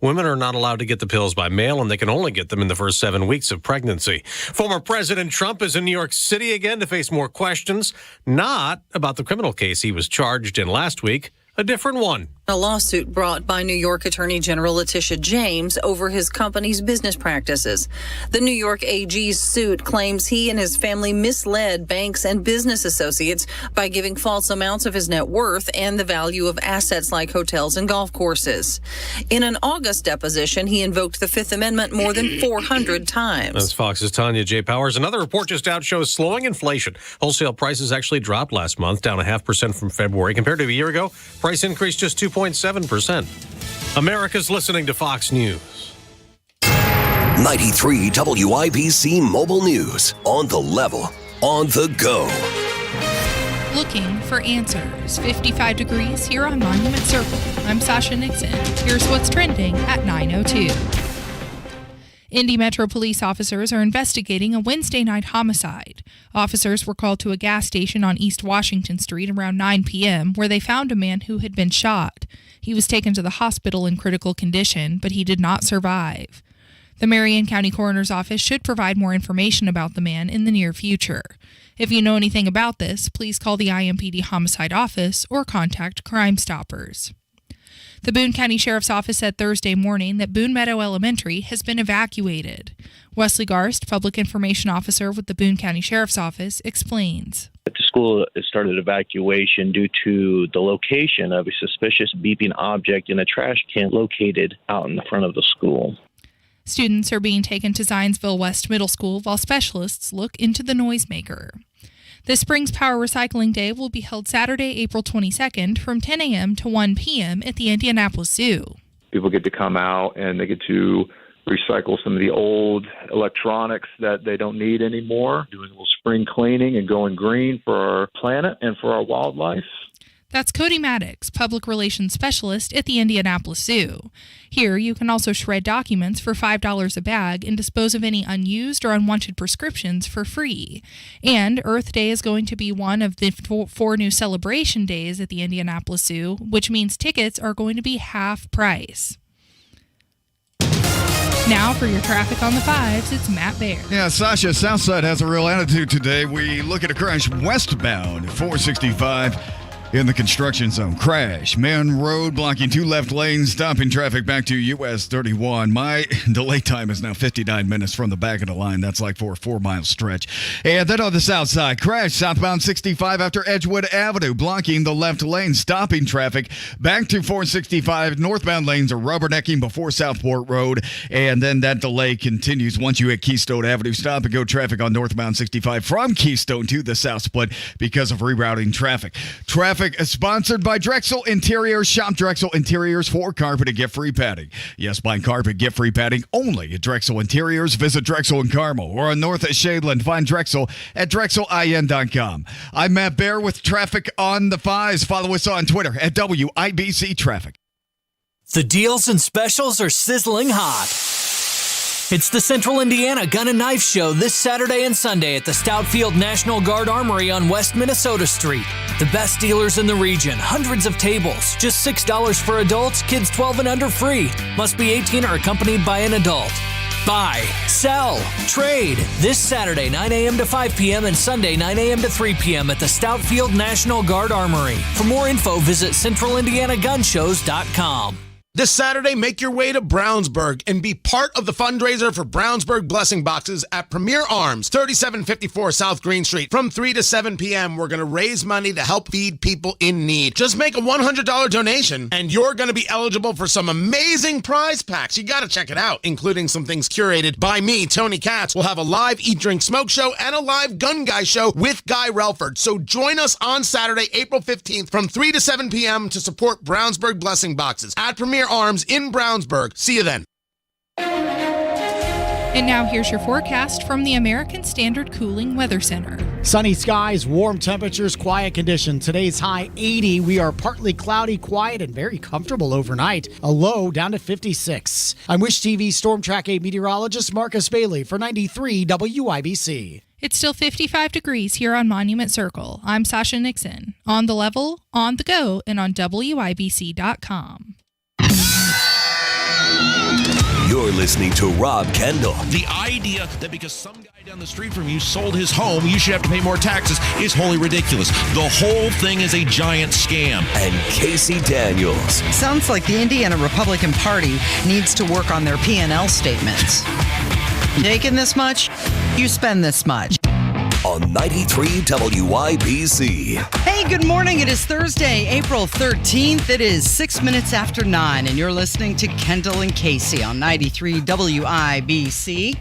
Women are not allowed to get the pills by mail, and they can only get them in the first 7 weeks of pregnancy. Former President Trump is in New York City again to face more questions, not about the criminal case he was charged in last week, a different one. A lawsuit brought by New York Attorney General Letitia James over his company's business practices. The New York AG's suit claims he and his family misled banks and business associates by giving false amounts of his net worth and the value of assets like hotels and golf courses. In an August deposition, he invoked the Fifth Amendment more than 400 times. That's Fox's Tanya J. Powers. Another report just out shows slowing inflation. Wholesale prices actually dropped last month, down 0.5% from February. Compared to a year ago, price increase just 2.7%. America's listening to Fox News. 93 WIBC Mobile News. On the level, on the go. Looking for answers. 55 degrees here on Monument Circle. I'm Sasha Nixon. Here's what's trending at 9:02. Indy Metro police officers are investigating a Wednesday night homicide. Officers were called to a gas station on East Washington Street around 9 p.m., where they found a man who had been shot. He was taken to the hospital in critical condition, but he did not survive. The Marion County Coroner's Office should provide more information about the man in the near future. If you know anything about this, please call the IMPD Homicide Office or contact Crime Stoppers. The Boone County Sheriff's Office said Thursday morning that Boone Meadow Elementary has been evacuated. Wesley Garst, Public Information Officer with the Boone County Sheriff's Office, explains. The school started evacuation due to the location of a suspicious beeping object in a trash can located out in the front of the school. Students are being taken to Zionsville West Middle School while specialists look into the noisemaker. This Spring's Power Recycling Day will be held Saturday, April 22nd from 10 a.m. to 1 p.m. at the Indianapolis Zoo. People get to come out and they get to recycle some of the old electronics that they don't need anymore, doing a little spring cleaning and going green for our planet and for our wildlife. That's Cody Maddox, Public Relations Specialist at the Indianapolis Zoo. Here, you can also shred documents for $5 a bag and dispose of any unused or unwanted prescriptions for free. And Earth Day is going to be one of the four new celebration days at the Indianapolis Zoo, which means tickets are going to be half price. Now for your traffic on the fives, it's Matt Baer. Yeah, Sasha, Southside has a real attitude today. We look at a crash westbound, 465. In the construction zone. Crash. Man Road blocking 2 left lanes, stopping traffic back to US 31. My delay time is now 59 minutes from the back of the line. That's like for a 4-mile stretch. And then on the south side, crash southbound 65 after Edgewood Avenue, blocking the left lane, stopping traffic back to 465. Northbound lanes are rubbernecking before Southport Road. And then that delay continues once you hit Keystone Avenue. Stop and go traffic on northbound 65 from Keystone to the South Split because of rerouting traffic. Traffic is sponsored by Drexel Interiors. Shop Drexel Interiors for carpet and gift-free padding. Yes, buy carpet gift-free padding only at Drexel Interiors. Visit Drexel in Carmel or on North Shadeland. Find Drexel at drexelin.com. I'm Matt Baer with traffic on the fives. Follow us on Twitter at WIBC Traffic. The deals and specials are sizzling hot. It's the Central Indiana Gun and Knife Show this Saturday and Sunday at the Stoutfield National Guard Armory on West Minnesota Street. The best dealers in the region, hundreds of tables, just $6 for adults, kids 12 and under free. Must be 18 or accompanied by an adult. Buy, sell, trade this Saturday 9 a.m. to 5 p.m. and Sunday 9 a.m. to 3 p.m. at the Stoutfield National Guard Armory. For more info, visit centralindianagunshows.com. This Saturday, make your way to Brownsburg and be part of the fundraiser for Brownsburg Blessing Boxes at Premier Arms, 3754 South Green Street. From 3 to 7 p.m., we're going to raise money to help feed people in need. Just make a $100 donation, and you're going to be eligible for some amazing prize packs. You got to check it out, including some things curated by me, Tony Katz. We'll have a live Eat, Drink, Smoke show and a live Gun Guy show with Guy Relford. So join us on Saturday, April 15th from 3 to 7 p.m. to support Brownsburg Blessing Boxes at Premier Arms in Brownsburg. See you then. And now here's your forecast from the American Standard Cooling Weather Center. Sunny skies, warm temperatures, quiet conditions. Today's high 80. We are partly cloudy, quiet, and very comfortable overnight. A low down to 56. I'm Wish TV Storm Track 8 meteorologist Marcus Bailey for 93 WIBC. It's still 55 degrees here on Monument Circle. I'm Sasha Nixon. On the level, on the go, and on WIBC.com. listening to Rob Kendall. The idea that because some guy down the street from you sold his home, you should have to pay more taxes is wholly ridiculous. The whole thing is a giant scam. And Casey Daniels. Sounds like the Indiana Republican Party needs to work on their P&L statements. Taking this much, you spend this much. On 93 WIBC. Hey, good morning. It is Thursday, April 13th. It is 6 minutes after 9, and you're listening to Kendall and Casey on 93 WIBC.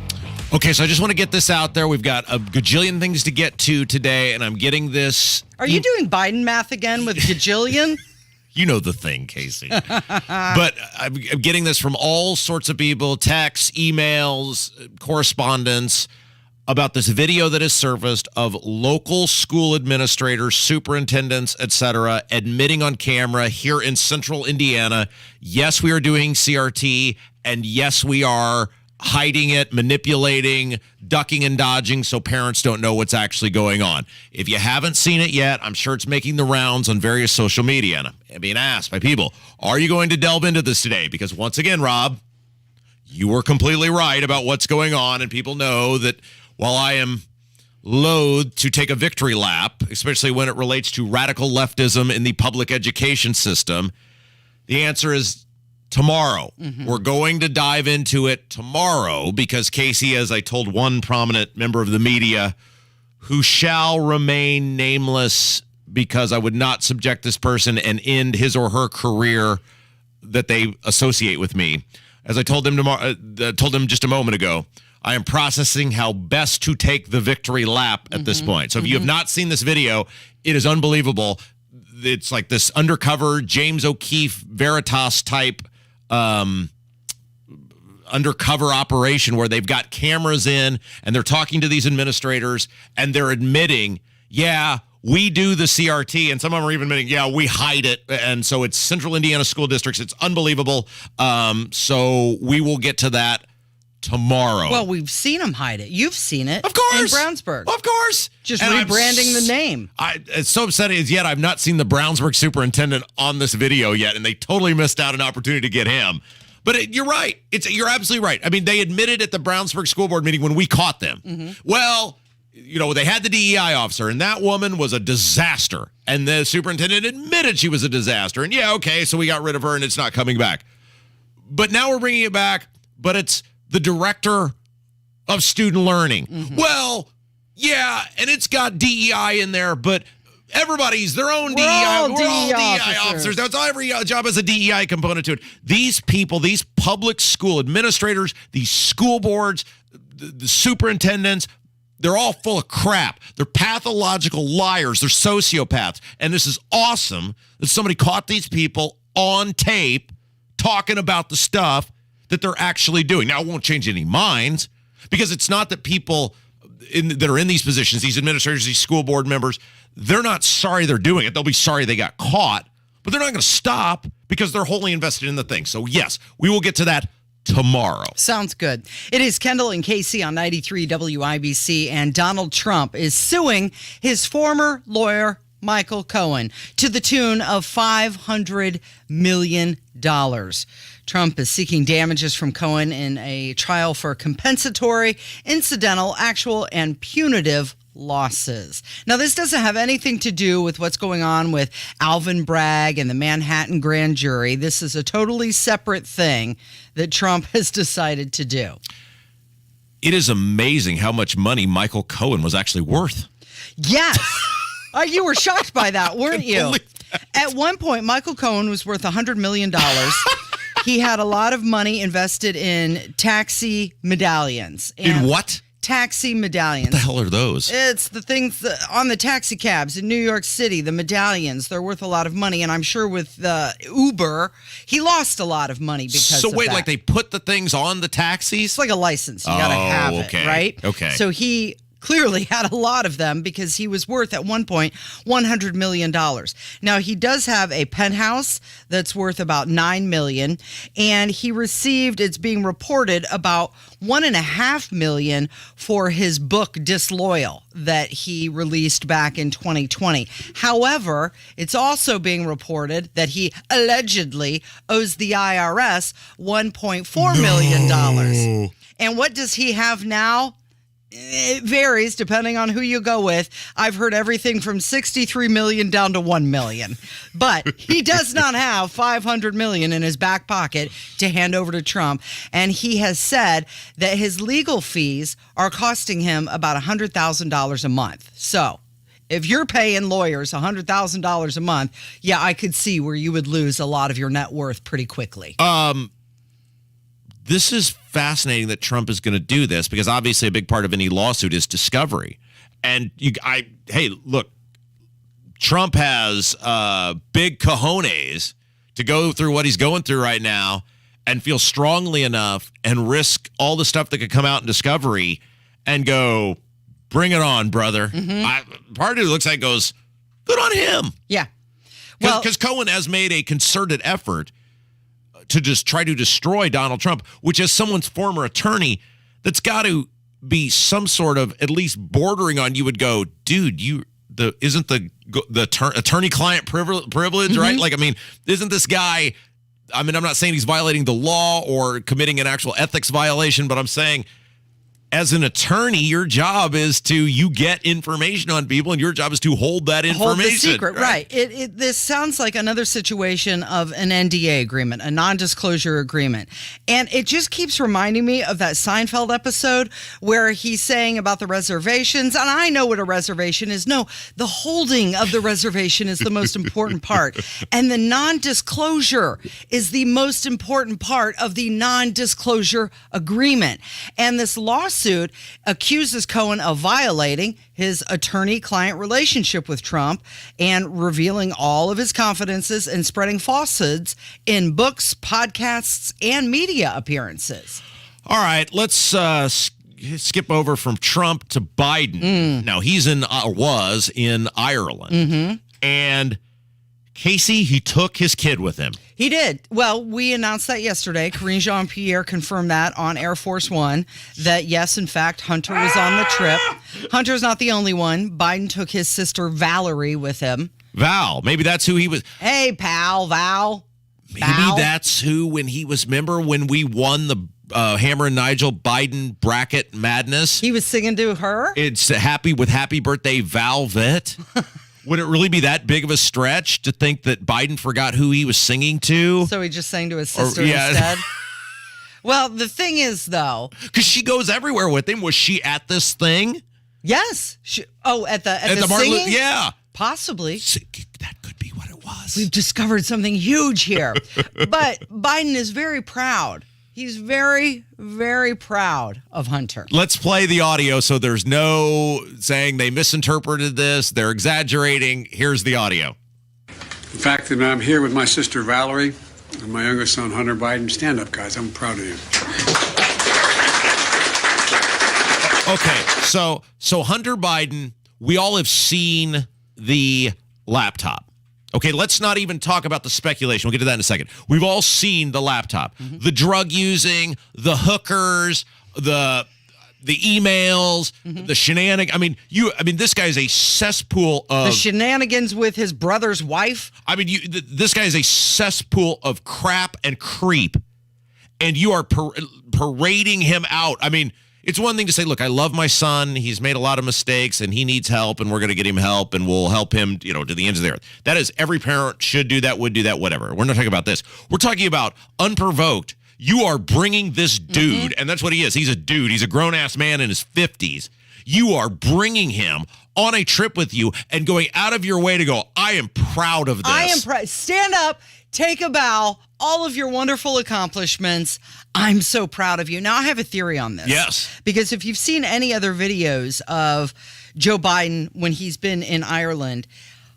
Okay, so I just want to get this out there. We've got a gajillion things to get to today, and I'm getting this. Are you doing Biden math again with gajillion? You know the thing, Casey. But I'm getting this from all sorts of people, texts, emails, correspondence, about this video that is surfaced of local school administrators, superintendents, etc., admitting on camera here in central Indiana, yes, we are doing CRT, and yes, we are hiding it, manipulating, ducking and dodging so parents don't know what's actually going on. If you haven't seen it yet, I'm sure it's making the rounds on various social media, and I'm being asked by people, are you going to delve into this today? Because once again, Rob, you were completely right about what's going on, and people know that while I am loath to take a victory lap, especially when it relates to radical leftism in the public education system, the answer is tomorrow. We're going to dive into it tomorrow because Casey, as I told one prominent member of the media, who shall remain nameless because I would not subject this person and end his or her career that they associate with me. As I told him just a moment ago, I am processing how best to take the victory lap at this point. So if you have not seen this video, it is unbelievable. It's like this undercover James O'Keefe Veritas type undercover operation where they've got cameras in and they're talking to these administrators and they're admitting, yeah, we do the CRT, and some of them are even admitting, yeah, we hide it. And so it's Central Indiana School Districts. It's unbelievable. So we will get to that tomorrow. Well, we've seen them hide it. You've seen it. Of course. In Brownsburg. Of course. Just and rebranding the name. It's so upsetting is yet I've not seen the Brownsburg superintendent on this video yet, and they totally missed out an opportunity to get him. But you're right. You're absolutely right. I mean, they admitted at the Brownsburg school board meeting when we caught them. Well, you know, they had the DEI officer, and that woman was a disaster. And the superintendent admitted she was a disaster. And yeah, okay, so we got rid of her, and it's not coming back. But now we're bringing it back, but it's the director of student learning. Well, yeah, and it's got DEI in there, but everybody's their own DEI. We're all DEI officers. That's all, every job has a DEI component to it. These people, these public school administrators, these school boards, the superintendents, they're all full of crap. They're pathological liars. They're sociopaths. And this is awesome that somebody caught these people on tape talking about the stuff that they're actually doing. Now, it won't change any minds because it's not that people that are in these positions, these administrators, these school board members, they're not sorry they're doing it. They'll be sorry they got caught, but they're not going to stop because they're wholly invested in the thing. So, yes, we will get to that tomorrow. Sounds good. It is Kendall and Casey on 93 WIBC, and Donald Trump is suing his former lawyer, Michael Cohen, to the tune of $500 million. Trump is seeking damages from Cohen in a trial for compensatory, incidental, actual, and punitive losses. Now, this doesn't have anything to do with what's going on with Alvin Bragg and the Manhattan grand jury. This is a totally separate thing that Trump has decided to do. It is amazing how much money Michael Cohen was actually worth. Yes. You were shocked by that, weren't you? At one point, Michael Cohen was worth $100 million. He had a lot of money invested in taxi medallions. In what? Taxi medallions. What the hell are those? It's the things on the taxi cabs in New York City, the medallions. They're worth a lot of money. And I'm sure with Uber, he lost a lot of money because of that. Like they put the things on the taxis? It's like a license. You got to have okay. it, right? Okay. So he clearly had a lot of them because he was worth at one point $100 million. Now, he does have a penthouse that's worth about $9 million, and he received, it's being reported, about $1.5 million for his book Disloyal that he released back in 2020. However, it's also being reported that he allegedly owes the IRS $1.4 million. And what does he have now? It varies depending on who you go with. I've heard everything from $63 million down to $1 million. But he does not have $500 million in his back pocket to hand over to Trump. And he has said that his legal fees are costing him about $100,000 a month. So if you're paying lawyers $100,000 a month, yeah, I could see where you would lose a lot of your net worth pretty quickly. This is fascinating that Trump is going to do this because obviously a big part of any lawsuit is discovery. And hey, look, Trump has big cojones to go through what he's going through right now and feel strongly enough and risk all the stuff that could come out in discovery and go, bring it on, brother. Part of it looks like goes, good on him. Yeah. Because Cohen has made a concerted effort to just try to destroy Donald Trump, which as someone's former attorney, that's got to be some sort of at least bordering on you would go, dude, isn't the attorney-client privilege, right? Like, I mean, isn't this guy, I mean, I'm not saying he's violating the law or committing an actual ethics violation, but I'm saying as an attorney, your job is you get information on people, and your job is to hold that information. Hold the secret, right. This sounds like another situation of an NDA agreement, a non-disclosure agreement. And it just keeps reminding me of that Seinfeld episode where he's saying about the reservations, and I know what a reservation is. No, the holding of the reservation is the most important part. And the non-disclosure is the most important part of the non-disclosure agreement. And this lawsuit accuses Cohen of violating his attorney-client relationship with Trump and revealing all of his confidences and spreading falsehoods in books, podcasts, and media appearances. All right, let's skip over from Trump to Biden. Now, was in Ireland. And Casey, he took his kid with him. He did. Well, we announced that yesterday. Karine Jean-Pierre confirmed that on Air Force One, that yes, in fact, Hunter was on the trip. Hunter's not the only one. Biden took his sister Valerie with him. Val, maybe that's who he was. Hey, pal, Val. Maybe that's who, when we won the Hammer and Nigel Biden bracket madness. He was singing to her? It's happy birthday, Valvet. Would it really be that big of a stretch to think that Biden forgot who he was singing to? So he just sang to his sister instead? Well, the thing is, though, because she goes everywhere with him. Was she at this thing? Yes. At the singing? Yeah. Possibly. That could be what it was. We've discovered something huge here. But Biden is very proud. He's very, very proud of Hunter. Let's play the audio so there's no saying they misinterpreted this, they're exaggerating. Here's the audio. The fact that I'm here with my sister Valerie and my youngest son Hunter Biden. Stand up, guys. I'm proud of you. Okay, so Hunter Biden, we all have seen the laptop. Okay, let's not even talk about the speculation. We'll get to that in a second. We've all seen the laptop, the drug using, the hookers, the emails, the shenanigans. I mean, this guy is a cesspool of the shenanigans with his brother's wife. I mean, this guy is a cesspool of crap and creep, and you are parading him out. I mean, it's one thing to say, look, I love my son. He's made a lot of mistakes and he needs help and we're going to get him help and we'll help him, to the ends of the earth. That is, every parent should do that, would do that, whatever. We're not talking about this. We're talking about unprovoked. You are bringing this dude, and that's what he is. He's a dude. He's a grown-ass man in his 50s. You are bringing him on a trip with you and going out of your way to go, I am proud of this. I am proud. Stand up, take a bow, all of your wonderful accomplishments. I'm so proud of you. Now, I have a theory on this. Yes. Because if you've seen any other videos of Joe Biden when he's been in Ireland,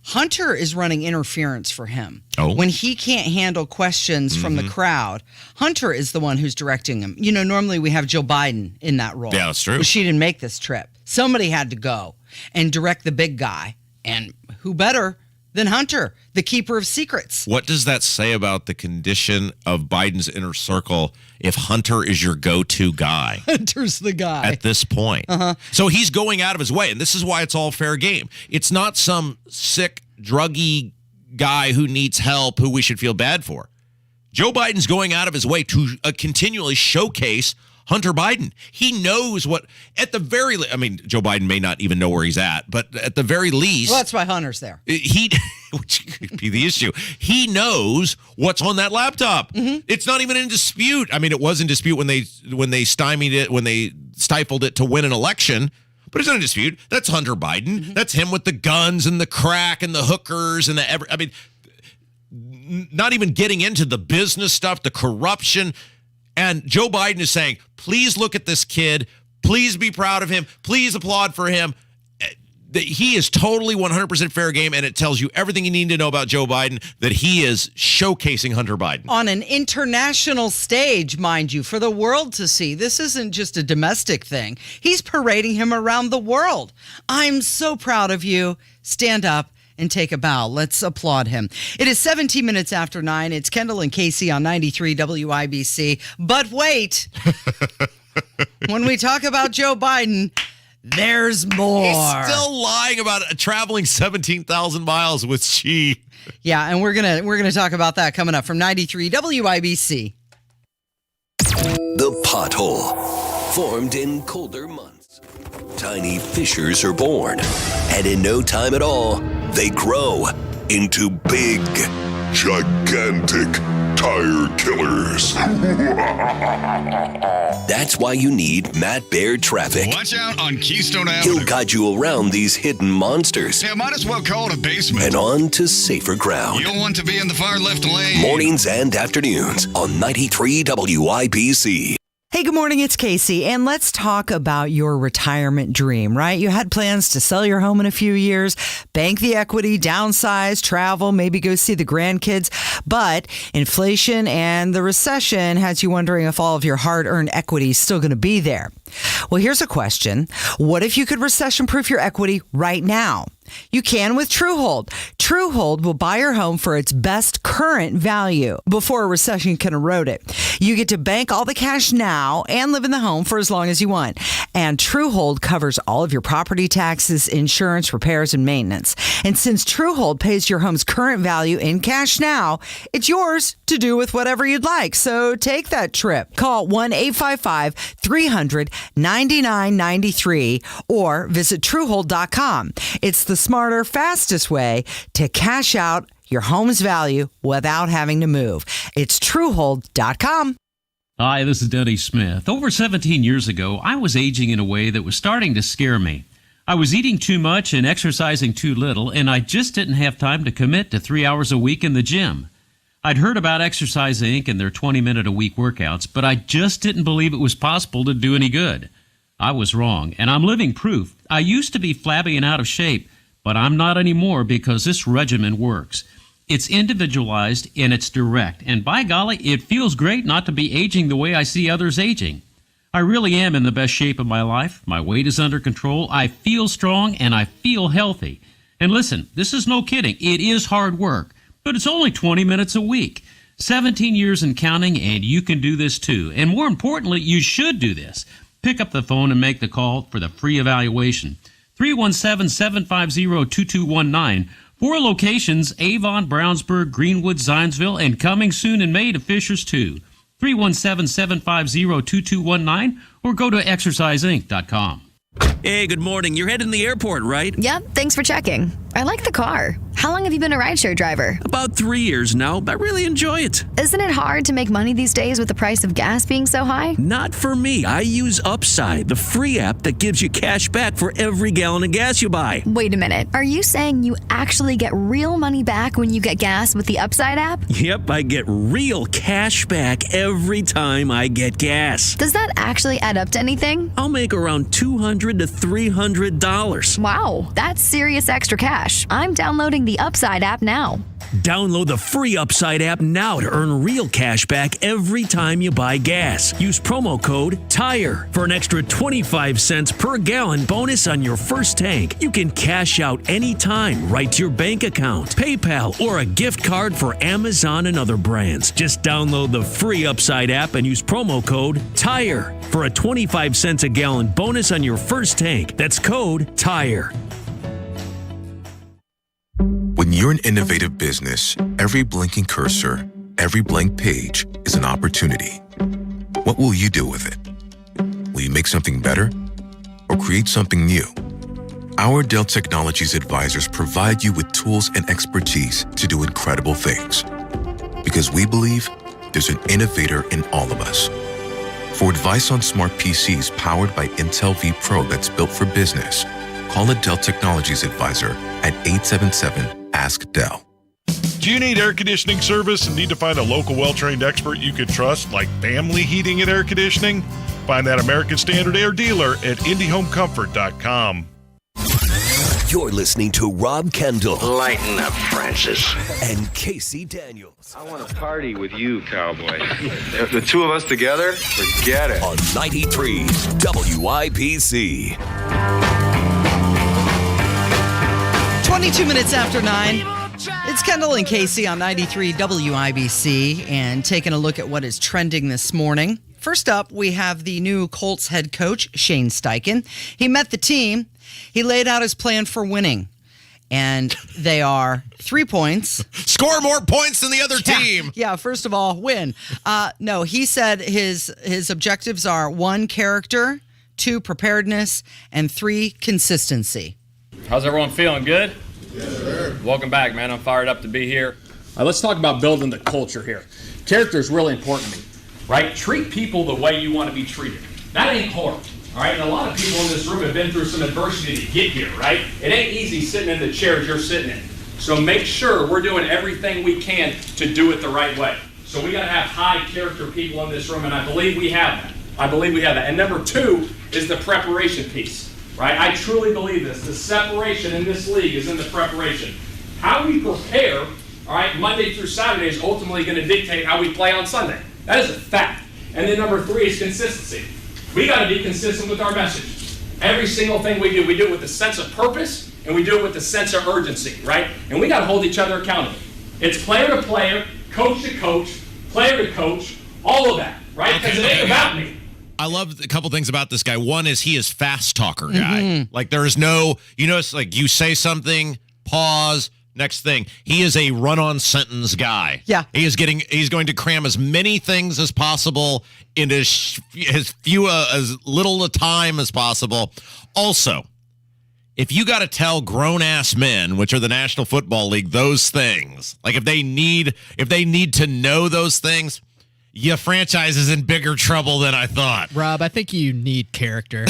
Hunter is running interference for him. Oh. When he can't handle questions from the crowd, Hunter is the one who's directing him. You know, normally we have Joe Biden in that role. Yeah, that's true. But she didn't make this trip. Somebody had to go and direct the big guy. And who better than Hunter, the keeper of secrets? What does that say about the condition of Biden's inner circle if Hunter is your go-to guy? Hunter's the guy. At this point. So he's going out of his way, and this is why it's all fair game. It's not some sick, druggy guy who needs help who we should feel bad for. Joe Biden's going out of his way to continually showcase Hunter Biden. He knows what, at the very least, I mean, Joe Biden may not even know where he's at, but at the very least. Well, that's why Hunter's there. Which could be the issue. He knows what's on that laptop. It's not even in dispute. I mean, it was in dispute when they stymied it, when they stifled it to win an election. But it's not in dispute. That's Hunter Biden. That's him with the guns and the crack and the hookers and I mean, not even getting into the business stuff, the corruption. And Joe Biden is saying, please look at this kid. Please be proud of him. Please applaud for him. He is totally 100% fair game, and it tells you everything you need to know about Joe Biden, that he is showcasing Hunter Biden. On an international stage, mind you, for the world to see. This isn't just a domestic thing. He's parading him around the world. I'm so proud of you. Stand up and take a bow. Let's applaud him. It is 17 minutes after 9. It's Kendall and Casey on 93 WIBC. But wait, when we talk about Joe Biden, there's more. He's still lying about traveling 17,000 miles with Xi. Yeah, and we're gonna talk about that coming up from 93 WIBC. The pothole, formed in colder months. Tiny fissures are born, and in no time at all, they grow into big, gigantic tire killers. That's why you need Matt Baird Traffic. Watch out on Keystone Avenue. He'll guide you around these hidden monsters. Yeah, might as well call it a basement. And on to safer ground. You don't want to be in the far left lane. Mornings and afternoons on 93 WIBC. Hey, good morning. It's Casey, and let's talk about your retirement dream, right? You had plans to sell your home in a few years, bank the equity, downsize, travel, maybe go see the grandkids, but inflation and the recession has you wondering if all of your hard-earned equity is still going to be there. Well, here's a question. What if you could recession-proof your equity right now? You can with Truehold. Truehold will buy your home for its best current value before a recession can erode it. You get to bank all the cash now and live in the home for as long as you want. And Truehold covers all of your property taxes, insurance, repairs, and maintenance. And since Truehold pays your home's current value in cash now, it's yours to do with whatever you'd like. So take that trip. Call 1-855-300-9993 or visit Truehold.com. It's the smarter, fastest way to cash out your home's value without having to move. It's Truehold.com. Hi, this is Denny Smith. Over 17 years ago, I was aging in a way that was starting to scare me. I was eating too much and exercising too little, and I just didn't have time to commit to 3 hours a week in the gym. I'd heard about Exercise Inc. and their 20-minute-a-week workouts, but I just didn't believe it was possible to do any good. I was wrong, and I'm living proof. I used to be flabby and out of shape, but I'm not anymore because this regimen works. It's individualized and it's direct, and by golly, it feels great not to be aging the way I see others aging. I really am in the best shape of my life. My weight is under control. I feel strong and I feel healthy. And listen, this is no kidding. It is hard work, but it's only 20 minutes a week. 17 years and counting, and you can do this too. And more importantly, you should do this. Pick up the phone and make the call for the free evaluation. 317-750-2219. 4 locations, Avon, Brownsburg, Greenwood, Zionsville, and coming soon in May to Fishers too. 317-750-2219 or go to exerciseinc.com. Hey, good morning. You're heading to the airport, right? Yep, thanks for checking. I like the car. How long have you been a rideshare driver? About 3 years now. I really enjoy it. Isn't it hard to make money these days with the price of gas being so high? Not for me. I use Upside, the free app that gives you cash back for every gallon of gas you buy. Wait a minute. Are you saying you actually get real money back when you get gas with the Upside app? Yep, I get real cash back every time I get gas. Does that actually add up to anything? I'll make around $200 to $300. Wow, that's serious extra cash. I'm downloading the the Upside app now. Download the free Upside app now to earn real cash back every time you buy gas. Use promo code TIRE for an extra 25 cents per gallon bonus on your first tank. You can cash out anytime right to your bank account, PayPal, or a gift card for Amazon and other brands. Just download the free Upside app and use promo code TIRE for a 25 cents a gallon bonus on your first tank. That's code TIRE. When you're an innovative business, every blinking cursor, every blank page is an opportunity. What will you do with it? Will you make something better or create something new? Our Dell Technologies advisors provide you with tools and expertise to do incredible things. Because we believe there's an innovator in all of us. For advice on smart PCs powered by Intel V Pro that's built for business, call a Dell Technologies advisor at 877-ASK-DELL. Do you need air conditioning service and need to find a local well-trained expert you can trust, like Family Heating and Air Conditioning? Find that American Standard Air dealer at IndyHomeComfort.com. You're listening to Rob Kendall. Lighten up, Francis. And Casey Daniels. I want to party with you, cowboy. The two of us together, forget it. On 93 WIBC. 22 minutes after 9. It's Kendall and Casey on 93 WIBC and taking a look at what is trending this morning. First up, we have the new Colts head coach, Shane Steichen. He met the team. He laid out his plan for winning. And they are 3 points. Score more points than the other team. Yeah, first of all, win. No, he said his objectives are 1, character, 2, preparedness, and 3, consistency. How's everyone feeling? Good? Yes, sir. Welcome back, man. I'm fired up to be here. Let's talk about building the culture here. Character is really important to me, right? Treat people the way you want to be treated. That ain't hard, all right? And a lot of people in this room have been through some adversity to get here, right? It ain't easy sitting in the chairs you're sitting in. So make sure we're doing everything we can to do it the right way. So we got to have high character people in this room, and I believe we have that. And number 2 is the preparation piece. Right? I truly believe this. The separation in this league is in the preparation. How we prepare, all right, Monday through Saturday is ultimately going to dictate how we play on Sunday. That is a fact. And then number 3 is consistency. We got to be consistent with our message. Every single thing we do it with a sense of purpose, and we do it with a sense of urgency, right? And we got to hold each other accountable. It's player to player, coach to coach, player to coach, all of that, right? Because it ain't about me. I love a couple things about this guy. One is he is fast talker guy. Mm-hmm. Like there is no, it's like you say something, pause, next thing. He is a run-on sentence guy. Yeah. He's going to cram as many things as possible into as little a time as possible. Also, if you got to tell grown-ass men, which are the National Football League, those things, like if they need to know those things, your franchise is in bigger trouble than I thought. Rob, I think you need character.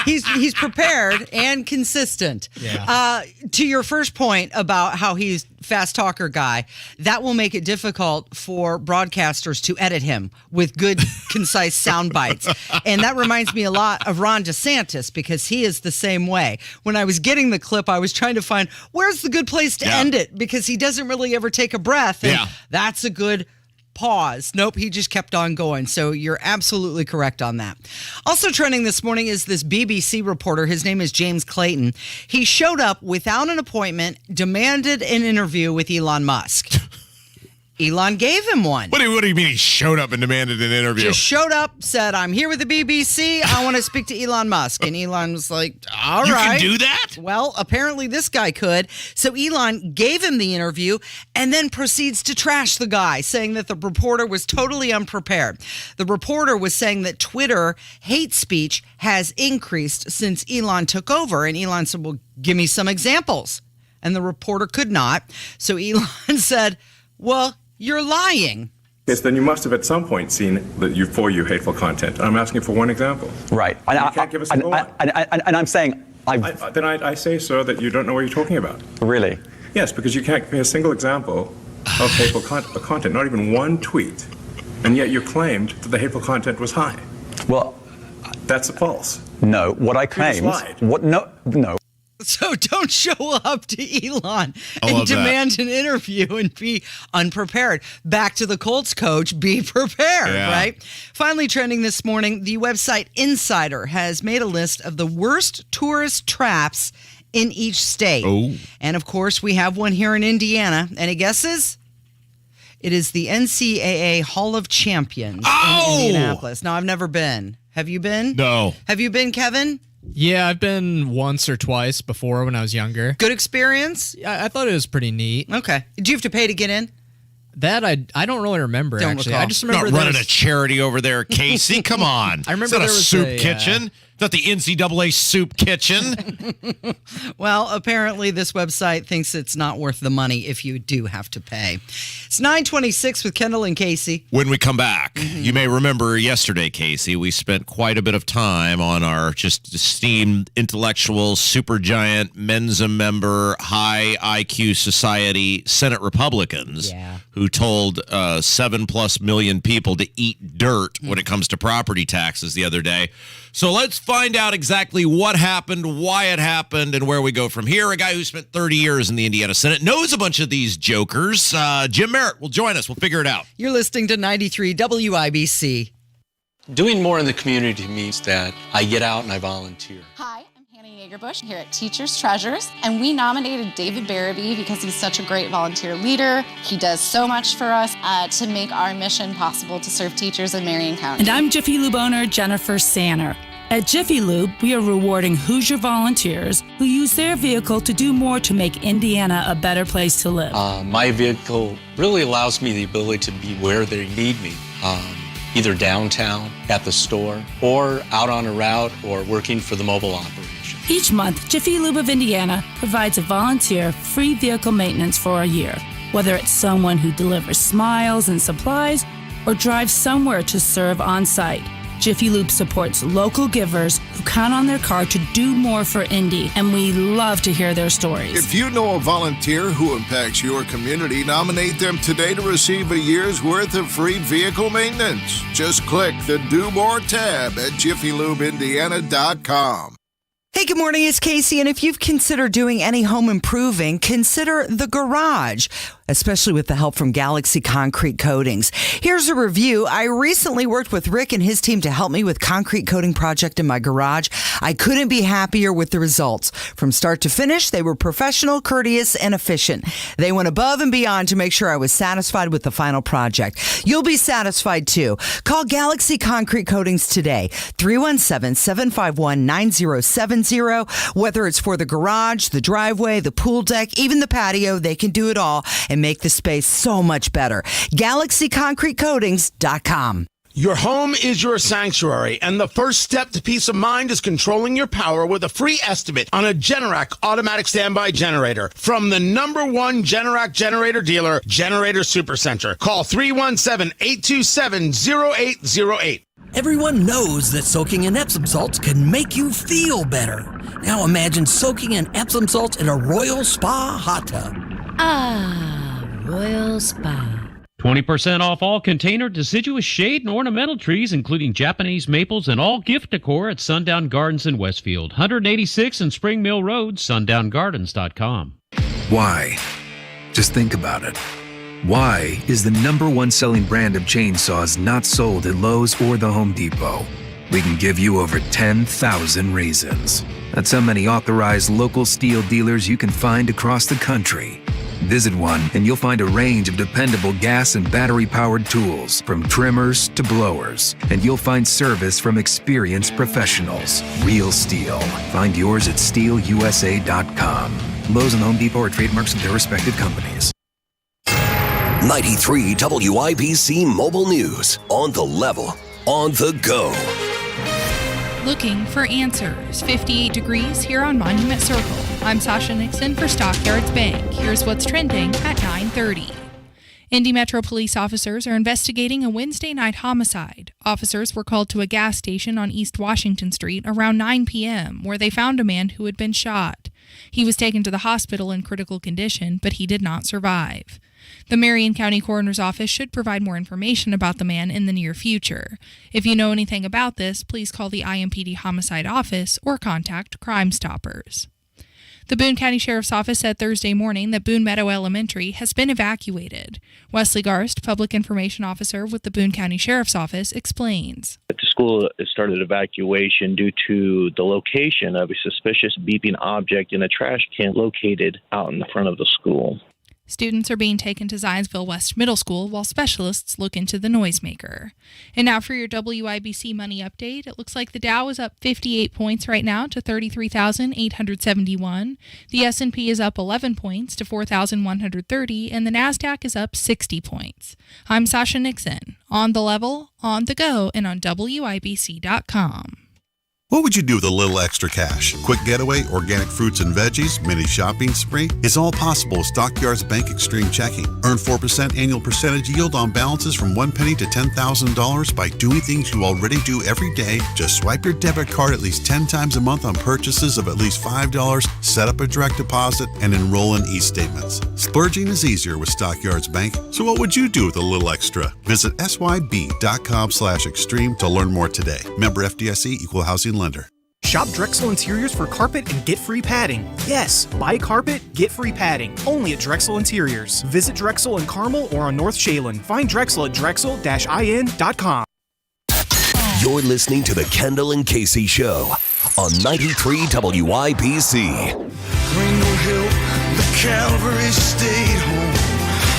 He's prepared and consistent. Yeah. To your first point about how he's fast talker guy, that will make it difficult for broadcasters to edit him with good, concise sound bites. And that reminds me a lot of Ron DeSantis because he is the same way. When I was getting the clip, I was trying to find where's the good place to end it because he doesn't really ever take a breath. And that's a good pause. Nope, he just kept on going. So you're absolutely correct on that. Also trending this morning is this BBC reporter. His name is James Clayton. He showed up without an appointment, demanded an interview with Elon Musk. Elon gave him one. What do you mean he showed up and demanded an interview? Just showed up, said, I'm here with the BBC. I want to speak to Elon Musk. And Elon was like, all right. You can do that? Well, apparently this guy could. So Elon gave him the interview and then proceeds to trash the guy, saying that the reporter was totally unprepared. The reporter was saying that Twitter hate speech has increased since Elon took over. And Elon said, well, give me some examples. And the reporter could not. So Elon said, well, you're lying. Yes, then you must have at some point seen that you hateful content. I'm asking for one example. Right. You can't give us a single one. And I'm saying... I say, sir, that you don't know what you're talking about. Really? Yes, because you can't give me a single example of hateful content, not even one tweet. And yet you claimed that the hateful content was high. Well... That's false. No, what I claimed... You just lied. No. So don't show up to Elon I and love that. demand an interview and be unprepared. Back to the Colts coach, be prepared, Yeah. right? Finally trending this morning, the website Insider has made a list of the worst tourist traps in each state. Oh. And of course, we have one here in Indiana. Any guesses? It is the NCAA Hall of Champions in Indianapolis. Now, I've never been. Have you been? No. Have you been, Kevin? Yeah, I've been once or twice before when I was younger. Good experience? I thought it was pretty neat. Okay. Do you have to pay to get in? That I don't really remember, Don't actually. recall. I just remember Not running there's- a charity over there, Casey. Come on. I remember Is that there a was soup a, kitchen? Is that the NCAA soup kitchen? Well, apparently this website thinks it's not worth the money if you do have to pay. It's 9:26 with Kendall and Casey. When we come back, you may remember yesterday, Casey, we spent quite a bit of time on our just esteemed intellectual, supergiant, Mensa member, high IQ society Senate Republicans who told 7+ million people to eat dirt when it comes to property taxes the other day. So let's find out exactly what happened, why it happened, and where we go from here. A guy who spent 30 years in the Indiana Senate knows a bunch of these jokers. Jim Merritt will join us. We'll figure it out. You're listening to 93 WIBC. Doing more in the community means that I get out and I volunteer. Hi, I'm Hannah Yeagerbush here at Teachers Treasures, and we nominated David Barabee because he's such a great volunteer leader. He does so much for us to make our mission possible to serve teachers in Marion County. And I'm Jiffy Lube owner Jennifer Sanner. At Jiffy Lube, we are rewarding Hoosier volunteers who use their vehicle to do more to make Indiana a better place to live. My vehicle really allows me the ability to be where they need me, either downtown, at the store, or out on a route, or working for the mobile operation. Each month, Jiffy Lube of Indiana provides a volunteer free vehicle maintenance for a year, whether it's someone who delivers smiles and supplies or drives somewhere to serve on site. Jiffy Lube supports local givers who count on their car to do more for Indy, and we love to hear their stories. If you know a volunteer who impacts your community, nominate them today to receive a year's worth of free vehicle maintenance. Just click the Do More tab at jiffylubeindiana.com. Hey, good morning. It's Casey. And if you've considered doing any home improving, consider the garage, especially with the help from Galaxy Concrete Coatings. Here's a review. I recently worked with Rick and his team to help me with concrete coating project in my garage. I couldn't be happier with the results. From start to finish, they were professional, courteous, and efficient. They went above and beyond to make sure I was satisfied with the final project. You'll be satisfied too. Call Galaxy Concrete Coatings today, 317-751-9070. Whether it's for the garage, the driveway, the pool deck, even the patio, they can do it all and make the space so much better. GalaxyConcreteCoatings.com. Your home is your sanctuary, and the first step to peace of mind is controlling your power with a free estimate on a Generac automatic standby generator from the #1 Generac generator dealer, Generator Supercenter. Call 317-827-0808. Everyone knows that soaking in Epsom salts can make you feel better. Now imagine soaking in Epsom salts in a Royal Spa hot tub. Ah, Royal Spa. 20% off all container deciduous shade and ornamental trees, including Japanese maples and all gift decor at Sundown Gardens in Westfield. 186 and Spring Mill Road, sundown.gardens.com. Why? Just think about it. Why is the #1 selling brand of chainsaws not sold at Lowe's or the Home Depot? We can give you over 10,000 reasons. That's how many authorized local steel dealers you can find across the country. Visit one and you'll find a range of dependable gas and battery-powered tools, from trimmers to blowers. And you'll find service from experienced professionals. Real STIHL. Find yours at stihlusa.com. Lowe's and Home Depot are trademarks of their respective companies. 93 WIBC Mobile News. On the level, on the go. Looking for answers. 58 degrees here on Monument Circle. I'm Sasha Nixon for Stockyards Bank. Here's what's trending at 9:30. Indy Metro police officers are investigating a Wednesday night homicide. Officers were called to a gas station on East Washington Street around 9 p.m., where they found a man who had been shot. He was taken to the hospital in critical condition, but he did not survive. The Marion County Coroner's Office should provide more information about the man in the near future. If you know anything about this, please call the IMPD Homicide Office or contact Crime Stoppers. The Boone County Sheriff's Office said Thursday morning that Boone Meadow Elementary has been evacuated. Wesley Garst, Public Information Officer with the Boone County Sheriff's Office, explains. The school started evacuation due to the location of a suspicious beeping object in a trash can located out in the front of the school. Students are being taken to Zionsville West Middle School while specialists look into the noisemaker. And now for your WIBC money update. It looks like the Dow is up 58 points right now to 33,871. The S&P is up 11 points to 4,130, and the NASDAQ is up 60 points. I'm Sasha Nixon, on the level, on the go, and on WIBC.com. What would you do with a little extra cash? Quick getaway, organic fruits and veggies, mini shopping spree? It's all possible with Stockyards Bank Extreme Checking. Earn 4% annual percentage yield on balances from $1 to $10,000 by doing things you already do every day. Just swipe your debit card at least 10 times a month on purchases of at least $5, set up a direct deposit, and enroll in e-statements. Splurging is easier with Stockyards Bank, so what would you do with a little extra? Visit syb.com/extreme to learn more today. Member FDIC, Equal Housing Lender. Shop Drexel Interiors for carpet and get free padding. Yes, buy carpet, get free padding. Only at Drexel Interiors. Visit Drexel in Carmel or on North Shaylin. Find Drexel at drexel-in.com. You're listening to the Kendall and Casey Show on 93 WIBC. Rainbow Hill, the Calvary stayed home.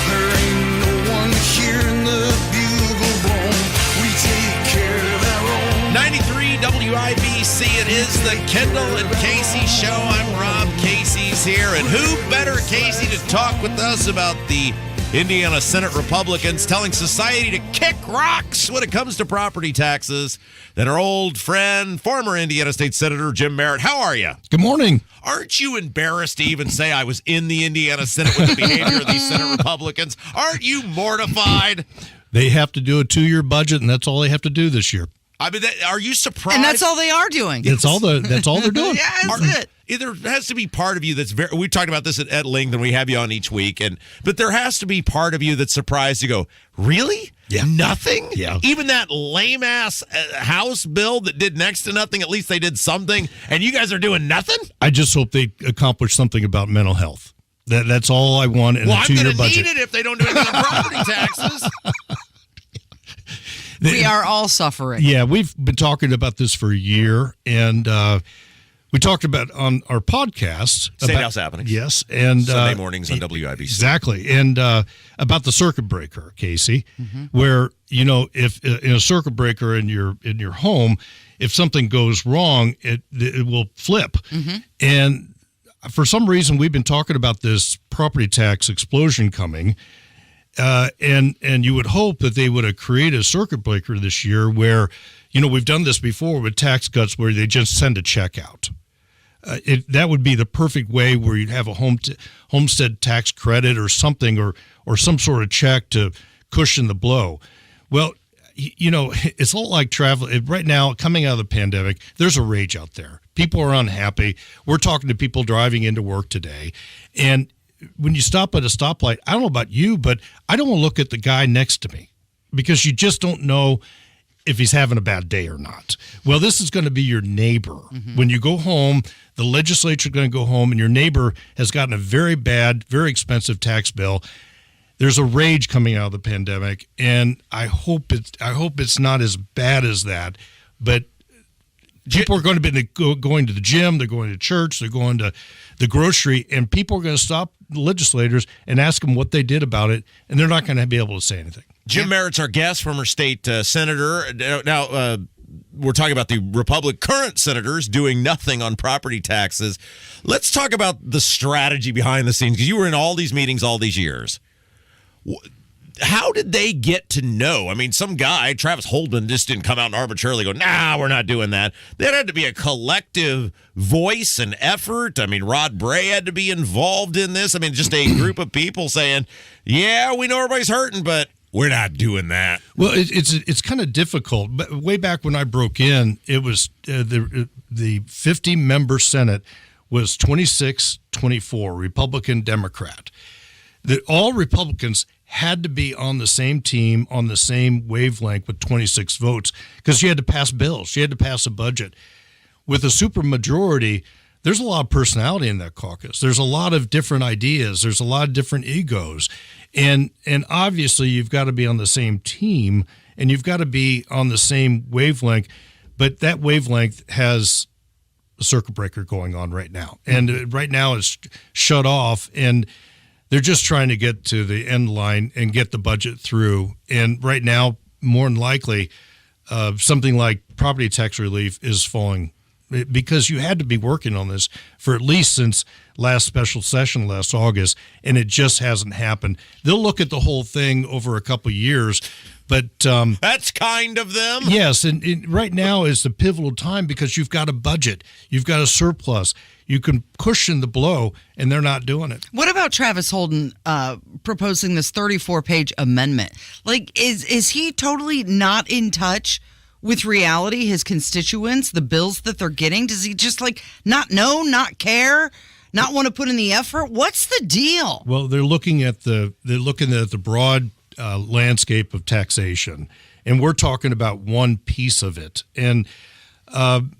There ain't no one here in the bugle bone. We take care of our own. 93 WIBC, it is the Kendall and Casey Show. I'm Rob. Casey's here. And who better, Casey, to talk with us about the Indiana Senate Republicans telling society to kick rocks when it comes to property taxes than our old friend, former Indiana State Senator Jim Merritt. How are you? Good morning. Aren't you embarrassed to even say I was in the Indiana Senate with the behavior of these Senate Republicans? Aren't you mortified? They have to do a 2-year budget, and that's all they have to do this year. I mean, are you surprised? And that's all they are doing. That's all they're doing. Yeah, that's it. There has to be part of you that's very. We talked about this at length, and we have you on each week. But there has to be part of you that's surprised to go, really? Yeah. Nothing? Yeah. Even that lame ass House bill that did next to nothing. At least they did something, and you guys are doing nothing. I just hope they accomplish something about mental health. That's all I want in a 2-year budget. Well, I'm going to need it if they don't do anything on property taxes. We are all suffering. Yeah, we've been talking about this for a year, and we talked about on our podcast. State House Happenings. Yes, and Sunday mornings on WIBC. Exactly, and about the circuit breaker, Casey, where if in a circuit breaker in your home, if something goes wrong, it will flip, and for some reason we've been talking about this property tax explosion coming. And you would hope that they would have created a circuit breaker this year where, we've done this before with tax cuts where they just send a check out. That would be the perfect way where you'd have a homestead tax credit or something or some sort of check to cushion the blow. Well, it's a lot like travel. Right now, coming out of the pandemic, there's a rage out there. People are unhappy. We're talking to people driving into work today, and when you stop at a stoplight, I don't know about you, but I don't want to look at the guy next to me because you just don't know if he's having a bad day or not. Well, this is going to be your neighbor. When you go home, the legislature is going to go home, and your neighbor has gotten a very bad, very expensive tax bill. There's a rage coming out of the pandemic, and I hope it's not as bad as that, but people are going to be going to the gym, they're going to church, they're going to the grocery, and people are going to stop legislators and ask them what they did about it, and they're not going to be able to say anything. Jim Merritt's our guest, former state senator. Now, we're talking about the current senators doing nothing on property taxes. Let's talk about the strategy behind the scenes, because you were in all these meetings all these years. How did they get to know? I mean, some guy, Travis Holdman, just didn't come out and arbitrarily go, nah, we're not doing that. There had to be a collective voice and effort. I mean, Rod Bray had to be involved in this. I mean, just a group of people saying, yeah, we know everybody's hurting, but we're not doing that. Well, it's kind of difficult. But way back when I broke in, it was the 50-member Senate was 26-24, Republican, Democrat. That all Republicans had to be on the same team, on the same wavelength with 26 votes, because you had to pass bills. You had to pass a budget. With a supermajority, there's a lot of personality in that caucus. There's a lot of different ideas. There's a lot of different egos. And obviously you've got to be on the same team and you've got to be on the same wavelength. But that wavelength has a circuit breaker going on right now. And right now it's shut off and they're just trying to get to the end line and get the budget through. And right now, more than likely, something like property tax relief is falling because you had to be working on this for at least since last special session last August, and it just hasn't happened. They'll look at the whole thing over a couple of years, but that's kind of them. Yes, and right now is the pivotal time because you've got a budget, you've got a surplus, you can cushion the blow, and they're not doing it. What about Travis Holden proposing this 34-page amendment? Like, is he totally not in touch with reality, his constituents, the bills that they're getting? Does he just not know, not care, not want to put in the effort? What's the deal? Well, they're looking at the broad landscape of taxation, and we're talking about one piece of it. And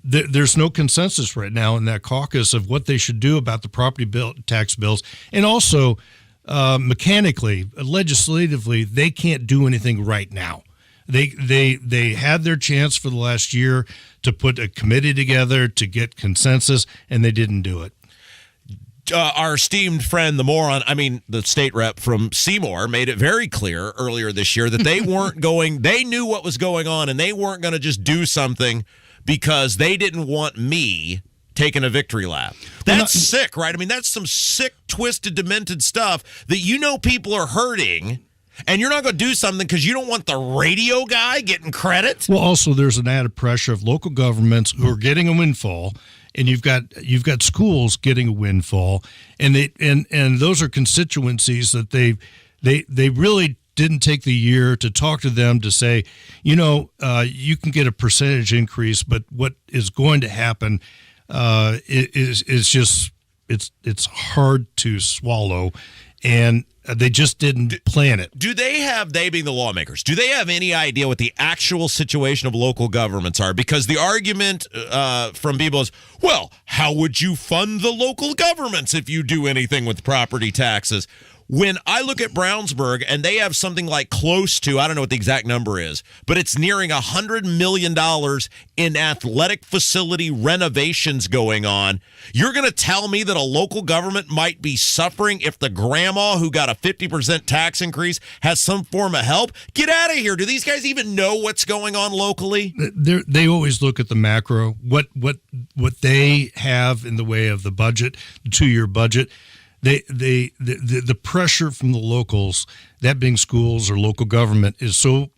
there's no consensus right now in that caucus of what they should do about the property tax bills, and also mechanically, legislatively, they can't do anything right now. They had their chance for the last year to put a committee together to get consensus, and they didn't do it. Our esteemed friend, the state rep from Seymour, made it very clear earlier this year that they weren't they knew what was going on, and they weren't going to just do something because they didn't want me taking a victory lap. That's sick, right? I mean, that's some sick, twisted, demented stuff that people are hurting. And you're not going to do something because you don't want the radio guy getting credit? Well, also there's an added pressure of local governments who are getting a windfall, and you've got schools getting a windfall, and those are constituencies that they really didn't take the year to talk to them to say, you can get a percentage increase, but what is going to happen is just it's hard to swallow, and they just didn't plan it. They being the lawmakers, do they have any idea what the actual situation of local governments are? Because the argument from people is, well, how would you fund the local governments if you do anything with property taxes? When I look at Brownsburg and they have something like close to, I don't know what the exact number is, but it's nearing $100 million in athletic facility renovations going on. You're going to tell me that a local government might be suffering if the grandma who got a 50% tax increase has some form of help? Get out of here. Do these guys even know what's going on locally? They always look at the macro, what they have in the way of the budget, the 2-year budget. The pressure from the locals, that being schools or local government, is so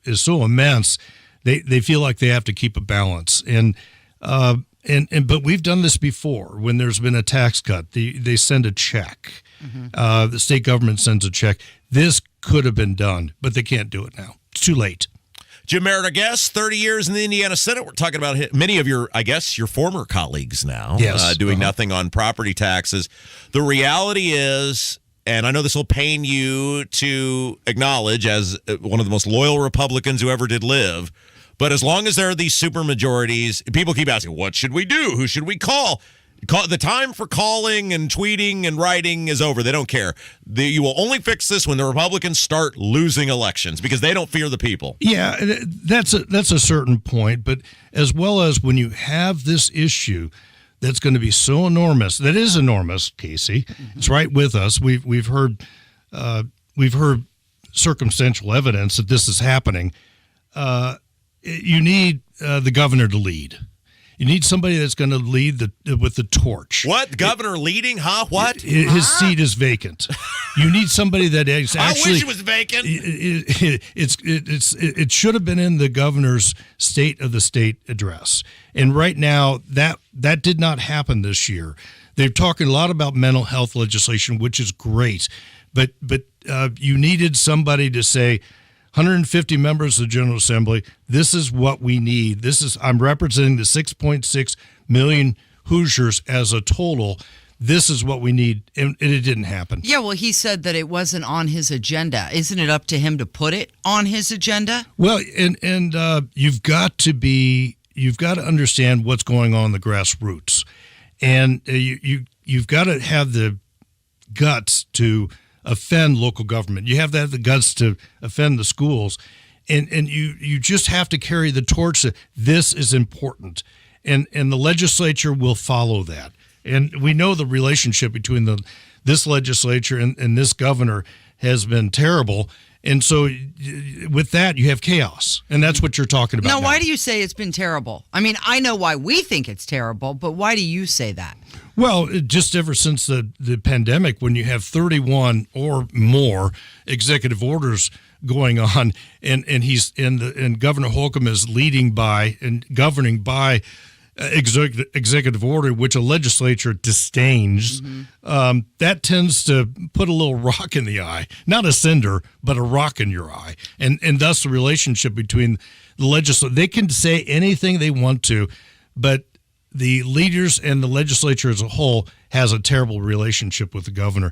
immense. They feel like they have to keep a balance, but we've done this before. When there's been a tax cut, they send a check. Mm-hmm. The state government sends a check. This could have been done, but they can't do it now. It's too late. Jim Merritt, our guest, 30 years in the Indiana Senate. We're talking about many of your former colleagues now, doing nothing on property taxes. The reality is, and I know this will pain you to acknowledge as one of the most loyal Republicans who ever did live, but as long as there are these supermajorities, people keep asking, what should we do? Who should we call? The time for calling and tweeting and writing is over. They don't care. You will only fix this when the Republicans start losing elections because they don't fear the people. Yeah, that's a certain point. But as well as when you have this issue that's going to be so enormous, that is enormous, Casey. Mm-hmm. It's right with us. We've heard circumstantial evidence that this is happening. You need the governor to lead. You need somebody that's going to lead with the torch. What? Governor leading? Huh? What? His seat is vacant. You need somebody that is actually. I wish it was vacant. It should have been in the governor's State of the State address. And right now, that did not happen this year. They're talking a lot about mental health legislation, which is great. But you needed somebody to say, 150 members of the General Assembly, this is what we need. I'm representing the 6.6 million Hoosiers as a total. This is what we need, and it didn't happen. Yeah, well, he said that it wasn't on his agenda. Isn't it up to him to put it on his agenda? Well, and you've got to understand what's going on in the grassroots. and you've got to have the guts to offend local government. You have to have the guts to offend the schools, and you just have to carry the torch that this is important, and the legislature will follow that. And we know the relationship between this legislature and this governor has been terrible. And so with that, you have chaos. And that's what you're talking about. Now, why do you say it's been terrible? I mean, I know why we think it's terrible, but why do you say that? Well, just ever since the pandemic, when you have 31 or more executive orders going on, and Governor Holcomb is leading by and governing by executive order, which a legislature disdains, that tends to put a little rock in the eye, not a cinder, but a rock in your eye. And thus the relationship between the legislature, they can say anything they want to, but the leaders and the legislature as a whole has a terrible relationship with the governor.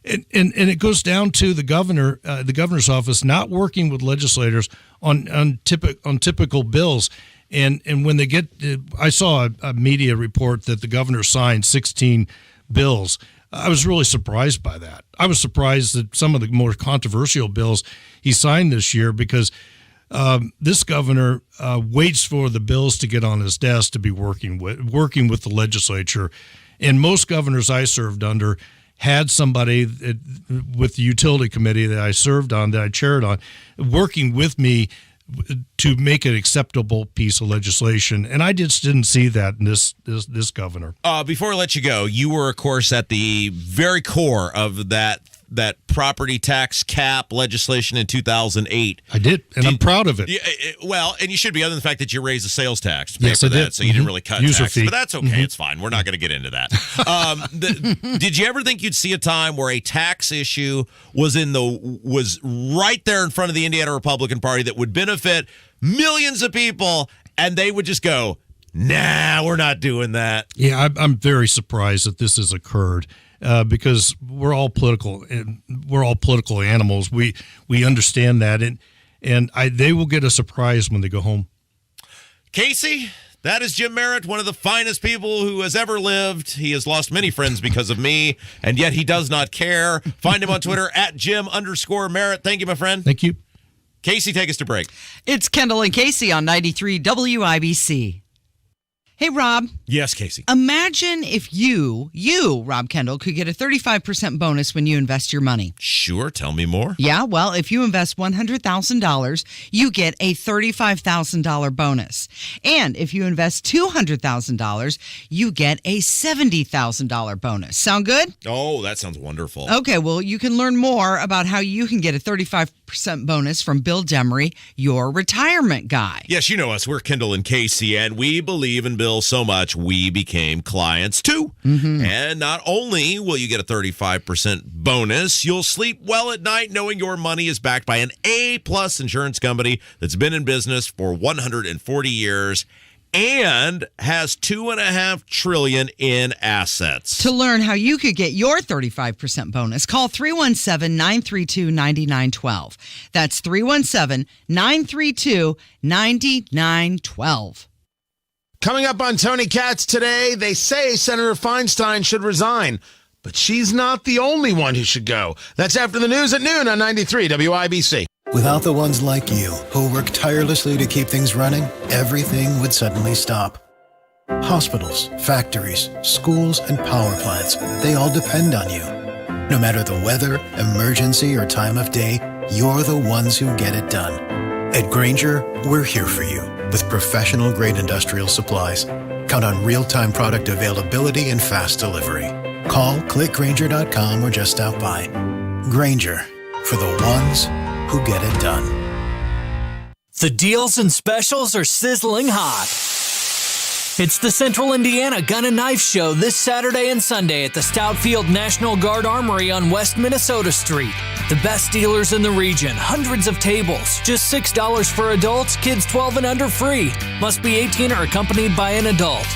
And it goes down to the governor's office not working with legislators on typical bills. And when they get, I saw a media report that the governor signed 16 bills. I was really surprised by that. I was surprised that some of the more controversial bills he signed this year, because this governor waits for the bills to get on his desk to be working with the legislature. And most governors I served under had somebody with the utility committee that I served on, that I chaired on, working with me to make an acceptable piece of legislation. And I just didn't see that in this governor. Before I let you go, you were, of course, at the very core of that property tax cap legislation in 2008. I did, and I'm proud of it. Well, and you should be, other than the fact that you raised the sales tax to pay for that, so you didn't really cut user taxes. fee. But that's okay. It's fine. We're not going to get into that. Did you ever think you'd see a time where a tax issue was right there in front of the Indiana Republican Party that would benefit millions of people, and they would just go, nah, we're not doing that? Yeah, I'm very surprised that this has occurred. Because we're all political animals. We understand that, and they will get a surprise when they go home. Casey, that is Jim Merritt, one of the finest people who has ever lived. He has lost many friends because of me, and yet he does not care. Find him on Twitter at Jim_Merritt. Thank you, my friend. Thank you. Casey, take us to break. It's Kendall and Casey on 93 WIBC. Hey, Rob. Yes, Casey. Imagine if you, Rob Kendall, could get a 35% bonus when you invest your money. Sure. Tell me more. Yeah, well, if you invest $100,000, you get a $35,000 bonus. And if you invest $200,000, you get a $70,000 bonus. Sound good? Oh, that sounds wonderful. Okay, well, you can learn more about how you can get a 35% bonus from Bill Demery, your retirement guy. Yes, you know us. We're Kendall and Casey, and we believe in Bill so much we became clients too. And not only will you get a 35% bonus, you'll sleep well at night knowing your money is backed by an A-plus insurance company that's been in business for 140 years and has $2.5 trillion in assets. To learn how you could get your 35% bonus, call 317-932-9912. That's 317-932-9912. Coming up on Tony Katz today, they say Senator Feinstein should resign, but she's not the only one who should go. That's after the news at noon on 93 WIBC. Without the ones like you, who work tirelessly to keep things running, everything would suddenly stop. Hospitals, factories, schools, and power plants, they all depend on you. No matter the weather, emergency, or time of day, you're the ones who get it done. At Grainger, we're here for you with professional-grade industrial supplies. Count on real-time product availability and fast delivery. Call, click Grainger.com, or just stop by. Grainger, for the ones who get it done. The deals and specials are sizzling hot. It's the Central Indiana Gun and Knife Show this Saturday and Sunday at the Stoutfield National Guard Armory on West Minnesota Street. The best dealers in the region, hundreds of tables, just $6 for adults, kids 12 and under free. Must be 18 or accompanied by an adult.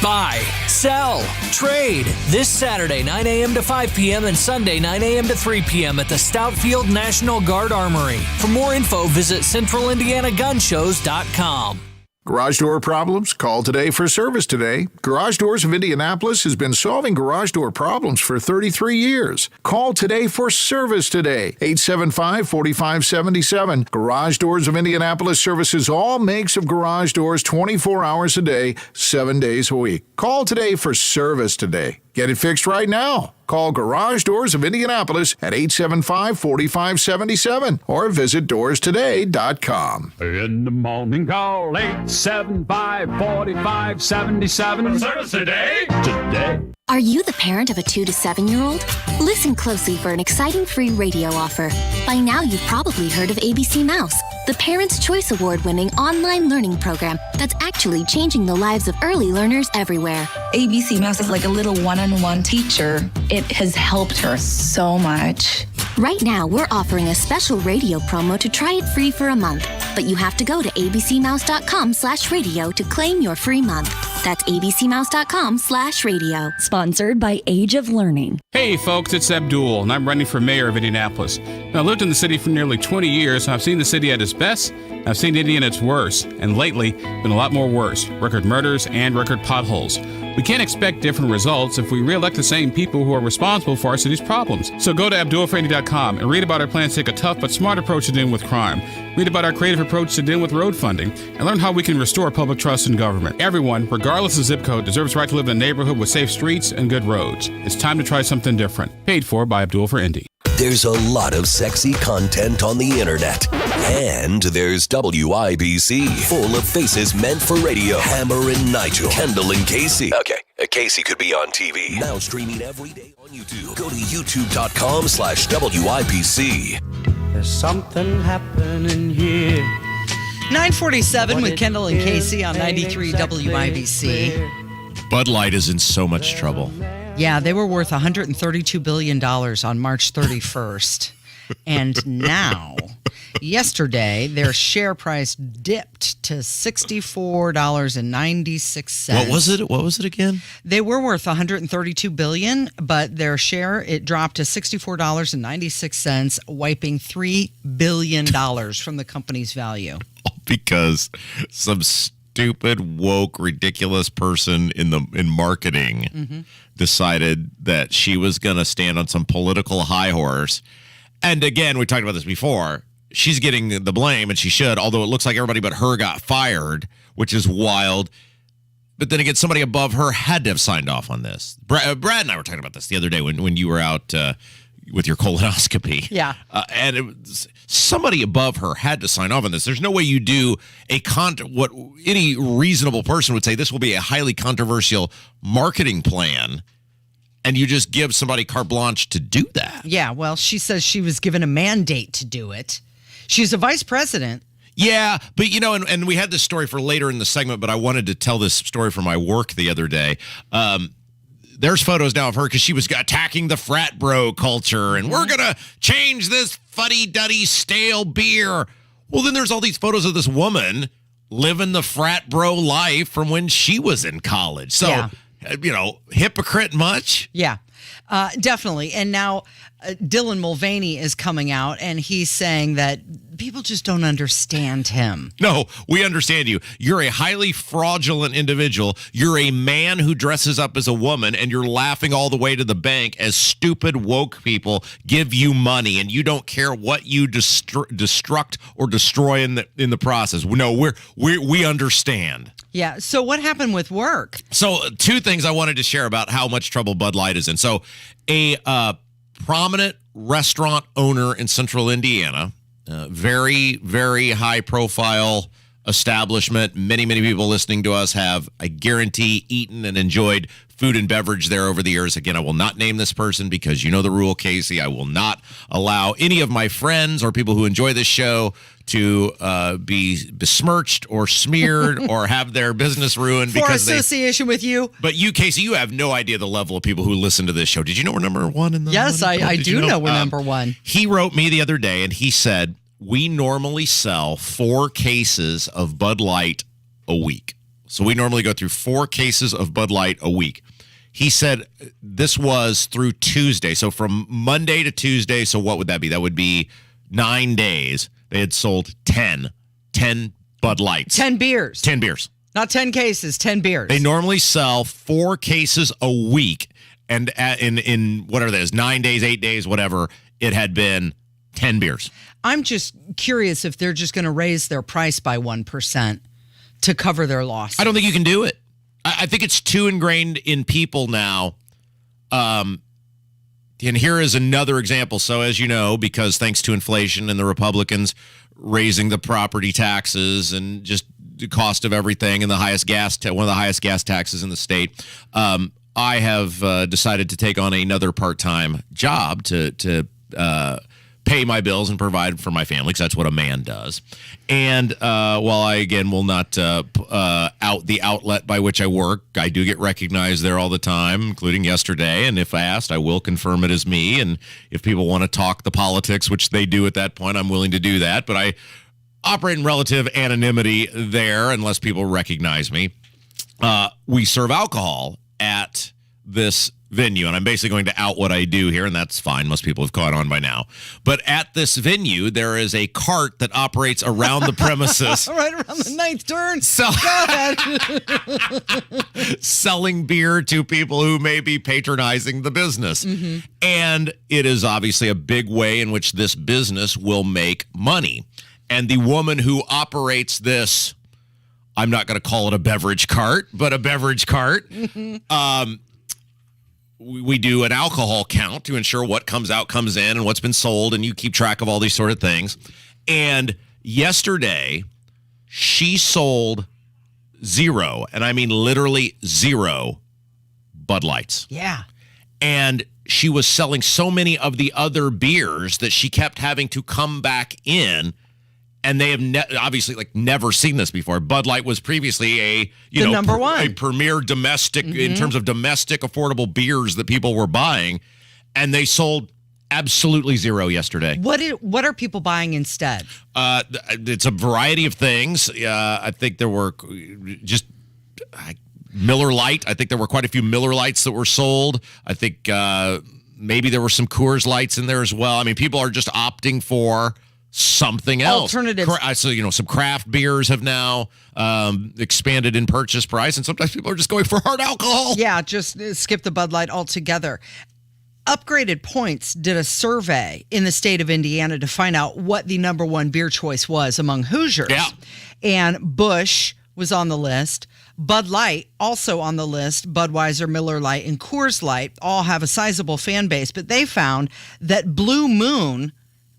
Buy, sell, trade this Saturday 9 a.m. to 5 p.m. and Sunday 9 a.m. to 3 p.m. at the Stoutfield National Guard Armory. For more info, visit CentralIndianaGunshows.com. Garage door problems? Call today for service today. Garage Doors of Indianapolis has been solving garage door problems for 33 years. Call today for service today. 875-4577. Garage Doors of Indianapolis services all makes of garage doors 24 hours a day, 7 days a week. Call today for service today. Get it fixed right now. Call Garage Doors of Indianapolis at 875-4577 or visit doorstoday.com. In the morning, call 875-4577. Service today. Today. Are you the parent of a 2 to 7-year-old? Listen closely for an exciting free radio offer. By now, you've probably heard of ABC Mouse, the Parents' Choice Award-winning online learning program that's actually changing the lives of early learners everywhere. ABC Mouse is like a little one-on-one teacher. It has helped her so much. Right now, we're offering a special radio promo to try it free for a month. But you have to go to abcmouse.com/radio to claim your free month. That's abcmouse.com/radio. Sponsored by Age of Learning. Hey folks, it's Abdul, and I'm running for mayor of Indianapolis. Now, I lived in the city for nearly 20 years, and I've seen the city at its best, and I've seen Indy at its worst, and lately, been a lot more worse. Record murders and record potholes. We can't expect different results if we re-elect the same people who are responsible for our city's problems. So go to abdulforindy.com and read about our plans to take a tough but smart approach to dealing with crime. Read about our creative approach to dealing with road funding, and learn how we can restore public trust in government. Everyone, regardless of zip code, deserves the right to live in a neighborhood with safe streets and good roads. It's time to try something different. Paid for by Abdul for Indy. There's a lot of sexy content on the internet. And there's WIBC, full of faces meant for radio. Hammer and Nigel, Kendall and Casey. Okay, Casey could be on TV. Now streaming every day on YouTube. Go to youtube.com/WIBC. There's something happening here. 947 with Kendall and Casey on 93 WIBC. Bud Light is in so much trouble. Yeah, they were worth $132 billion on March 31st. And now, yesterday, their share price dipped to $64.96. What was it again? They were worth $132 billion, but their share, it dropped to $64.96, wiping $3 billion from the company's value. Because some stupid, woke, ridiculous person in marketing decided that she was going to stand on some political high horse. And again, we talked about this before. She's getting the blame, and she should, although it looks like everybody but her got fired, which is wild. But then again, somebody above her had to have signed off on this. Brad and I were talking about this the other day when you were out with your colonoscopy. Yeah. And somebody above her had to sign off on this. There's no way you do what any reasonable person would say, this will be a highly controversial marketing plan, and you just give somebody carte blanche to do that. Yeah, well, she says she was given a mandate to do it. She's a vice president. Yeah, but and we had this story for later in the segment, but I wanted to tell this story for my work the other day. There's photos now of her because she was attacking the frat bro culture, and we're going to change this fuddy-duddy stale beer. Well, then there's all these photos of this woman living the frat bro life from when she was in college. So, hypocrite much? Yeah, definitely. And now Dylan Mulvaney is coming out, and he's saying that people just don't understand him. No, we understand you. You're a highly fraudulent individual. You're a man who dresses up as a woman, and you're laughing all the way to the bank as stupid woke people give you money, and you don't care what you destruct or destroy in the process. No, we understand. Yeah. So what happened with work? So two things I wanted to share about how much trouble Bud Light is in. So a prominent restaurant owner in central Indiana, very, very high profile establishment. Many, many people listening to us have, I guarantee, eaten and enjoyed food and beverage there over the years. Again, I will not name this person because you know the rule, Casey. I will not allow any of my friends or people who enjoy this show to be besmirched or smeared or have their business ruined for association with you. But you, Casey, you have no idea the level of people who listen to this show. Did you know we're number one in the? Yes, I do know we're number one. He wrote me the other day and he said, we normally sell 4 cases of Bud Light a week. So we normally go through 4 cases of Bud Light a week. He said this was through Tuesday. So from Monday to Tuesday. So what would that be? That would be 9 days. They had sold 10 Bud Lights. 10 beers. 10 beers. Not 10 cases, 10 beers. They normally sell 4 cases a week. And in whatever that is, 9 days, 8 days, whatever, it had been 10 beers. I'm just curious if they're just going to raise their price by 1% to cover their loss. I don't think you can do it. I think it's too ingrained in people now. And here is another example. So as you know, because thanks to inflation and the Republicans raising the property taxes and just the cost of everything and the highest one of the highest gas taxes in the state, I have decided to take on another part-time job to pay my bills and provide for my family, because that's what a man does. And while I, again, will not out the outlet by which I work, I do get recognized there all the time, including yesterday. And if asked, I will confirm it as me. And if people want to talk the politics, which they do at that point, I'm willing to do that. But I operate in relative anonymity there unless people recognize me. We serve alcohol at this venue, and I'm basically going to out what I do here, and that's fine. Most people have caught on by now. But at this venue, there is a cart that operates around the premises. Right around the ninth turn. Go ahead. Selling beer to people who may be patronizing the business. Mm-hmm. And it is obviously a big way in which this business will make money. And the woman who operates this, I'm not going to call it a beverage cart, but a beverage cart, we do an alcohol count to ensure what comes out comes in and what's been sold, and you keep track of all these sort of things. And yesterday, she sold 0, and I mean literally 0, Bud Lights. Yeah. And she was selling so many of the other beers that she kept having to come back in. And they have obviously never seen this before. Bud Light was previously number one, a premier domestic in terms of domestic affordable beers that people were buying, and they sold absolutely 0 yesterday. What are people buying instead? It's a variety of things. I think there were just Miller Lite. I think there were quite a few Miller Lights that were sold. I think maybe there were some Coors Lights in there as well. I mean, people are just opting for something else. Alternatives. So, some craft beers have now expanded in purchase price, and sometimes people are just going for hard alcohol. Yeah, just skip the Bud Light altogether. Upgraded Points did a survey in the state of Indiana to find out what the number one beer choice was among Hoosiers. Yeah. And Busch was on the list. Bud Light also on the list. Budweiser, Miller Lite, and Coors Light all have a sizable fan base, but they found that Blue Moon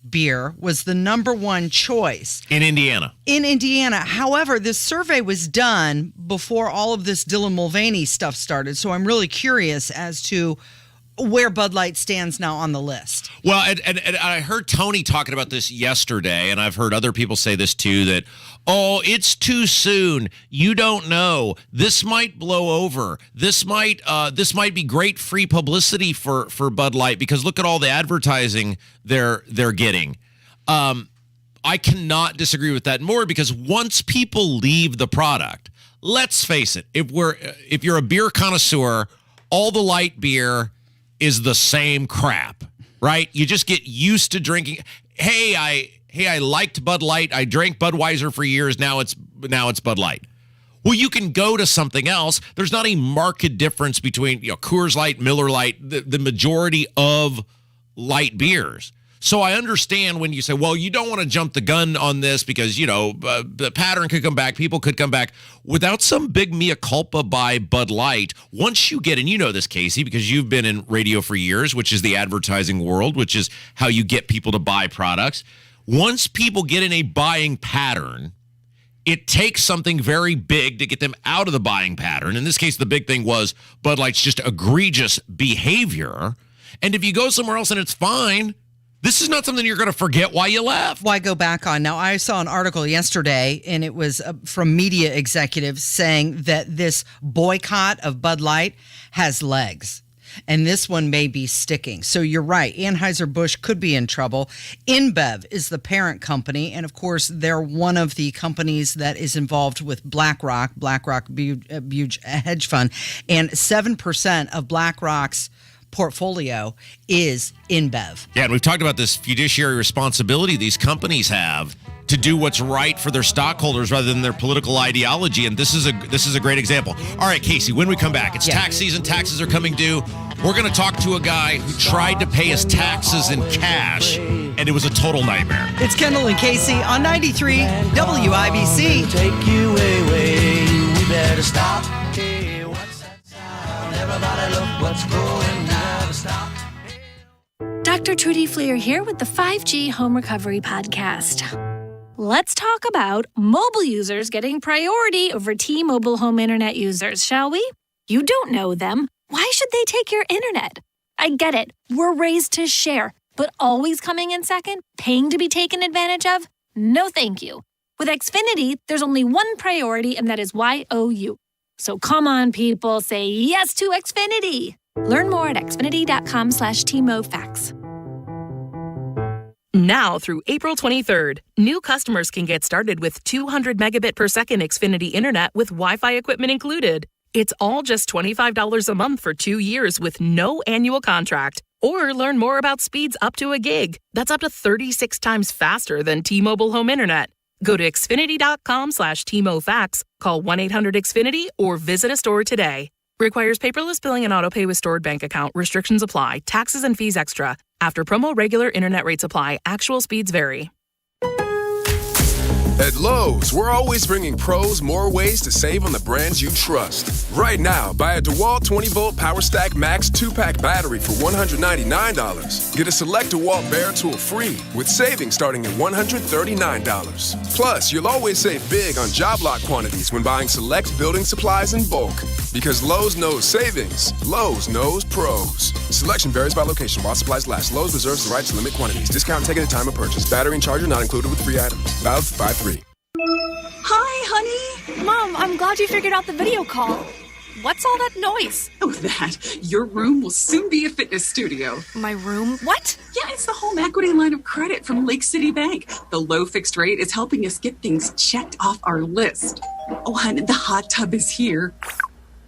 beer was the number one choice. In Indiana. However, this survey was done before all of this Dylan Mulvaney stuff started, so I'm really curious as to where Bud Light stands now on the list. Well, and I heard Tony talking about this yesterday, and I've heard other people say this too, that, it's too soon. You don't know. This might blow over. This might be great free publicity for Bud Light, because look at all the advertising they're getting. I cannot disagree with that more, because once people leave the product, let's face it, if you're a beer connoisseur, all the light beer is the same crap, right? You just get used to drinking. Hey, I liked Bud Light. I drank Budweiser for years. Now it's Bud Light. Well, you can go to something else. There's not a marked difference between Coors Light, Miller Lite, the majority of light beers. So I understand when you say, well, you don't want to jump the gun on this because, the pattern could come back. People could come back without some big mea culpa by Bud Light. Once you get, and you know this, Casey, because you've been in radio for years, which is the advertising world, which is how you get people to buy products. Once people get in a buying pattern, it takes something very big to get them out of the buying pattern. In this case, the big thing was Bud Light's just egregious behavior. And if you go somewhere else and it's fine, this is not something you're going to forget why you left. Why go back on? Now, I saw an article yesterday, and it was from media executives saying that this boycott of Bud Light has legs, and this one may be sticking. So you're right. Anheuser-Busch could be in trouble. InBev is the parent company, and of course, they're one of the companies that is involved with BlackRock hedge fund, and 7% of BlackRock's portfolio is InBev. Yeah, and we've talked about this fiduciary responsibility these companies have to do what's right for their stockholders rather than their political ideology, and this is a great example. All right, Casey, when we come back, it's tax season, taxes are coming due. We're going to talk to a guy who tried to pay his taxes in cash, and it was a total nightmare. It's Kendall and Casey on 93 WIBC. Take you away, we better stop. Hey, what's that sound? Everybody look what's going now. Stop. Dr. Trudy Fleer here with the 5G Home Recovery Podcast. Let's talk about mobile users getting priority over T-Mobile home internet users, shall we? You don't know them. Why should they take your internet? I get it. We're raised to share, but always coming in second, paying to be taken advantage of? No thank you. With Xfinity, there's only one priority, and that is YOU. So come on, people, say yes to Xfinity. Learn more at xfinity.com/TMOFax. Now through April 23rd, new customers can get started with 200 megabit per second Xfinity Internet with Wi-Fi equipment included. It's all just $25 a month for 2 years with no annual contract. Or learn more about speeds up to a gig. That's up to 36 times faster than T-Mobile home internet. Go to xfinity.com/TMOFax, call 1-800-XFINITY, or visit a store today. Requires paperless billing and autopay with stored bank account. Restrictions apply. Taxes and fees extra. After promo, regular internet rates apply. Actual speeds vary. At Lowe's, we're always bringing pros more ways to save on the brands you trust. Right now, buy a DeWalt 20-volt PowerStack Max 2-pack battery for $199. Get a select DeWalt Bear tool free with savings starting at $139. Plus, you'll always save big on job lot quantities when buying select building supplies in bulk. Because Lowe's knows savings, Lowe's knows pros. Selection varies by location while supplies last. Lowe's reserves the right to limit quantities. Discount taken at time of purchase. Battery and charger not included with free items. Valid 5-3. Hi, honey. Mom, I'm glad you figured out the video call. What's all that noise? Oh, that. Your room will soon be a fitness studio. My room? What? Yeah, it's the home equity line of credit from Lake City Bank. The low fixed rate is helping us get things checked off our list. Oh, honey, the hot tub is here.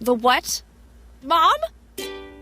The what? Mom?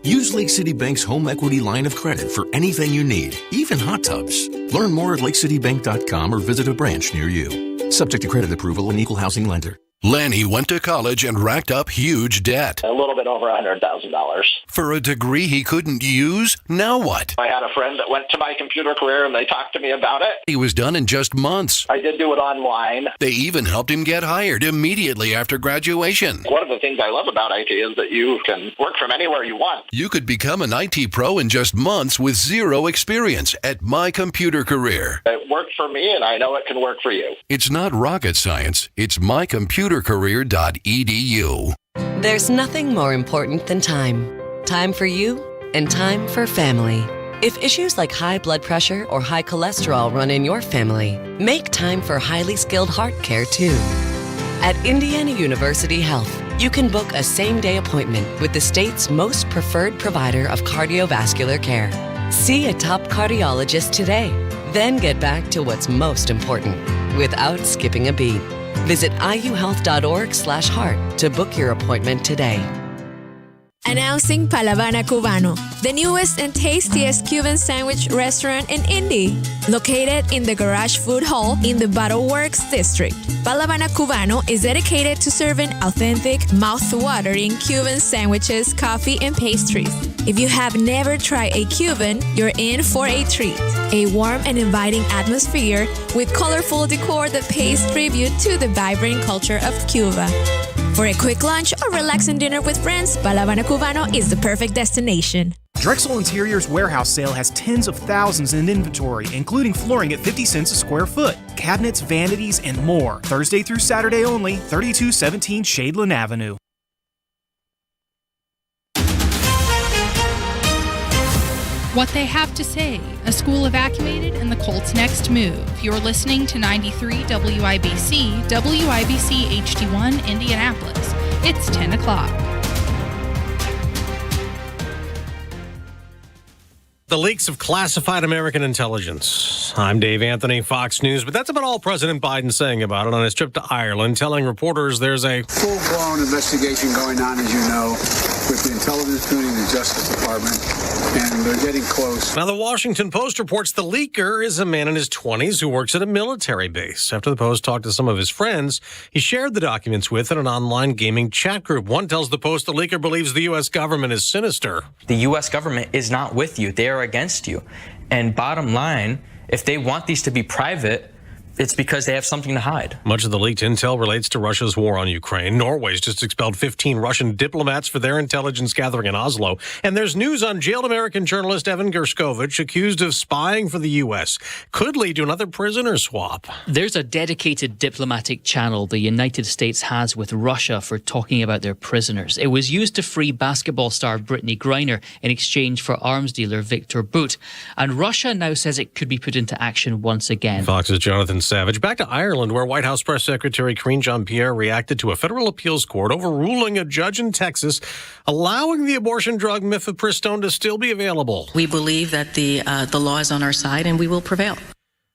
Use Lake City Bank's home equity line of credit for anything you need, even hot tubs. Learn more at lakecitybank.com or visit a branch near you. Subject to credit approval and equal housing lender. Lanny went to college and racked up huge debt. A little bit over $100,000. For a degree he couldn't use? Now what? I had a friend that went to my computer career and they talked to me about it. He was done in just months. I did do it online. They even helped him get hired immediately after graduation. One of the things I love about IT is that you can work from anywhere you want. You could become an IT pro in just months with zero experience at My Computer Career. It worked for me and I know it can work for you. It's not rocket science. It's mycomputercareer.edu. There's nothing more important than time. Time for you and time for family. If issues like high blood pressure or high cholesterol run in your family, make time for highly skilled heart care too. At Indiana University Health, you can book a same-day appointment with the state's most preferred provider of cardiovascular care. See a top cardiologist today, then get back to what's most important without skipping a beat. Visit iuhealth.org/heart to book your appointment today. Announcing Palavana Cubano, the newest and tastiest Cuban sandwich restaurant in Indy. Located in the Garage Food Hall in the Battle Works district, Palavana Cubano is dedicated to serving authentic, mouth-watering Cuban sandwiches, coffee, and pastries. If you have never tried a Cuban, you're in for a treat. A warm and inviting atmosphere with colorful decor that pays tribute to the vibrant culture of Cuba. For a quick lunch or relaxing dinner with friends, Palavana Cubano is the perfect destination. Drexel Interiors warehouse sale has tens of thousands in inventory, including flooring at 50 cents a square foot, cabinets, vanities, and more. Thursday through Saturday only, 3217 Shadeland Avenue. What they have to say, a school evacuated, and the Colts' next move. You're listening to 93 WIBC, WIBC HD1, Indianapolis. It's 10 o'clock. The leaks of classified American intelligence. I'm Dave Anthony, Fox News, but that's about all President Biden's saying about it on his trip to Ireland, telling reporters there's a full-blown investigation going on, as you know. with the intelligence community and the Justice Department, and they're getting close. Now, the Washington Post reports the leaker is a man in his 20s who works at a military base. After the Post talked to some of his friends, he shared the documents with in an online gaming chat group. One tells the Post the leaker believes the U.S. government is sinister. The U.S. government is not with you. They are against you. And bottom line, if they want these to be private, it's because they have something to hide. Much of the leaked intel relates to Russia's war on Ukraine. Norway's just expelled 15 Russian diplomats for their intelligence gathering in Oslo. And there's news on jailed American journalist Evan Gershkovich, accused of spying for the U.S. Could lead to another prisoner swap. There's a dedicated diplomatic channel the United States has with Russia for talking about their prisoners. It was used to free basketball star Brittany Griner in exchange for arms dealer Victor Bout. And Russia now says it could be put into action once again. Fox's Jonathan Savage. Back to Ireland, where White House Press Secretary Karine Jean-Pierre reacted to a federal appeals court overruling a judge in Texas allowing the abortion drug mifepristone to still be available. We believe that the law is on our side and we will prevail.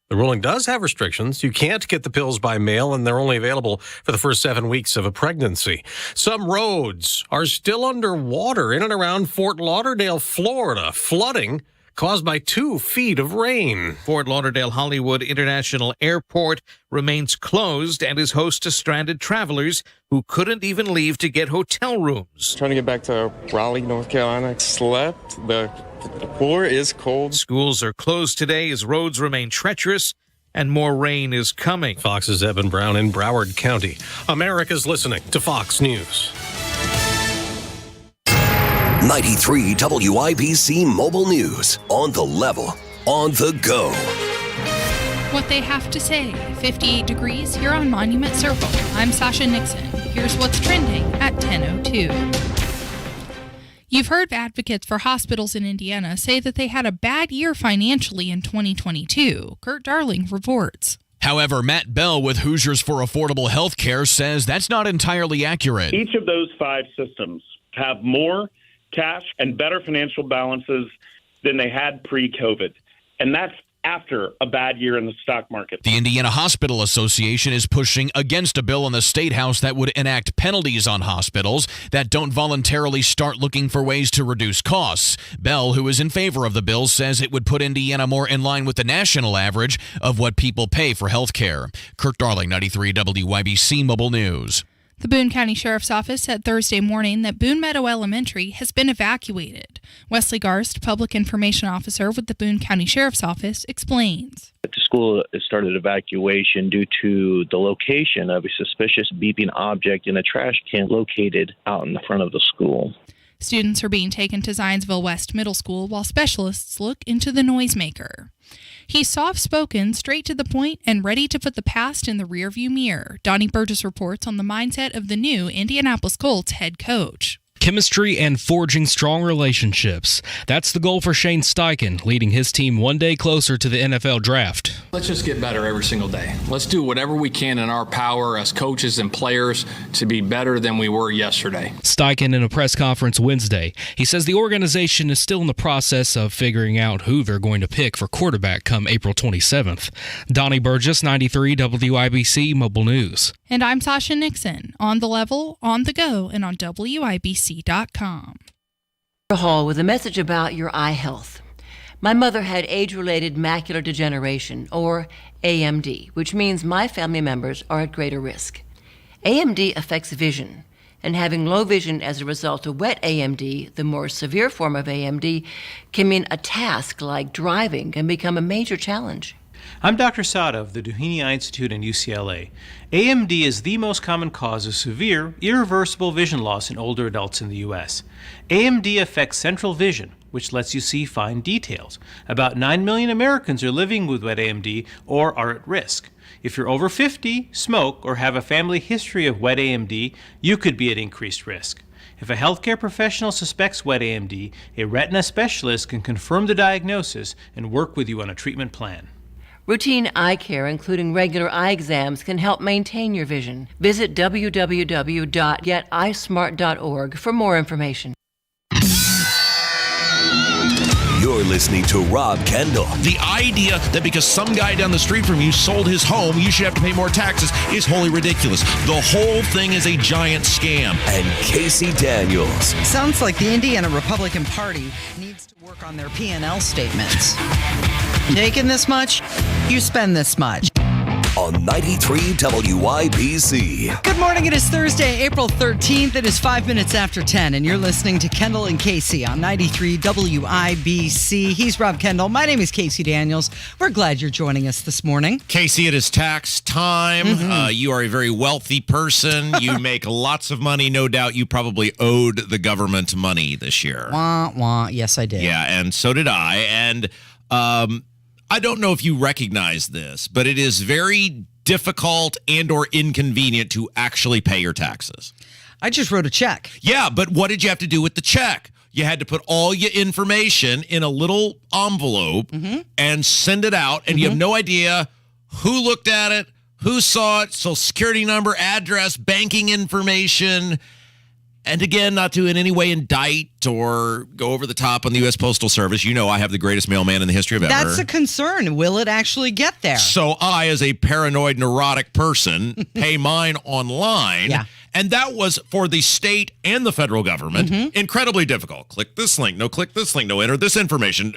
The ruling does have restrictions. You can't get the pills by mail, and they're only available for the first 7 weeks of a pregnancy. Some roads are still underwater in and around Fort Lauderdale, Florida. Flooding caused by 2 feet of rain. Fort Lauderdale Hollywood International Airport remains closed and is host to stranded travelers who couldn't even leave to get hotel rooms. Trying to get back to Raleigh, North Carolina. I slept. The floor is cold. Schools are closed today as roads remain treacherous and more rain is coming. Fox's Evan Brown in Broward County. America's listening to Fox News. 93 WIBC Mobile News. On the level, on the go. What they have to say. 58 degrees here on Monument Circle. I'm Sasha Nixon. Here's what's trending at 10:02. You've heard advocates for hospitals in Indiana say that they had a bad year financially in 2022. Kurt Darling reports. However, Matt Bell with Hoosiers for Affordable Health Care says that's not entirely accurate. Each of those 5 systems have more cash and better financial balances than they had pre-COVID. And that's after a bad year in the stock market. The Indiana Hospital Association is pushing against a bill in the State House that would enact penalties on hospitals that don't voluntarily start looking for ways to reduce costs. Bell, who is in favor of the bill, says it would put Indiana more in line with the national average of what people pay for health care. Kurt Darling, 93 WIBC Mobile News. The Boone County Sheriff's Office said Thursday morning that Boone Meadow Elementary has been evacuated. Wesley Garst, Public Information Officer with the Boone County Sheriff's Office, explains. The school has started evacuation due to the location of a suspicious beeping object in a trash can located out in the front of the school. Students are being taken to Zionsville West Middle School while specialists look into the noisemaker. He's soft-spoken, straight to the point, and ready to put the past in the rearview mirror. Donnie Burgess reports on the mindset of the new Indianapolis Colts head coach. Chemistry and forging strong relationships. That's the goal for Shane Steichen, leading his team one day closer to the NFL draft. Let's just get better every single day. Let's do whatever we can in our power as coaches and players to be better than we were yesterday. Steichen in a press conference Wednesday. He says the organization is still in the process of figuring out who they're going to pick for quarterback come April 27th. Donnie Burgess, 93 WIBC Mobile News. And I'm Sasha Nixon, on the level, on the go, and on WIBC.com. Hall with a message about your eye health. My mother had age-related macular degeneration, or AMD, which means my family members are at greater risk. AMD affects vision, and having low vision as a result of wet AMD, the more severe form of AMD, can mean a task like driving can become a major challenge. I'm Dr. Sada of the Doheny Eye Institute and UCLA. AMD is the most common cause of severe, irreversible vision loss in older adults in the U.S. AMD affects central vision, which lets you see fine details. About 9 million Americans are living with wet AMD or are at risk. If you're over 50, smoke, or have a family history of wet AMD, you could be at increased risk. If a healthcare professional suspects wet AMD, a retina specialist can confirm the diagnosis and work with you on a treatment plan. Routine eye care, including regular eye exams, can help maintain your vision. Visit www.geteyesmart.org for more information. You're You're listening to Rob Kendall. The idea that because some guy down the street from you sold his home, you should have to pay more taxes is wholly ridiculous. The whole thing is a giant scam. And Casey Daniels. Sounds like the Indiana Republican Party needs to work on their P&L statements. Taking this much, you spend this much. On 93 WIBC. Good morning. It is Thursday, April 13th. It is 5 minutes after 10, and you're listening to Kendall and Casey on 93 WIBC. He's Rob Kendall. My name is Casey Daniels. We're glad you're joining us this morning. Casey, it is tax time. You are a very wealthy person. You make lots of money. No doubt you probably owed the government money this year. Wah, wah. Yes, I did. Yeah, and so did I. And I don't know if you recognize this, but it is very difficult and or inconvenient to actually pay your taxes. I just wrote a check. Yeah, but what did you have to do with the check? You had to put all your information in a little envelope and send it out, and you have no idea who looked at it, who saw it, social security number, address, banking information. And again, not to in any way indict or go over the top on the U.S. Postal Service. You know I have the greatest mailman in the history of ever. That's a concern. Will it actually get there? So I, as a paranoid, neurotic person, pay mine online. Yeah. And that was for the state and the federal government incredibly difficult. Click this link. No, click this link. No, enter this information.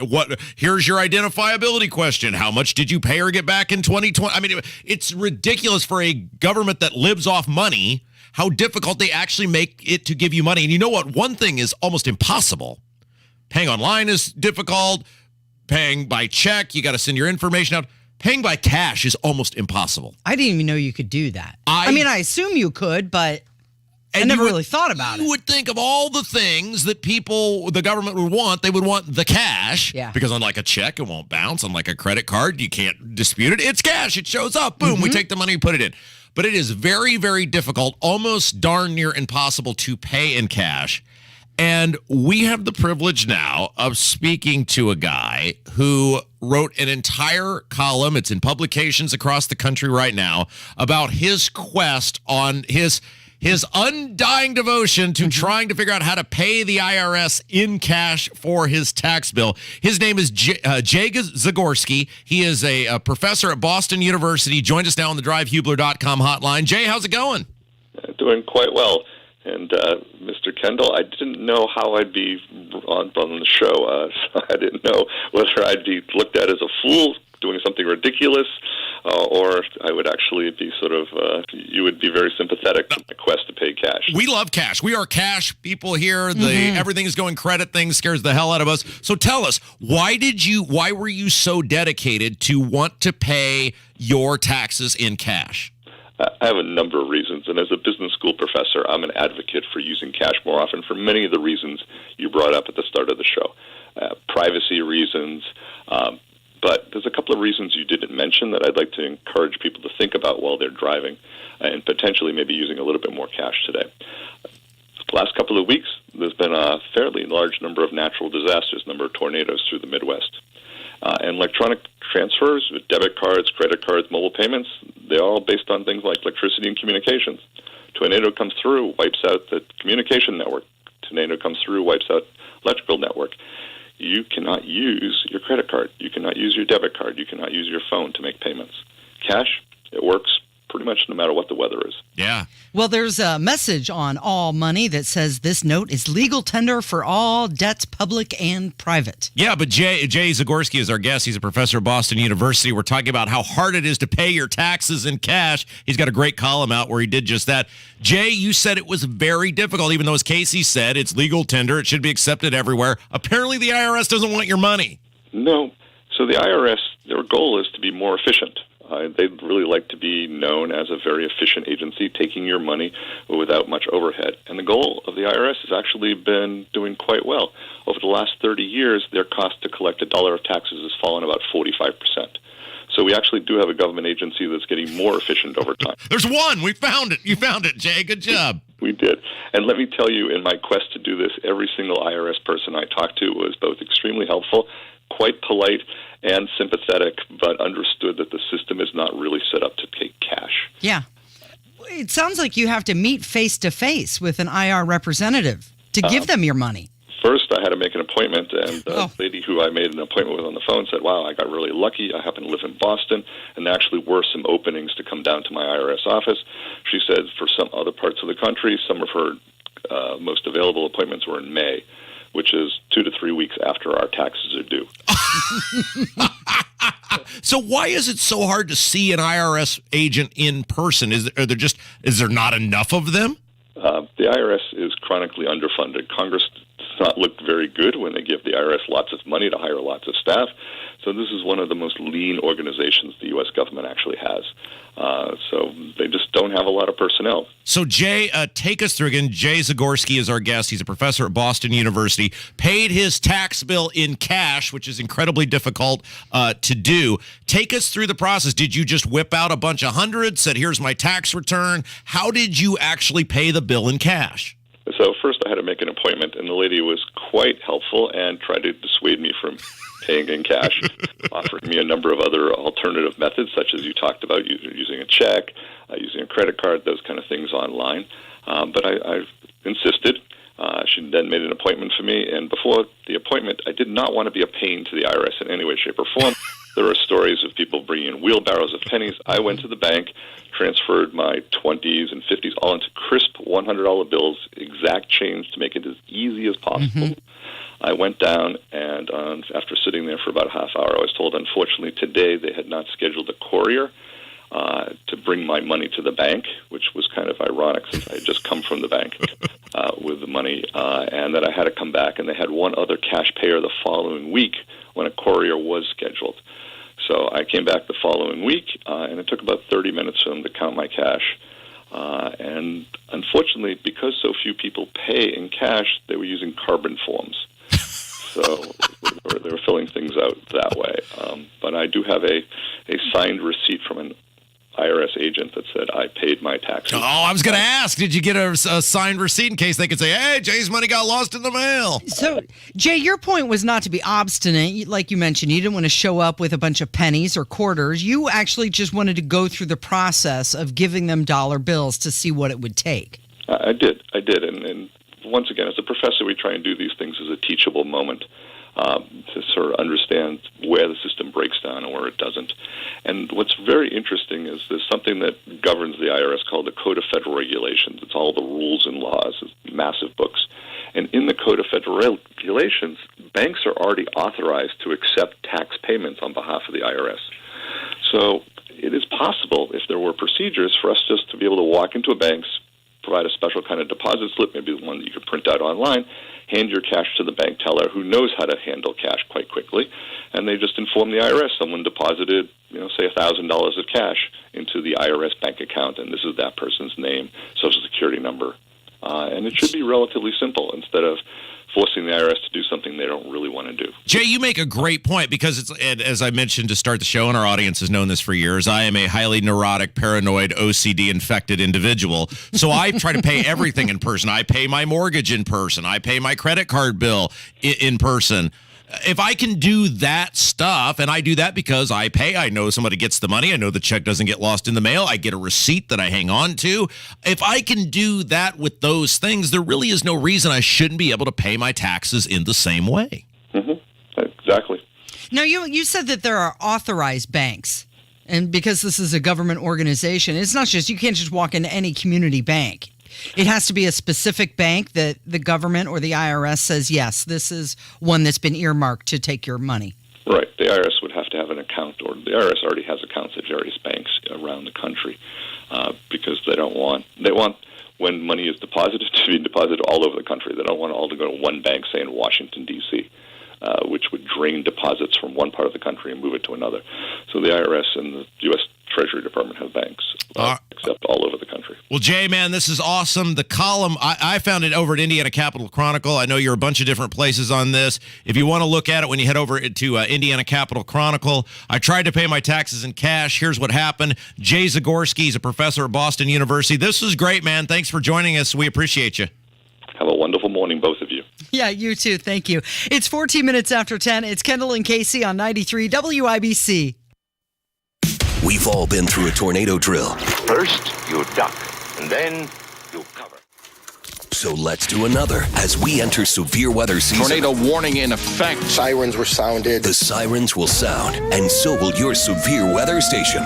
Here's your identifiability question. How much did you pay or get back in 2020? I mean, it's ridiculous for a government that lives off money how difficult they actually make it to give you money. And you know what? One thing is almost impossible. Paying online is difficult. Paying by check, you got to send your information out. Paying by cash is almost impossible. I didn't even know you could do that. I mean, I assume you could, but I never really thought about it. You would think of all the things that the government would want. They would want the cash. Yeah. Because unlike a check, it won't bounce. Unlike a credit card, you can't dispute it. It's cash. It shows up. Boom. We take the money, we put it in. But it is very, very difficult, almost darn near impossible to pay in cash. And we have the privilege now of speaking to a guy who wrote an entire column, it's in publications across the country right now, about his quest on his undying devotion to trying to figure out how to pay the IRS in cash for his tax bill. His name is Jay Zagorski. He is a professor at Boston University. Joined us now on the DriveHubler.com hotline. Jay, how's it going? Doing quite well. And Mr. Kendall, I didn't know how I'd be on the show. So I didn't know whether I'd be looked at as a fool doing something ridiculous, or I would actually be you would be very sympathetic to my quest to pay cash. We love cash. We are cash people here. Everything is going credit thing scares the hell out of us. So tell us, why were you so dedicated to want to pay your taxes in cash? I have a number of reasons, and as a business school professor, I'm an advocate for using cash more often for many of the reasons you brought up at the start of the show. Privacy reasons, but there's a couple of reasons you didn't mention that I'd like to encourage people to think about while they're driving and potentially maybe using a little bit more cash today. The last couple of weeks, there's been a fairly large number of natural disasters, number of tornadoes through the Midwest. And electronic transfers with debit cards, credit cards, mobile payments, they're all based on things like electricity and communications. Tornado comes through, wipes out the communication network. Tornado comes through, wipes out electrical network. You cannot use your credit card. You cannot use your debit card. You cannot use your phone to make payments. Cash, it works pretty much no matter what the weather is. Yeah. Well, there's a message on All Money that says this note is legal tender for all debts, public and private. Yeah, but Jay Zagorski is our guest. He's a professor at Boston University. We're talking about how hard it is to pay your taxes in cash. He's got a great column out where he did just that. Jay, you said it was very difficult, even though, as Casey said, it's legal tender. It should be accepted everywhere. Apparently, the IRS doesn't want your money. No. So the IRS, their goal is to be more efficient. They'd really like to be known as a very efficient agency, taking your money without much overhead. And the goal of the IRS has actually been doing quite well. Over the last 30 years, their cost to collect $1 of taxes has fallen about 45%. So we actually do have a government agency that's getting more efficient over time. There's one. We found it. You found it, Jay. Good job. We did. And let me tell you, in my quest to do this, every single IRS person I talked to was both extremely helpful, quite polite, and sympathetic, but understood that the system is not really set up to take cash. Yeah. It sounds like you have to meet face-to-face with an IR representative to give them your money. First, I had to make an appointment, and the lady who I made an appointment with on the phone said, wow, I got really lucky. I happen to live in Boston, and there actually were some openings to come down to my IRS office. She said for some other parts of the country, some of her most available appointments were in May, which is 2 to 3 weeks after our taxes are due. So why is it so hard to see an IRS agent in person? Is there not enough of them? The IRS is chronically underfunded. Congress does not look very good when they give the IRS lots of money to hire lots of staff. So this is one of the most lean organizations the U.S. government actually has. So they just don't have a lot of personnel. So Jay, take us through again. Jay Zagorski is our guest. He's a professor at Boston University. Paid his tax bill in cash, which is incredibly difficult to do. Take us through the process. Did you just whip out a bunch of hundreds, said, here's my tax return? How did you actually pay the bill in cash? So first I had to make an appointment, and the lady was quite helpful and tried to dissuade me from paying in cash, offering me a number of other alternative methods, such as you talked about, using a check, using a credit card, those kind of things online. But I insisted. She then made an appointment for me, and before the appointment, I did not want to be a pain to the IRS in any way, shape, or form. There are stories of people bringing in wheelbarrows of pennies. I went to the bank, transferred my 20s and 50s all into crisp $100 bills, exact change to make it as easy as possible. Mm-hmm. I went down, and after sitting there for about a half hour, I was told, unfortunately, today they had not scheduled a courier to bring my money to the bank, which was kind of ironic since I had just come from the bank with the money, and that I had to come back, and they had one other cash payer the following week when a courier was scheduled. So I came back the following week, and it took about 30 minutes for them to count my cash. And unfortunately, because so few people pay in cash, they were using carbon forms. So they were filling things out that way. But I do have a signed receipt from an IRS agent that said I paid my taxes. Oh, I was going to ask, did you get a signed receipt in case they could say, hey, Jay's money got lost in the mail? So, Jay, your point was not to be obstinate. Like you mentioned, you didn't want to show up with a bunch of pennies or quarters. You actually just wanted to go through the process of giving them dollar bills to see what it would take. I did. And once again, as a professor, we try and do these things as a teachable moment. To sort of understand where the system breaks down and where it doesn't. And what's very interesting is there's something that governs the IRS called the Code of Federal Regulations. It's all the rules and laws, it's massive books. And in the Code of Federal Regulations, banks are already authorized to accept tax payments on behalf of the IRS. So it is possible, if there were procedures, for us just to be able to walk into a bank, provide a special kind of deposit slip, maybe the one that you could print out online, hand your cash to the bank teller who knows how to handle cash quite quickly, and they just inform the IRS someone deposited, say $1,000 of cash into the IRS bank account, and this is that person's name, Social Security number. And it should be relatively simple instead of forcing the IRS to do something they don't really want to do. Jay, you make a great point because it's, as I mentioned to start the show, and our audience has known this for years, I am a highly neurotic, paranoid, OCD-infected individual. So I try to pay everything in person. I pay my mortgage in person. I pay my credit card bill in person. If I can do that stuff, and I do that because I pay, I know somebody gets the money, I know the check doesn't get lost in the mail, I get a receipt that I hang on to. If I can do that with those things, there really is no reason I shouldn't be able to pay my taxes in the same way. Mm-hmm. Exactly. Now, you said that there are authorized banks, and because this is a government organization, it's not just, you can't just walk into any community bank. It has to be a specific bank that the government or the IRS says, yes, this is one that's been earmarked to take your money. Right. The IRS would have to have an account, or the IRS already has accounts at various banks around the country because they want when money is deposited to be deposited all over the country. They don't want it all to go to one bank, say in Washington, D.C., which would drain deposits from one part of the country and move it to another. So the IRS and the U.S. Treasury Department have banks, except all over the country. Well, Jay, man, this is awesome. The column, I found it over at Indiana Capital Chronicle. I know you're a bunch of different places on this. If you want to look at it when you head over to Indiana Capital Chronicle, I tried to pay my taxes in cash. Here's what happened. Jay Zagorski is a professor at Boston University. This was great, man. Thanks for joining us. We appreciate you. Have a wonderful morning, both of you. Yeah, you too. Thank you. It's 14 minutes after 10. It's Kendall and Casey on 93 WIBC. We've all been through a tornado drill. First, you duck, and then you cover. So let's do another as we enter severe weather season. Tornado warning in effect. Sirens were sounded. The sirens will sound, and so will your severe weather station.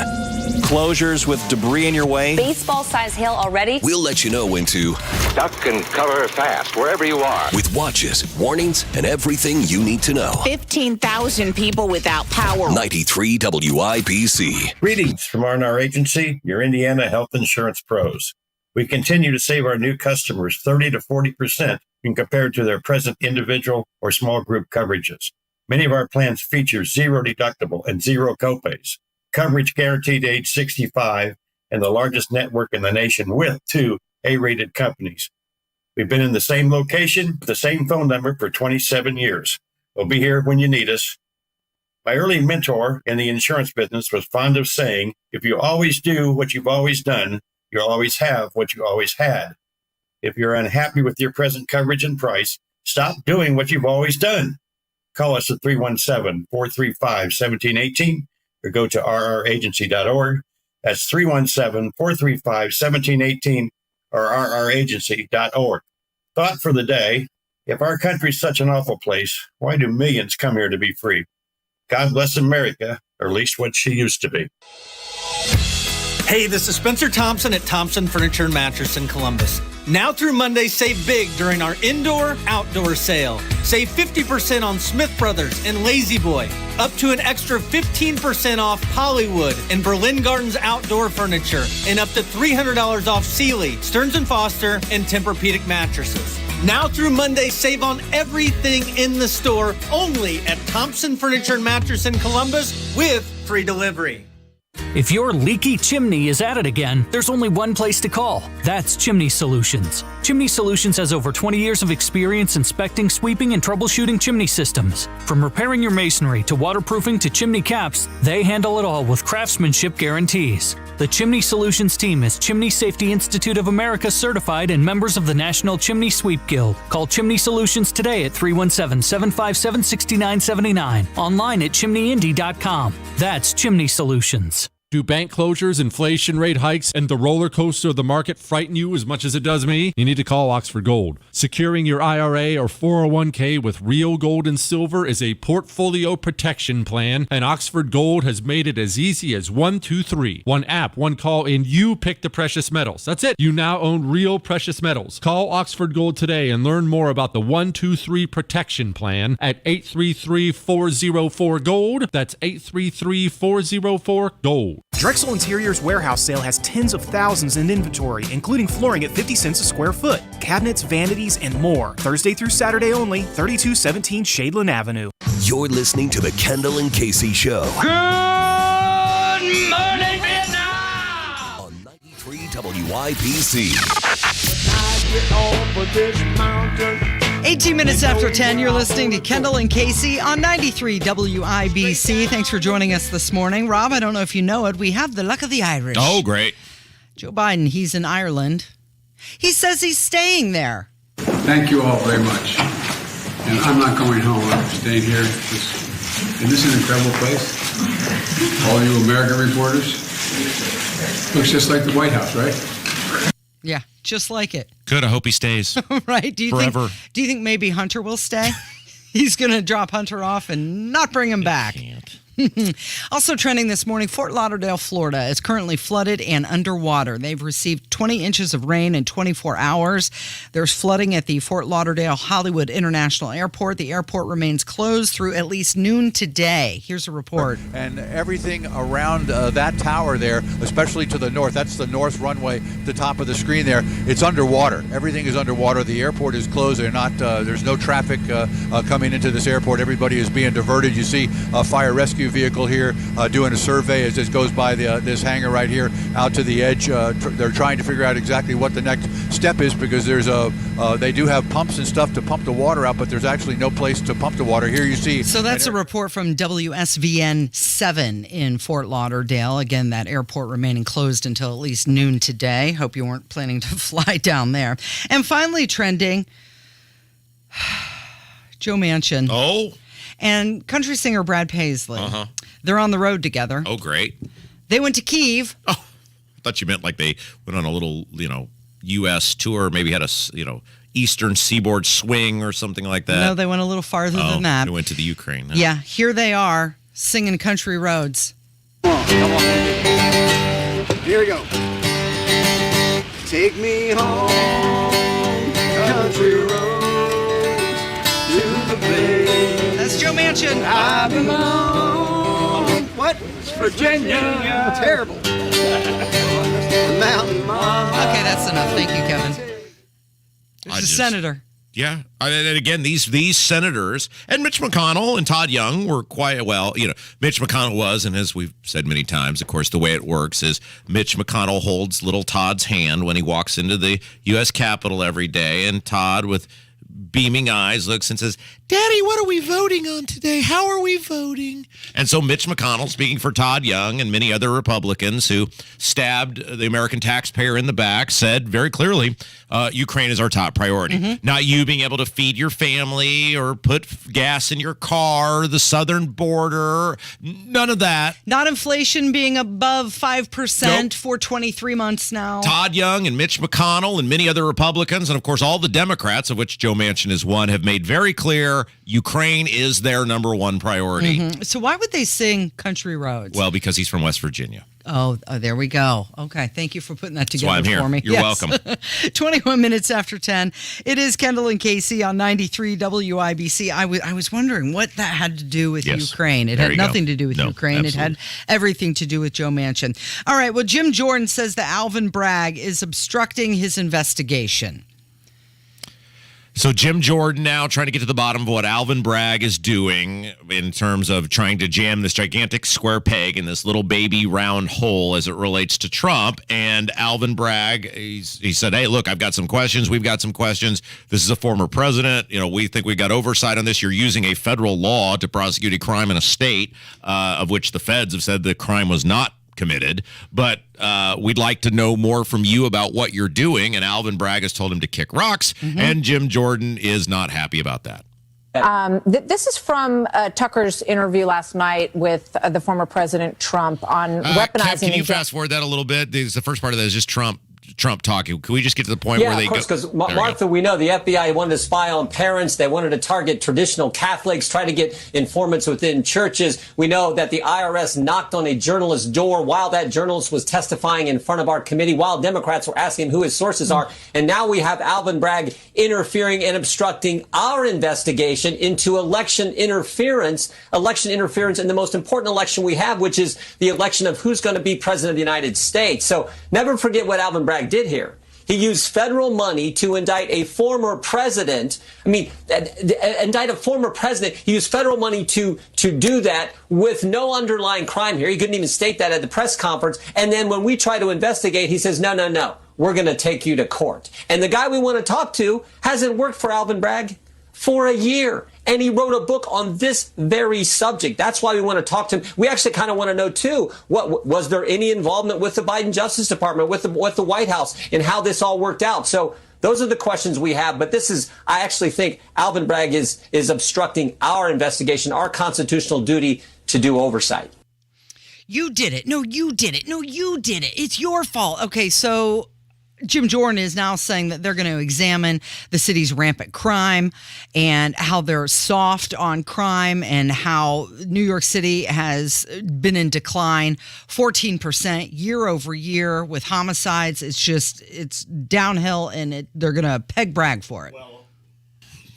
Closures with debris in your way. Baseball-sized hail already. We'll let you know when to duck and cover fast wherever you are. With watches, warnings, and everything you need to know. 15,000 people without power. 93 WIBC. Greetings from R&R Agency, your Indiana health insurance pros. We continue to save our new customers 30 to 40% when compared to their present individual or small group coverages. Many of our plans feature zero deductible and zero copays, coverage guaranteed to age 65, and the largest network in the nation with 2 A-rated companies. We've been in the same location, the same phone number for 27 years. We'll be here when you need us. My early mentor in the insurance business was fond of saying, if you always do what you've always done, you'll always have what you always had. If you're unhappy with your present coverage and price, stop doing what you've always done. Call us at 317-435-1718 or go to rragency.org. That's 317-435-1718 or rragency.org. Thought for the day, if our country's such an awful place, why do millions come here to be free? God bless America, or at least what she used to be. Hey, this is Spencer Thompson at Thompson Furniture and Mattress in Columbus. Now through Monday, save big during our indoor-outdoor sale. Save 50% on Smith Brothers and Lazy Boy. Up to an extra 15% off Hollywood and Berlin Gardens outdoor furniture. And up to $300 off Sealy, Stearns & Foster, and Tempur-Pedic mattresses. Now through Monday, save on everything in the store only at Thompson Furniture and Mattress in Columbus with free delivery. If your leaky chimney is at it again, there's only one place to call. That's Chimney Solutions. Chimney Solutions has over 20 years of experience inspecting, sweeping, and troubleshooting chimney systems. From repairing your masonry to waterproofing to chimney caps, they handle it all with craftsmanship guarantees. The Chimney Solutions team is Chimney Safety Institute of America certified and members of the National Chimney Sweep Guild. Call Chimney Solutions today at 317-757-6979. Online at chimneyindy.com. That's Chimney Solutions. Do bank closures, inflation rate hikes, and the roller coaster of the market frighten you as much as it does me? You need to call Oxford Gold. Securing your IRA or 401k with real gold and silver is a portfolio protection plan, and Oxford Gold has made it as easy as 1, 2, 3. One app, one call, and you pick the precious metals. That's it. You now own real precious metals. Call Oxford Gold today and learn more about the 1, 2, 3 protection plan at 833-404-GOLD. That's 833-404-GOLD. Drexel Interior's warehouse sale has tens of thousands in inventory, including flooring at 50 cents a square foot, cabinets, vanities, and more. Thursday through Saturday only, 3217 Shadeland Avenue. You're listening to the Kendall and Casey Show. Good morning, Vietnam! On 93 WIBC. 18 minutes after 10, you're listening to Kendall and Casey on 93 WIBC. Thanks for joining us this morning. Rob, I don't know if you know it, we have the luck of the Irish. Oh, great. Joe Biden, he's in Ireland. He says he's staying there. Thank you all very much. And I'm not going home. I'm staying here. Isn't this an incredible place? All you American reporters. Looks just like the White House, right? Yeah, just like it. Good. I hope he stays. Right? Do you forever. think maybe Hunter will stay? He's going to drop Hunter off and not bring him back. Also trending this morning, Fort Lauderdale, Florida is currently flooded and underwater. They've received 20 inches of rain in 24 hours. There's flooding at the Fort Lauderdale Hollywood International Airport. The airport remains closed through at least noon today. Here's a report. And everything around that tower there, especially to the north, that's the north runway, the top of the screen there, it's underwater. Everything is underwater. The airport is closed. There's no traffic coming into this airport. Everybody is being diverted. You see a fire rescue vehicle here doing a survey as this goes by this hangar right here out to the edge. They're trying to figure out exactly what the next step is because they do have pumps and stuff to pump the water out, but there's actually no place to pump the water. Here you see. So that's a report from WSVN 7 in Fort Lauderdale. Again, that airport remaining closed until at least noon today. Hope you weren't planning to fly down there. And finally trending, Joe Manchin. Oh. And country singer Brad Paisley. Uh-huh. They're on the road together. Oh, great. They went to Kyiv. Oh, I thought you meant like they went on a little, U.S. tour, maybe had a Eastern Seaboard swing or something like that. No, they went a little farther than that. They went to the Ukraine. Yeah, here they are singing Country Roads. Come on. Here we go. Take me home, country roads, to the place. That's Joe Manchin. I belong. What? Virginia. Terrible. Mountain Mom. Okay, that's enough. Thank you, Kevin. He's a senator. Yeah. And again, these senators and Mitch McConnell and Todd Young were quite well. Mitch McConnell was, and as we've said many times, of course, the way it works is Mitch McConnell holds little Todd's hand when he walks into the U.S. Capitol every day. And Todd, with beaming eyes, looks and says, "Daddy, what are we voting on today? How are we voting?" And so Mitch McConnell, speaking for Todd Young and many other Republicans who stabbed the American taxpayer in the back, said very clearly, Ukraine is our top priority. Mm-hmm. Not you being able to feed your family or put gas in your car, the southern border, none of that. Not inflation being above 5% for 23 months now. Todd Young and Mitch McConnell and many other Republicans, and of course all the Democrats, of which Joe Manchin is one, have made very clear Ukraine is their number one priority. Mm-hmm. So why would they sing Country Roads? Well, because he's from West Virginia. Oh, there we go. Okay, thank you for putting that together That's why I'm for me. here. You're welcome. 21 minutes after 10. It is Kendall and Casey on 93 WIBC. I was wondering what that had to do with Ukraine. It had nothing to do with Ukraine. Absolutely. It had everything to do with Joe Manchin. All right, well, Jim Jordan says that Alvin Bragg is obstructing his investigation. So Jim Jordan now trying to get to the bottom of what Alvin Bragg is doing in terms of trying to jam this gigantic square peg in this little baby round hole as it relates to Trump. And Alvin Bragg, he said, "Hey, look, I've got some questions. We've got some questions. This is a former president. We think we got oversight on this. You're using a federal law to prosecute a crime in a state of which the feds have said the crime was not committed, but we'd like to know more from you about what you're doing." And Alvin Bragg has told him to kick rocks, and Jim Jordan is not happy about that. This is from Tucker's interview last night with the former President Trump on weaponizing. Can you fast forward that a little bit? The first part of that is just Trump talking. Can we just get to the point where they go? Yeah, of course, because Martha, we know the FBI wanted to spy on parents. They wanted to target traditional Catholics, try to get informants within churches. We know that the IRS knocked on a journalist's door while that journalist was testifying in front of our committee, while Democrats were asking who his sources are. And now we have Alvin Bragg interfering and obstructing our investigation into election interference in the most important election we have, which is the election of who's going to be president of the United States. So never forget what Alvin Bragg did here. He used federal money to indict a former president. Indict a former president. He used federal money to do that with no underlying crime here. He couldn't even state that at the press conference. And then when we try to investigate, he says, no, we're going to take you to court. And the guy we want to talk to hasn't worked for Alvin Bragg for a year. And he wrote a book on this very subject. That's why we want to talk to him. We actually kind of want to know, too, what was there any involvement with the Biden Justice Department, with the White House, and how this all worked out? So those are the questions we have. But I actually think Alvin Bragg is obstructing our investigation, our constitutional duty to do oversight. You did it. No, you did it. No, you did it. It's your fault. Okay, so Jim Jordan is now saying that they're going to examine the city's rampant crime and how they're soft on crime and how New York City has been in decline 14% year over year with homicides. It's downhill, and they're going to peg Bragg for it.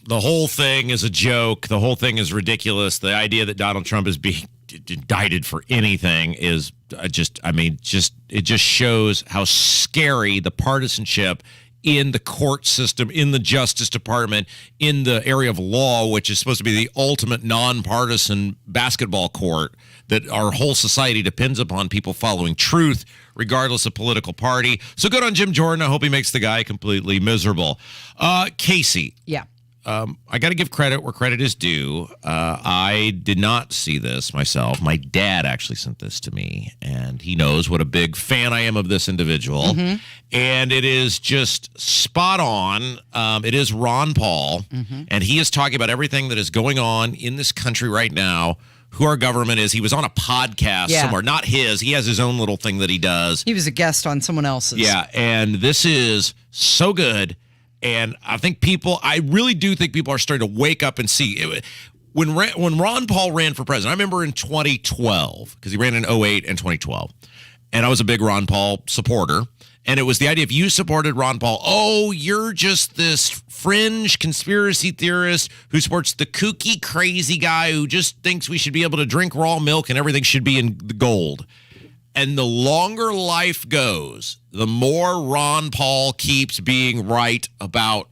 The whole thing is a joke. The whole thing is ridiculous. The idea that Donald Trump is being indicted for anything is it just shows how scary the partisanship in the court system, in the Justice Department, in the area of law, which is supposed to be the ultimate nonpartisan basketball court, that our whole society depends upon people following truth regardless of political party. So good on Jim Jordan. I hope he makes the guy completely miserable. Casey. Yeah. I got to give credit where credit is due. I did not see this myself. My dad actually sent this to me, and he knows what a big fan I am of this individual. Mm-hmm. And it is just spot on. It is Ron Paul, and he is talking about everything that is going on in this country right now who our government is. He was on a podcast somewhere, not his. He has his own little thing that he does. He was a guest on someone else's. Yeah, and this is so good. And I really do think people are starting to wake up and see it. When Ron Paul ran for president, I remember in 2012, because he ran in 2008 and 2012, and I was a big Ron Paul supporter. And it was the idea, if you supported Ron Paul, you're just this fringe conspiracy theorist who supports the kooky, crazy guy who just thinks we should be able to drink raw milk and everything should be in gold. And the longer life goes, the more Ron Paul keeps being right about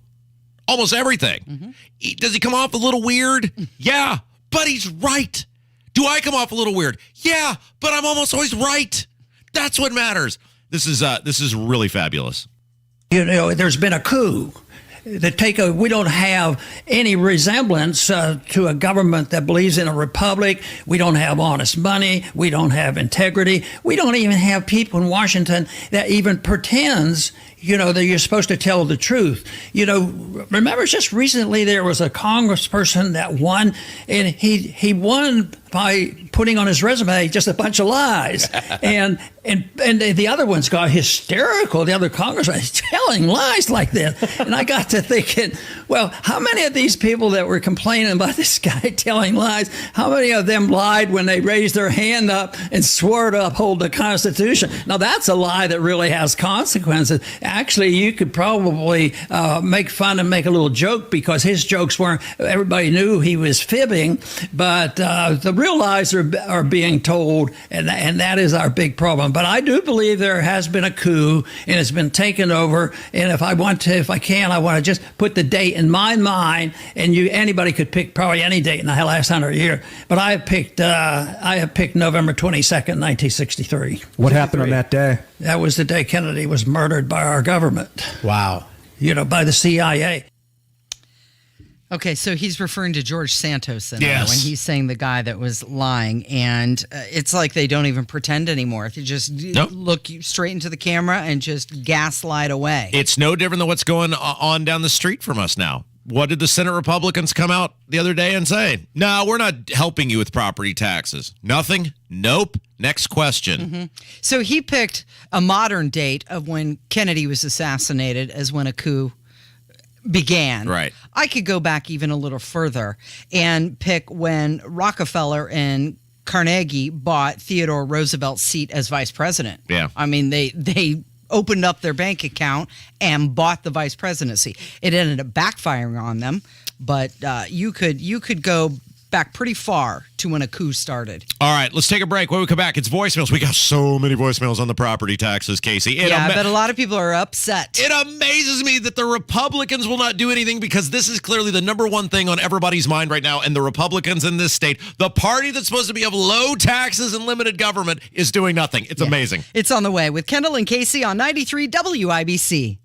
almost everything. Mm-hmm. Does he come off a little weird? Yeah, but he's right. Do I come off a little weird? Yeah, but I'm almost always right. That's what matters. This is really fabulous. There's been a coup. We don't have any resemblance to a government that believes in a republic. We don't have honest money. We don't have integrity. We don't even have people in Washington that even pretends, that you're supposed to tell the truth. Remember just recently there was a congressperson that won, and he won by putting on his resume just a bunch of lies. and the other ones got hysterical. The other congressman telling lies like this. And I got to thinking, well, how many of these people that were complaining about this guy telling lies, how many of them lied when they raised their hand up and swore to uphold the Constitution? Now, that's a lie that really has consequences. Actually, you could probably make fun and make a little joke because his jokes weren't, everybody knew he was fibbing, but the real lies are being told, and that is our big problem. But I do believe there has been a coup, and it's been taken over. And if I want to just put the date in my mind, and anybody could pick probably any date in the last 100 years. But I have picked November 22nd, 1963. What happened on that day? That was the day Kennedy was murdered by our government. Wow. By the CIA. Okay, so he's referring to George Santos when he's saying the guy that was lying, and it's like they don't even pretend anymore. They just look straight into the camera and just gaslight away. It's no different than what's going on down the street from us now. What did the Senate Republicans come out the other day and say? No, we're not helping you with property taxes. Nothing? Nope. Next question. Mm-hmm. So he picked a modern date of when Kennedy was assassinated as when a coup began. Right. I could go back even a little further and pick when Rockefeller and Carnegie bought Theodore Roosevelt's seat as vice president. Yeah. I mean, they opened up their bank account and bought the vice presidency. It ended up backfiring on them, but you could go back pretty far to when a coup started. All right, let's take a break. When we come back, it's voicemails. We got so many voicemails on the property taxes, Casey. I bet a lot of people are upset. It amazes me that the Republicans will not do anything because this is clearly the number one thing on everybody's mind right now, and the Republicans in this state, the party that's supposed to be of low taxes and limited government, is doing nothing. It's amazing. It's on the way with Kendall and Casey on 93 WIBC.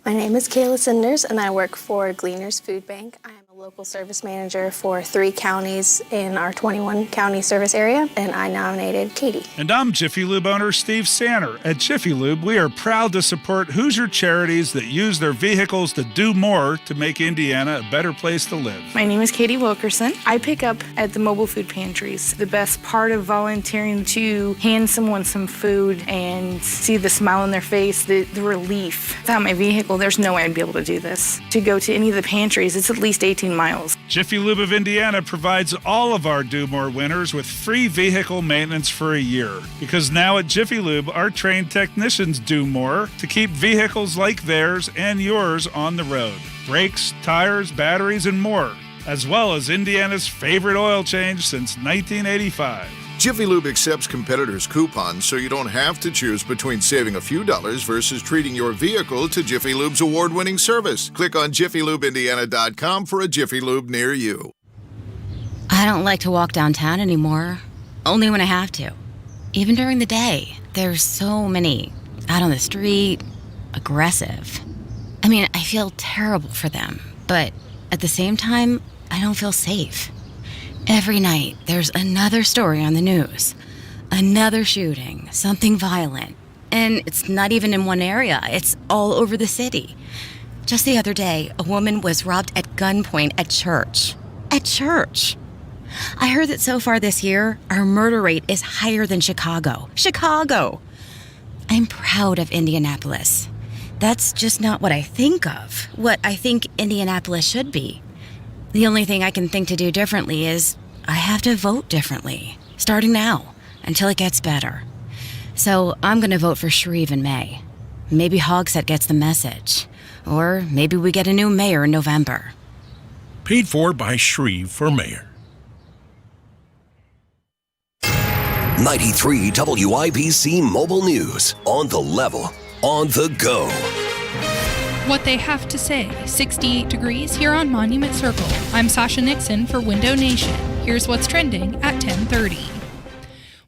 My name is Kayla Sinders, and I work for Gleaners Food Bank. I am a local service manager for 3 counties in our 21-county service area, and I nominated Katie. And I'm Jiffy Lube owner Steve Sanner. At Jiffy Lube, we are proud to support Hoosier charities that use their vehicles to do more to make Indiana a better place to live. My name is Katie Wilkerson. I pick up at the mobile food pantries. The best part of volunteering to hand someone some food and see the smile on their face, the relief. Without my vehicle, there's no way I'd be able to do this. To go to any of the pantries, it's at least 18 miles. Jiffy Lube of Indiana provides all of our Do More winners with free vehicle maintenance for a year. Because now at Jiffy Lube, our trained technicians do more to keep vehicles like theirs and yours on the road. Brakes, tires, batteries, and more. As well as Indiana's favorite oil change since 1985. Jiffy Lube accepts competitors' coupons so you don't have to choose between saving a few dollars versus treating your vehicle to Jiffy Lube's award-winning service. Click on JiffyLubeIndiana.com for a Jiffy Lube near you. I don't like to walk downtown anymore, only when I have to. Even during the day, there's so many out on the street, aggressive. I mean, I feel terrible for them, but at the same time, I don't feel safe. Every night, there's another story on the news. Another shooting, something violent. And it's not even in one area, it's all over the city. Just the other day, a woman was robbed at gunpoint at church. At church. I heard that so far this year, our murder rate is higher than Chicago. Chicago! I'm proud of Indianapolis. That's just not what I think of, what I think Indianapolis should be. The only thing I can think to do differently is I have to vote differently, starting now, until it gets better. So I'm going to vote for Shreve in May. Maybe Hogsett gets the message. Or maybe we get a new mayor in November. Paid for by Shreve for mayor. 93 WIBC Mobile News. On the level, on the go. What they have to say. 68 degrees here on Monument Circle. I'm Sasha Nixon for Window Nation. Here's what's trending at 10:30.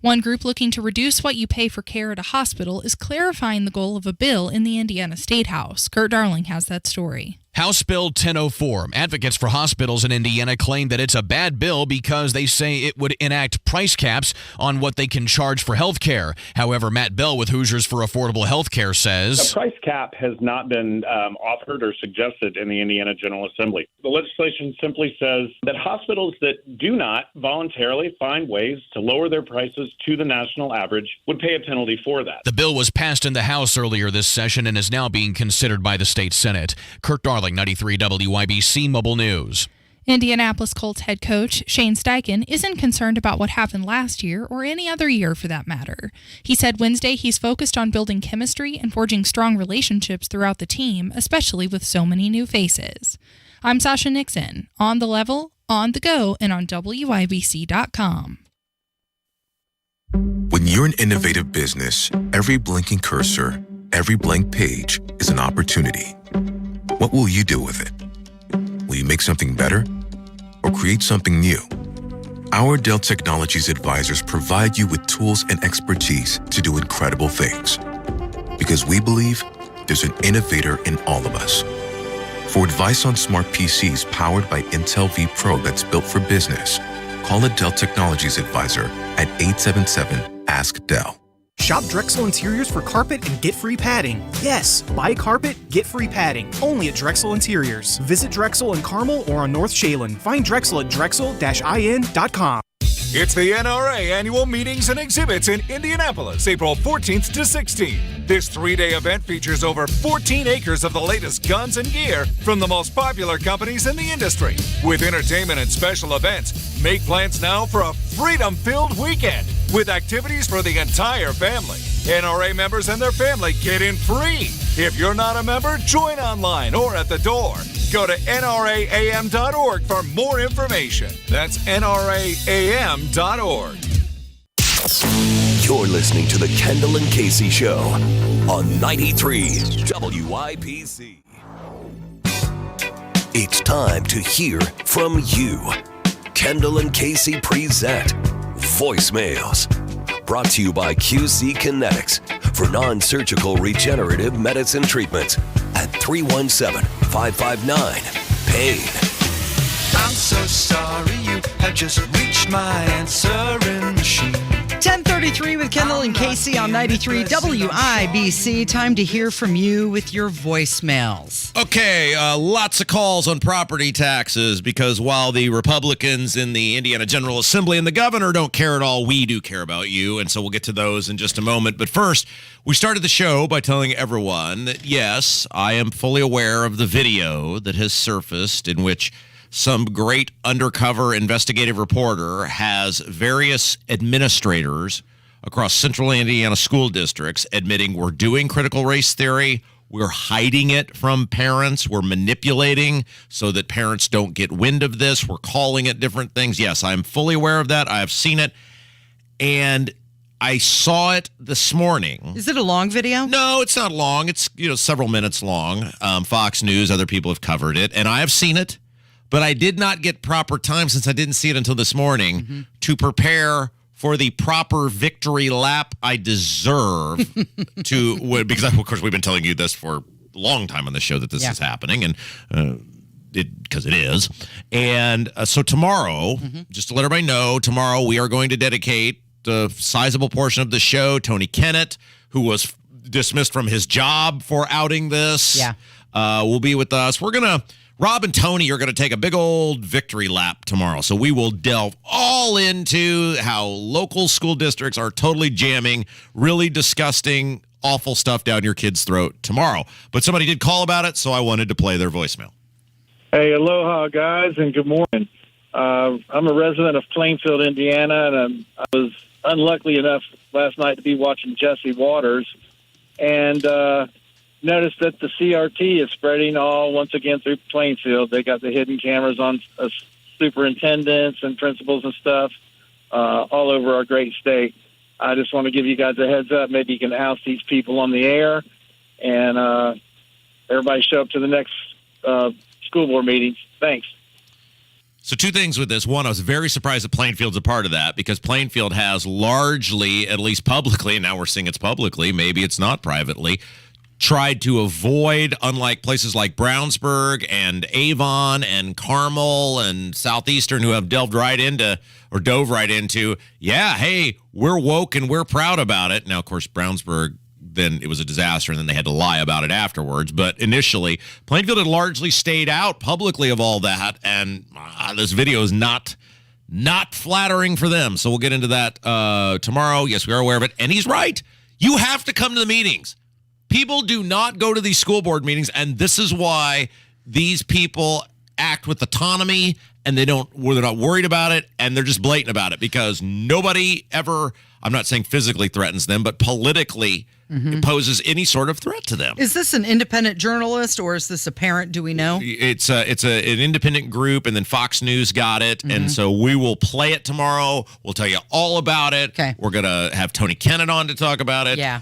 One group looking to reduce what you pay for care at a hospital is clarifying the goal of a bill in the Indiana State House. Kurt Darling has that story. House Bill 1004. Advocates for hospitals in Indiana claim that it's a bad bill because they say it would enact price caps on what they can charge for health care. However, Matt Bell with Hoosiers for Affordable Health Care says a price cap has not been offered or suggested in the Indiana General Assembly. The legislation simply says that hospitals that do not voluntarily find ways to lower their prices to the national average would pay a penalty for that. The bill was passed in the House earlier this session and is now being considered by the state Senate. Kurt Darling, 93 WIBC Mobile News. Indianapolis Colts head coach Shane Steichen isn't concerned about what happened last year or any other year for that matter. He said Wednesday he's focused on building chemistry and forging strong relationships throughout the team, especially with so many new faces. I'm Sasha Nixon, on the level, on the go, and on WIBC.com. When you're an innovative business, every blinking cursor, every blank page is an opportunity. What will you do with it? Will you make something better or create something new? Our Dell Technologies advisors provide you with tools and expertise to do incredible things. Because we believe there's an innovator in all of us. For advice on smart PCs powered by Intel vPro that's built for business, call a Dell Technologies advisor at 877-ASK-DELL. Shop Drexel Interiors for carpet and get free padding. Yes, buy carpet, get free padding. Only at Drexel Interiors. Visit Drexel in Carmel or on North Shaylin. Find Drexel at drexel-in.com. It's the NRA Annual Meetings and Exhibits in Indianapolis, April 14th to 16th. This three-day event features over 14 acres of the latest guns and gear from the most popular companies in the industry. With entertainment and special events, make plans now for a freedom-filled weekend with activities for the entire family. NRA members and their family get in free. If you're not a member, join online or at the door. Go to nraam.org for more information. That's nraam.org. You're listening to the Kendall and Casey Show on 93 WIBC. It's time to hear from you. Kendall and Casey present Voicemails. Brought to you by QC Kinetics for non-surgical regenerative medicine treatments at 317-559-PAIN. I'm so sorry you have just reached my answering machine. 10:33 with Kendall and Casey on 93 WIBC. Time to hear from you with your voicemails. Okay, lots of calls on property taxes because while the Republicans in the Indiana General Assembly and the governor don't care at all, we do care about you, and so we'll get to those in just a moment. But first, we started the show by telling everyone that, yes, I am fully aware of the video that has surfaced in which some great undercover investigative reporter has various administrators across central Indiana school districts admitting we're doing critical race theory, we're hiding it from parents, we're manipulating so that parents don't get wind of this, we're calling it different things. Yes, I'm fully aware of that. I have seen it, and I saw it this morning. Is it a long video? No, it's not long. It's several minutes long. Fox News, other people have covered it, and I have seen it. But I did not get proper time, since I didn't see it until this morning, to prepare for the proper victory lap I deserve because of course we've been telling you this for a long time on the show that this is happening, and because it is. And so tomorrow, just to let everybody know, tomorrow we are going to dedicate a sizable portion of the show. Tony Kennett, who was dismissed from his job for outing this, will be with us. We're going to Rob and Tony are going to take a big old victory lap tomorrow. So we will delve all into how local school districts are totally jamming really disgusting, awful stuff down your kid's throat tomorrow. But somebody did call about it, so I wanted to play their voicemail. Hey, aloha, guys, and good morning. I'm a resident of Plainfield, Indiana, and I was unlucky enough last night to be watching Jesse Waters and noticed that the CRT is spreading once again through Plainfield. They got the hidden cameras on superintendents and principals and stuff all over our great state. I just want to give you guys a heads up. Maybe you can oust these people on the air, and everybody show up to the next school board meetings. Thanks. So two things with this. One, I was very surprised that Plainfield's a part of that because Plainfield has largely, at least publicly, and now we're seeing it's publicly, maybe it's not privately, tried to avoid, unlike places like Brownsburg and Avon and Carmel and Southeastern who have dove right into, yeah, hey, we're woke and we're proud about it. Now, of course, Brownsburg, then it was a disaster, and then they had to lie about it afterwards. But initially, Plainfield had largely stayed out publicly of all that, and this video is not flattering for them. So we'll get into that tomorrow. Yes, we are aware of it. And he's right. You have to come to the meetings. People do not go to these school board meetings, and this is why these people act with autonomy, and they're not worried about it, and they're just blatant about it because nobody ever, I'm not saying physically threatens them, but politically poses any sort of threat to them. Is this an independent journalist or is this a parent? Do we know? It's an independent group, and then Fox News got it, and so we will play it tomorrow. We'll tell you all about it. Okay. We're gonna have Tony Kennett on to talk about it. Yeah.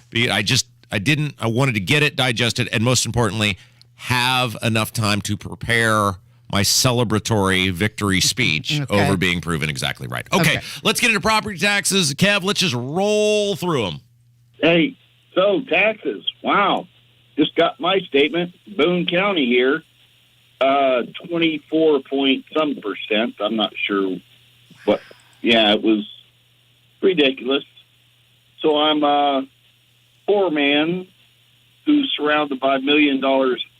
I wanted to get it digested, and most importantly, have enough time to prepare my celebratory victory speech over being proven exactly right. Okay, let's get into property taxes. Kev, let's just roll through them. Hey, so taxes. Wow. Just got my statement. Boone County here, 24 point some percent. I'm not sure what. Yeah, it was ridiculous. So I'm a poor man who's surrounded by $1 million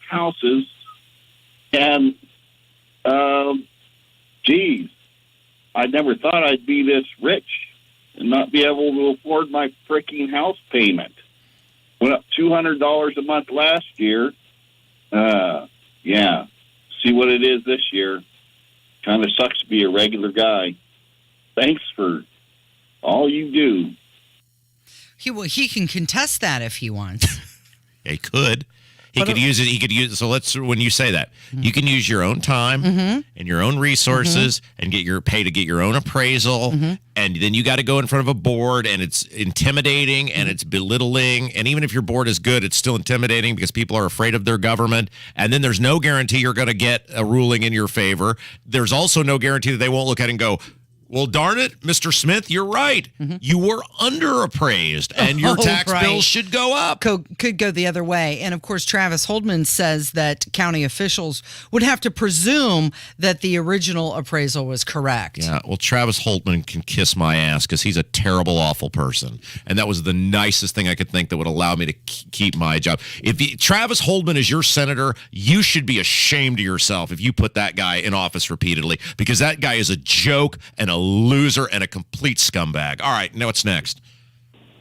houses. And, geez, I never thought I'd be this rich and not be able to afford my freaking house payment. Went up $200 a month last year. Yeah. See what it is this year. Kind of sucks to be a regular guy. Thanks for all you do. He can contest that if he wants. He could. He could use it. So when you say that, you can use your own time and your own resources and get your own appraisal. And then you got to go in front of a board, and it's intimidating and it's belittling. And even if your board is good, it's still intimidating because people are afraid of their government. And then there's no guarantee you're going to get a ruling in your favor. There's also no guarantee that they won't look at it and go, well, darn it, Mr. Smith, you're right. You were underappraised, and your tax bill should go up. Could go the other way. And, of course, Travis Holdman says that county officials would have to presume that the original appraisal was correct. Yeah, well, Travis Holdman can kiss my ass because he's a terrible, awful person. And that was the nicest thing I could think that would allow me to keep my job. If Travis Holdman is your senator, you should be ashamed of yourself if you put that guy in office repeatedly because that guy is a joke and a loser and a complete scumbag. All right, now what's next?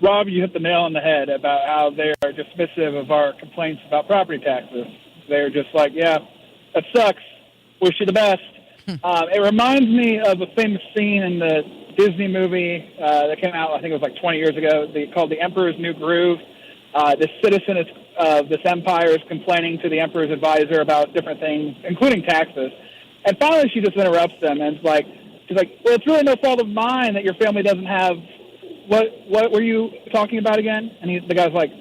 Rob, you hit the nail on the head about how they are dismissive of our complaints about property taxes. They're just like, yeah, that sucks. Wish you the best. It reminds me of a famous scene in the Disney movie that came out, I think it was like 20 years ago, called The Emperor's New Groove. This citizen of this empire is complaining to the Emperor's advisor about different things, including taxes. And finally she just interrupts them and she's like, well, it's really no fault of mine that your family doesn't have, what were you talking about again? And the guy's like,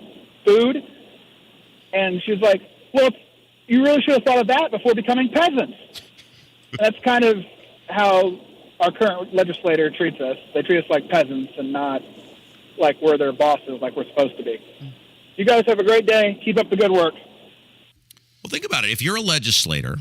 food? And she's like, well, you really should have thought of that before becoming peasants. And that's kind of how our current legislator treats us. They treat us like peasants and not like we're their bosses, like we're supposed to be. You guys have a great day. Keep up the good work. Well, think about it. If you're a legislator,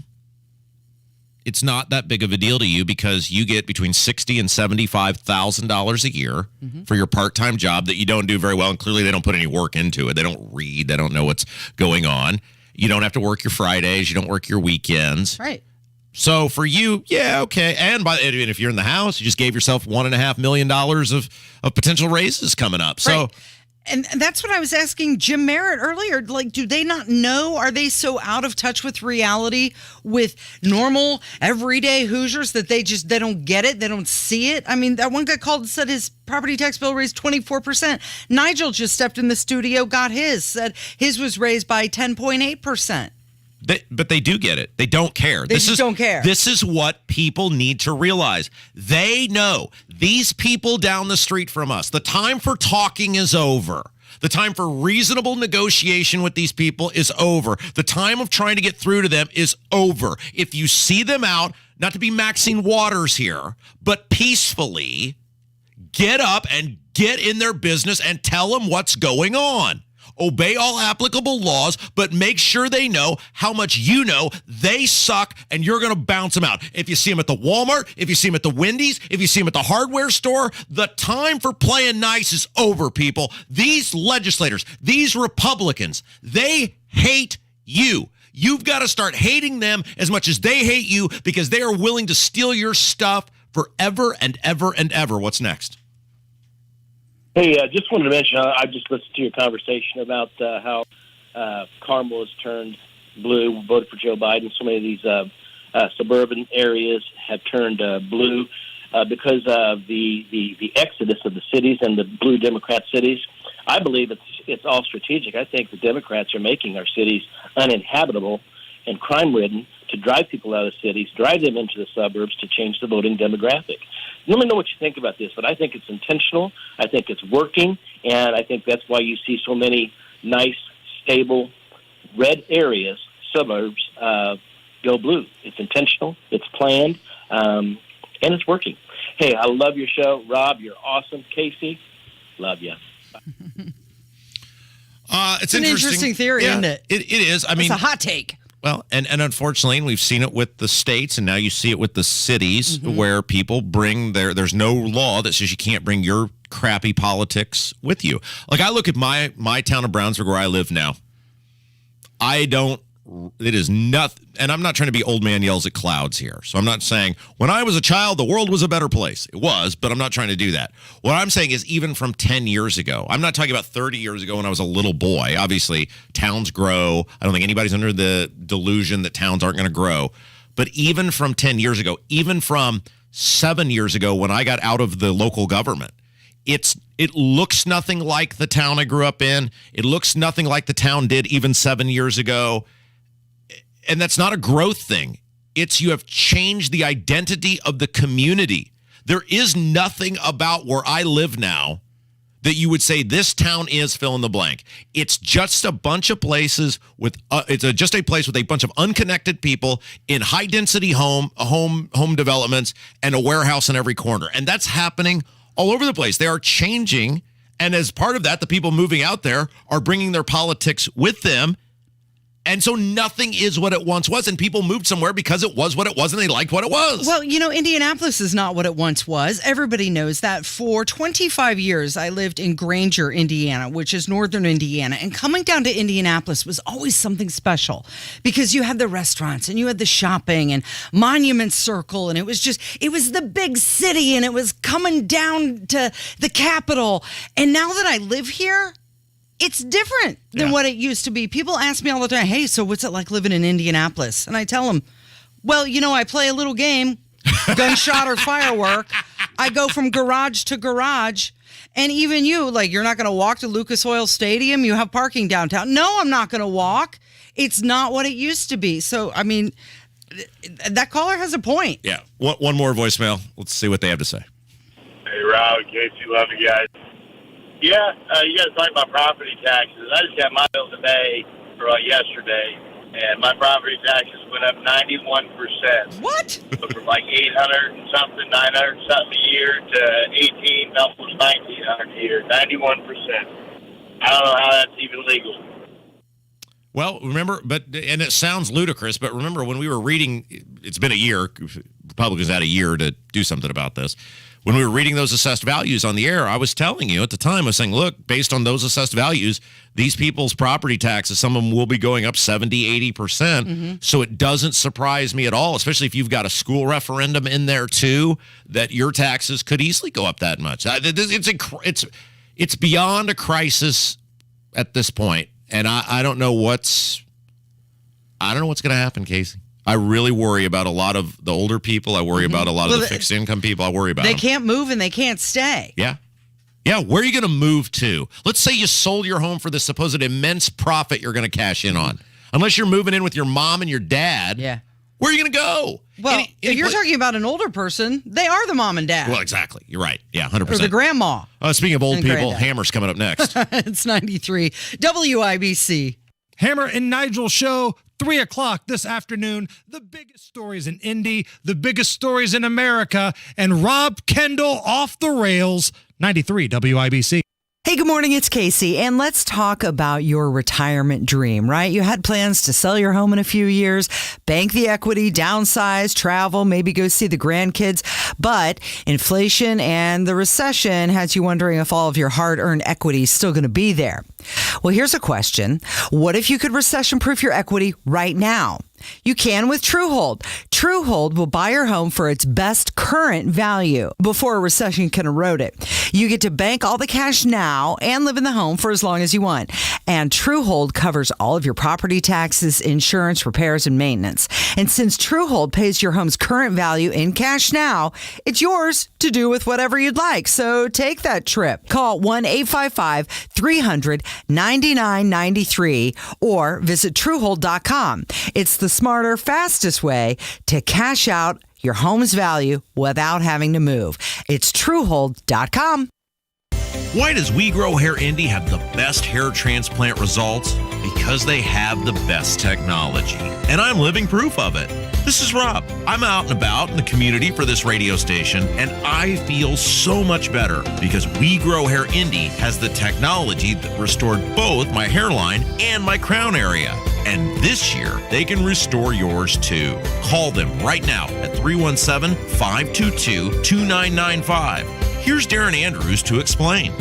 it's not that big of a deal to you because you get between $60,000 and $75,000 a year for your part-time job that you don't do very well, and clearly they don't put any work into it. They don't read. They don't know what's going on. You don't have to work your Fridays. You don't work your weekends. Right. So for you, yeah, okay. And if you're in the house, you just gave yourself $1.5 million of potential raises coming up. So. Right. And that's what I was asking Jim Merritt earlier. Like, do they not know? Are they so out of touch with reality, with normal, everyday Hoosiers that they don't get it? They don't see it? I mean, that one guy called and said his property tax bill raised 24%. Nigel just stepped in the studio, got said his was raised by 10.8%. But they do get it. They don't care. They don't care. This is what people need to realize. They know these people down the street from us, the time for talking is over. The time for reasonable negotiation with these people is over. The time of trying to get through to them is over. If you see them out, not to be Maxine Waters here, but peacefully, get up and get in their business and tell them what's going on. Obey all applicable laws, but make sure they know how much you know they suck, and you're going to bounce them out. If you see them at the Walmart, if you see them at the Wendy's, if you see them at the hardware store, the time for playing nice is over, people. These legislators, these Republicans, they hate you. You've got to start hating them as much as they hate you, because they are willing to steal your stuff forever and ever and ever. What's next? Hey, just wanted to mention, I just listened to your conversation about how Carmel has turned blue, voted for Joe Biden. So many of these suburban areas have turned blue because of the exodus of the cities and the blue Democrat cities. I believe it's all strategic. I think the Democrats are making our cities uninhabitable and crime-ridden to drive people out of cities, drive them into the suburbs to change the voting demographic. Let me know what you think about this, but I think it's intentional. I think it's working, and I think that's why you see so many nice, stable, red areas, suburbs, go blue. It's intentional, it's planned, and it's working. Hey, I love your show. Rob, you're awesome. Casey, love you. It's an interesting theory, isn't it? It is. I mean, it's a hot take. Well, and unfortunately, and we've seen it with the states, and now you see it with the cities, where people bring there's no law that says you can't bring your crappy politics with you. Like, I look at my town of Brownsburg, where I live now. It is nothing, and I'm not trying to be old man yells at clouds here. So I'm not saying when I was a child, the world was a better place. It was, but I'm not trying to do that. What I'm saying is even from 10 years ago, I'm not talking about 30 years ago when I was a little boy. Obviously, towns grow. I don't think anybody's under the delusion that towns aren't going to grow. But even from 10 years ago, even from 7 years ago when I got out of the local government, it looks nothing like the town I grew up in. It looks nothing like the town did even 7 years ago. And that's not a growth thing. It's you have changed the identity of the community. There is nothing about where I live now that you would say this town is fill in the blank. It's just a bunch of places with just a place with a bunch of unconnected people in high density home developments and a warehouse in every corner. And that's happening all over the place. They are changing, and as part of that, the people moving out there are bringing their politics with them. And so nothing is what it once was, and people moved somewhere because it was what it was, and they liked what it was. Well, Indianapolis is not what it once was. Everybody knows that. For 25 years, I lived in Granger, Indiana, which is northern Indiana. And coming down to Indianapolis was always something special because you had the restaurants and you had the shopping and Monument Circle, and it was the big city, and it was coming down to the capital. And now that I live here, it's different than what it used to be. People ask me all the time, hey, so what's it like living in Indianapolis? And I tell them, well, I play a little game, gunshot or firework. I go from garage to garage. And even you're not going to walk to Lucas Oil Stadium. You have parking downtown. No, I'm not going to walk. It's not what it used to be. So, I mean, that caller has a point. Yeah. One more voicemail. Let's see what they have to say. Hey, Rob, Casey, love you guys. Yeah, you guys talk about property taxes. I just got my bill today, or yesterday, and my property taxes went up 91%. What? So from like 800 and something, 900 something a year to 18, almost 1900 a year. 91%. I don't know how that's even legal. Well, remember, and it sounds ludicrous, but remember when we were reading it's been a year. Republicans had a year to do something about this. When we were reading those assessed values on the air, I was telling you at the time, I was saying, look, based on those assessed values, these people's property taxes, some of them will be going up 70, 80%. So it doesn't surprise me at all, especially if you've got a school referendum in there too, that your taxes could easily go up that much. It's beyond a crisis at this point, and I don't know what's going to happen, Casey. I really worry about a lot of the older people. I worry about a lot of the fixed income people. I worry about They them. can't move and they can't stay. Yeah. Yeah, where are you going to move to? Let's say you sold your home for the supposed immense profit you're going to cash in on. Unless you're moving in with your mom and your dad. Yeah. Where are you going to go? Well, if you're talking about an older person, they are the mom and dad. Well, exactly. You're right. Yeah, 100%. Or the grandma. Speaking of old And people, granddad. Hammer's coming up next. It's 93 WIBC. Hammer and Nigel show, 3 o'clock this afternoon. The biggest stories in Indy, the biggest stories in America, and Rob Kendall off the rails, 93 WIBC. Hey, good morning. It's Casey, and let's talk about your retirement dream, right? You had plans to sell your home in a few years, bank the equity, downsize, travel, maybe go see the grandkids, but inflation and the recession has you wondering if all of your hard-earned equity is still going to be there. Well, here's a question. What if you could recession-proof your equity right now? You can with Truehold. Truehold will buy your home for its best current value before a recession can erode it. You get to bank all the cash now and live in the home for as long as you want. And Truehold covers all of your property taxes, insurance, repairs, and maintenance. And since Truehold pays your home's current value in cash now, it's yours to do with whatever you'd like. So take that trip. Call 1-855-300-9993 or visit Truehold.com. It's the smarter, fastest way to cash out your home's value without having to move. It's Truehold.com. Why does We Grow Hair Indy have the best hair transplant results? Because they have the best technology. And I'm living proof of it. This is Rob. I'm out and about in the community for this radio station, and I feel so much better because We Grow Hair Indy has the technology that restored both my hairline and my crown area. And this year, they can restore yours too. Call them right now at 317-522-2995. Here's Darren Andrews to explain.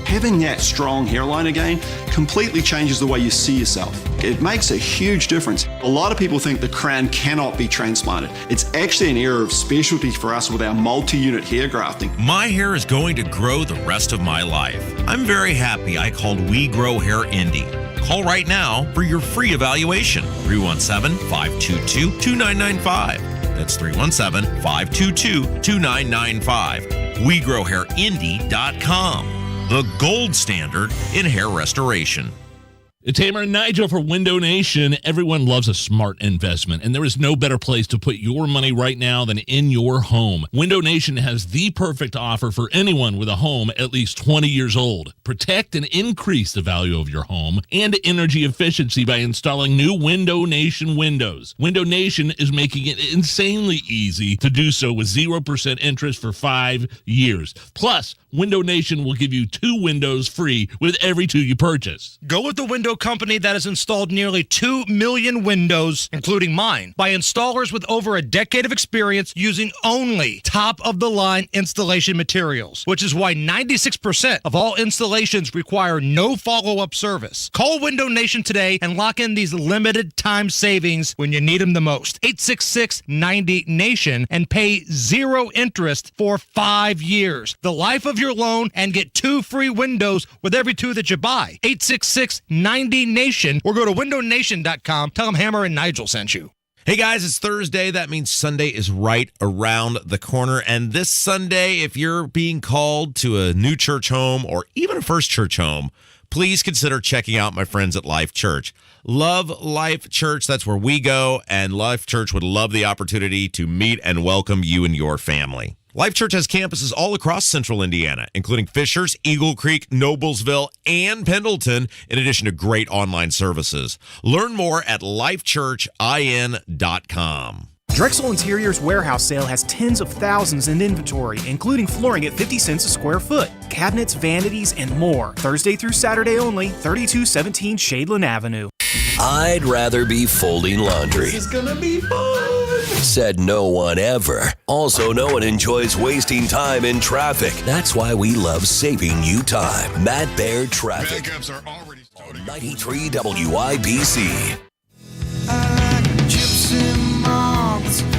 Having that strong hairline again completely changes the way you see yourself. It makes a huge difference. A lot of people think the crown cannot be transplanted. It's actually an area of specialty for us with our multi-unit hair grafting. My hair is going to grow the rest of my life. I'm very happy I called We Grow Hair Indy. Call right now for your free evaluation. 317-522-2995. That's 317-522-2995. WeGrowHairIndy.com. The gold standard in hair restoration. It's Hammer and Nigel for Window Nation. Everyone loves a smart investment, and there is no better place to put your money right now than in your home. Window Nation has the perfect offer for anyone with a home at least 20 years old. Protect and increase the value of your home and energy efficiency by installing new Window Nation windows. Window Nation is making it insanely easy to do so with 0% interest for 5 years. Plus, Window Nation will give you 2 windows free with every 2 you purchase. Go with the window company that has installed nearly 2 million windows, including mine, by installers with over a decade of experience using only top-of-the-line installation materials, which is why 96% of all installations require no follow-up service. Call Window Nation today and lock in these limited-time savings when you need them the most. 866-90-NATION and pay 0 interest for 5 years. The life of your loan, and get 2 free windows with every 2 that you buy. 866-90-NATION or go to windownation.com. Tell them Hammer and Nigel sent you. Hey guys, it's Thursday. That means Sunday is right around the corner. And this Sunday, if you're being called to a new church home or even a first church home, please consider checking out my friends at Life Church. Love Life Church. That's where we go. And Life Church would love the opportunity to meet and welcome you and your family. Life Church has campuses all across central Indiana, including Fishers, Eagle Creek, Noblesville, and Pendleton, in addition to great online services. Learn more at lifechurchin.com. Drexel Interior's warehouse sale has tens of thousands in inventory, including flooring at 50 cents a square foot, cabinets, vanities, and more. Thursday through Saturday only, 3217 Shadeland Avenue. I'd rather be folding laundry. This is gonna be fun. Said no one ever. Also, no one enjoys wasting time in traffic. That's why we love saving you time. Matt Bear Traffic. Backups are already starting. 93 WIBC.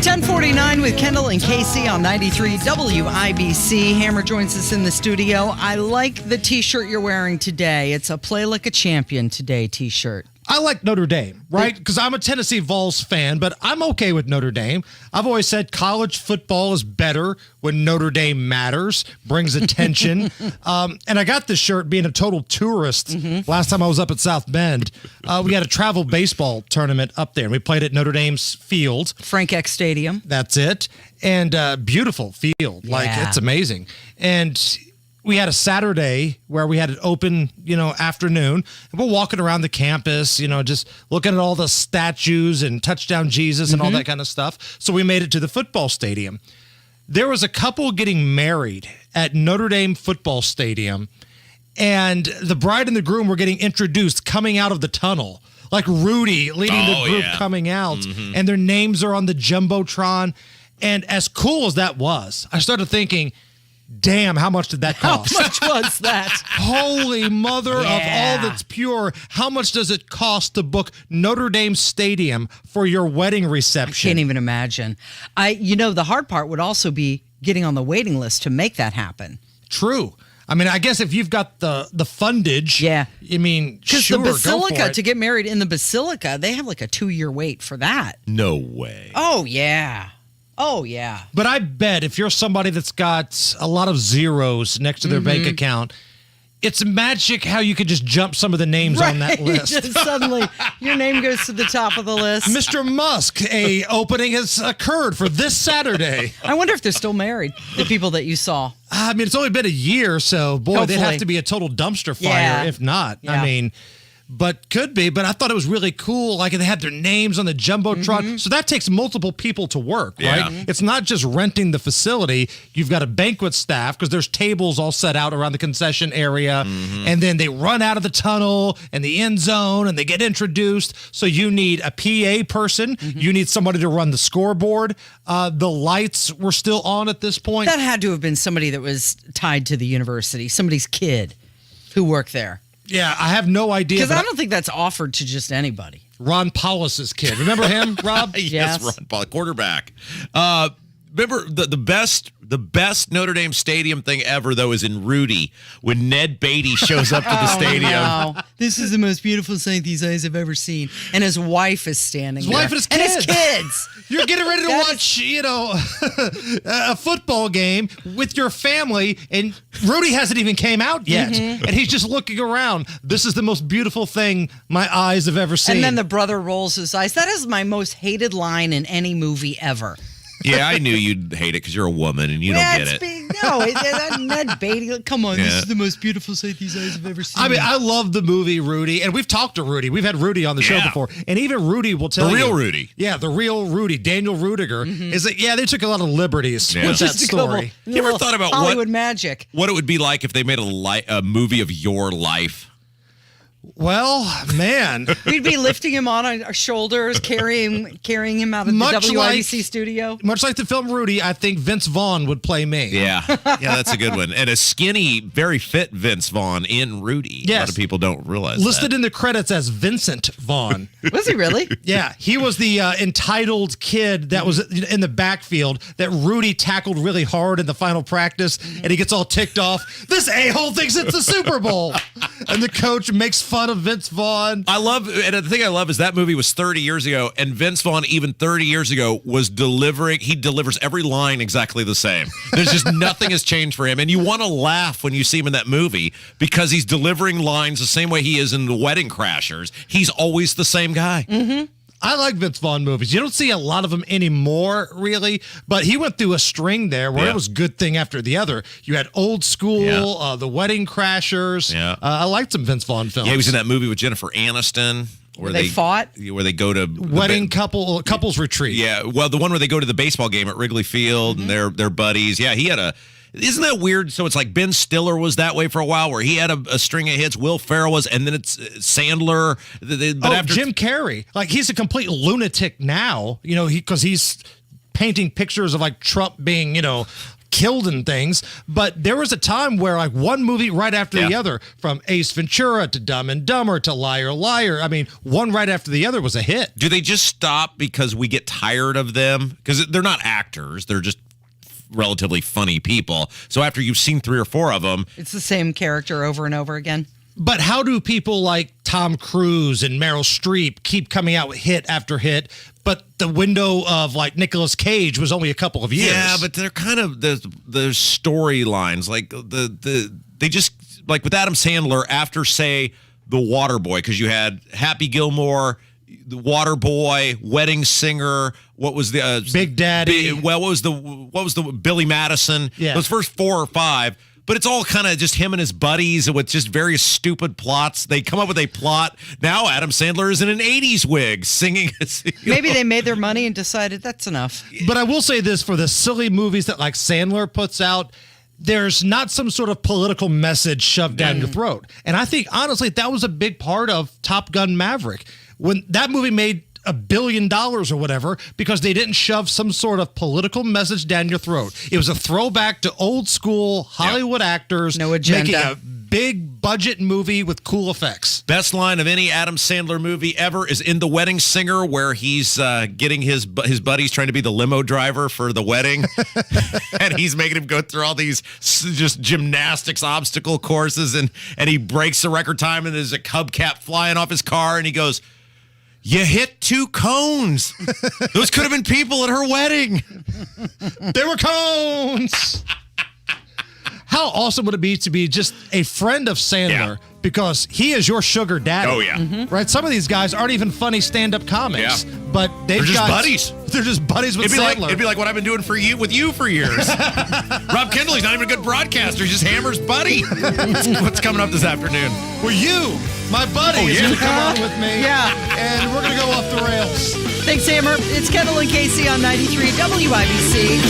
10:49 with Kendall and Casey on 93 WIBC. Hammer joins us in the studio. I like the T-shirt you're wearing today. It's a Play Like a Champion Today T-shirt. I like Notre Dame, right? Because I'm a Tennessee Vols fan, but I'm okay with Notre Dame. I've always said college football is better when Notre Dame matters, brings attention. And I got this shirt being a total tourist. Last time I was up at South Bend, we had a travel baseball tournament up there. We played at Notre Dame's field. Frank X Stadium. That's it. And beautiful field. Like, it's amazing. And we had a Saturday where we had an open, afternoon. And we're walking around the campus, just looking at all the statues and Touchdown Jesus and all that kind of stuff. So we made it to the football stadium. There was a couple getting married at Notre Dame football stadium, and the bride and the groom were getting introduced coming out of the tunnel. Like Rudy leading the group coming out, and their names are on the Jumbotron. And as cool as that was, I started thinking, damn, how much did that cost? How much was that? Holy mother of all that's pure. How much does it cost to book Notre Dame Stadium for your wedding reception? I can't even imagine. The hard part would also be getting on the waiting list to make that happen. True. I mean, I guess if you've got the fundage, because sure, the Basilica, go for it. to get married in the Basilica, they have like a 2-year wait for that. No way. Oh, yeah. Oh, yeah. But I bet if you're somebody that's got a lot of zeros next to their bank account, it's magic how you could just jump some of the names on that list. Just suddenly, your name goes to the top of the list. Mr. Musk, a opening has occurred for this Saturday. I wonder if they're still married, the people that you saw. I mean, it's only been a year, so boy, they'd have to be a total dumpster fire if not. Yeah. I mean, but could be. But I thought it was really cool. Like they had their names on the Jumbotron. So that takes multiple people to work, right? It's not just renting the facility. You've got a banquet staff because there's tables all set out around the concession area. And then they run out of the tunnel and the end zone and they get introduced. So you need a PA person. You need somebody to run the scoreboard. The lights were still on at this point. That had to have been somebody that was tied to the university, somebody's kid who worked there. Yeah, I have no idea. Because I don't think that's offered to just anybody. Ron Paulus's kid. Remember him, Rob? Yes, Ron Paul, quarterback. Remember the best Notre Dame stadium thing ever, though, is in Rudy when Ned Beatty shows up to the stadium. No. This is the most beautiful sight these eyes have ever seen. And his wife is standing there. His wife and his kids. You're getting ready to watch, a football game with your family, and Rudy hasn't even came out yet. And he's just looking around. This is the most beautiful thing my eyes have ever seen. And then the brother rolls his eyes. That is my most hated line in any movie ever. Yeah, I knew you'd hate it because you're a woman and you don't get it. Ned Beatty. Come on, this is the most beautiful sight these eyes have ever seen. I mean, I love the movie Rudy, and we've talked to Rudy. We've had Rudy on the show before, and even Rudy will tell you. The real Rudy. Yeah, the real Rudy, Daniel Rudiger, is that, they took a lot of liberties with that story. You ever thought about Hollywood magic? What it would be like if they made a movie of your life? Well, man. We'd be lifting him on our shoulders, carrying him out of the WIBC studio. Much like the film Rudy, I think Vince Vaughn would play me. Yeah, that's a good one. And a skinny, very fit Vince Vaughn in Rudy. Yes. A lot of people don't realize Listed that. in the credits as Vincent Vaughn. Was he really? Yeah, he was the entitled kid that was in the backfield that Rudy tackled really hard in the final practice, and he gets all ticked off. This a-hole thinks it's the Super Bowl. And the coach makes fun of Vince Vaughn. And the thing I love is that movie was 30 years ago, and Vince Vaughn, even 30 years ago, he delivers every line exactly the same. There's just nothing has changed for him. And you want to laugh when you see him in that movie because he's delivering lines the same way he is in The Wedding Crashers. He's always the same guy. I like Vince Vaughn movies. You don't see a lot of them anymore, really, but he went through a string there where it was good thing after the other. You had Old School, The Wedding Crashers. I liked some Vince Vaughn films. Yeah, he was in that movie with Jennifer Aniston. Where they fought? Where they go to... couples retreat. Yeah, well, the one where they go to the baseball game at Wrigley Field and they're buddies. Yeah, he had a... Isn't that weird? So it's like Ben Stiller was that way for a while, where he had a string of hits. Will Ferrell was, and then it's Sandler. But Jim Carrey, like he's a complete lunatic now. Because he's painting pictures of like Trump being, killed and things, but there was a time where like one movie right after the other, from Ace Ventura to Dumb and Dumber to Liar Liar, I mean, one right after the other was a hit. Do they just stop because we get tired of them? Because they're not actors, they're just relatively funny people. So after you've seen 3 or 4 of them, it's the same character over and over again. But how do people like Tom Cruise and Meryl Streep keep coming out with hit after hit, but the window of like Nicolas Cage was only a couple of years? Yeah, but they're kind of the storylines, like they just, like with Adam Sandler, after say The Waterboy, because you had Happy Gilmore, The Waterboy, Wedding Singer, what was the Big Daddy? What was the Billy Madison? Yeah. Those first 4 or 5. But it's all kind of just him and his buddies with just various stupid plots. They come up with a plot. Now Adam Sandler is in an 80s wig singing. Maybe they made their money and decided that's enough. But I will say this, for the silly movies that like Sandler puts out, there's not some sort of political message shoved down your throat. And I think, honestly, that was a big part of Top Gun Maverick. When that movie made $1 billion or whatever, because they didn't shove some sort of political message down your throat. It was a throwback to old school Hollywood actors making a big budget movie with cool effects. Best line of any Adam Sandler movie ever is in The Wedding Singer, where he's getting his buddies trying to be the limo driver for the wedding. And he's making him go through all these just gymnastics obstacle courses, and he breaks the record time, and there's a hubcap flying off his car, and he goes, "You hit 2 cones. Those could have been people at her wedding." They were cones. How awesome would it be to be just a friend of Sandler, because he is your sugar daddy? Oh, yeah. Right? Some of these guys aren't even funny stand-up comics, but they're just buddies. They're just buddies with Sandler. It'd be like what I've been doing with you for years. Rob Kendall, he's not even a good broadcaster. He's just Hammer's buddy. What's coming up this afternoon? Well, you, my buddy, is going to come on with me. Yeah. And we're going to go off the rails. Thanks, Hammer. It's Kendall and Casey on 93 WIBC.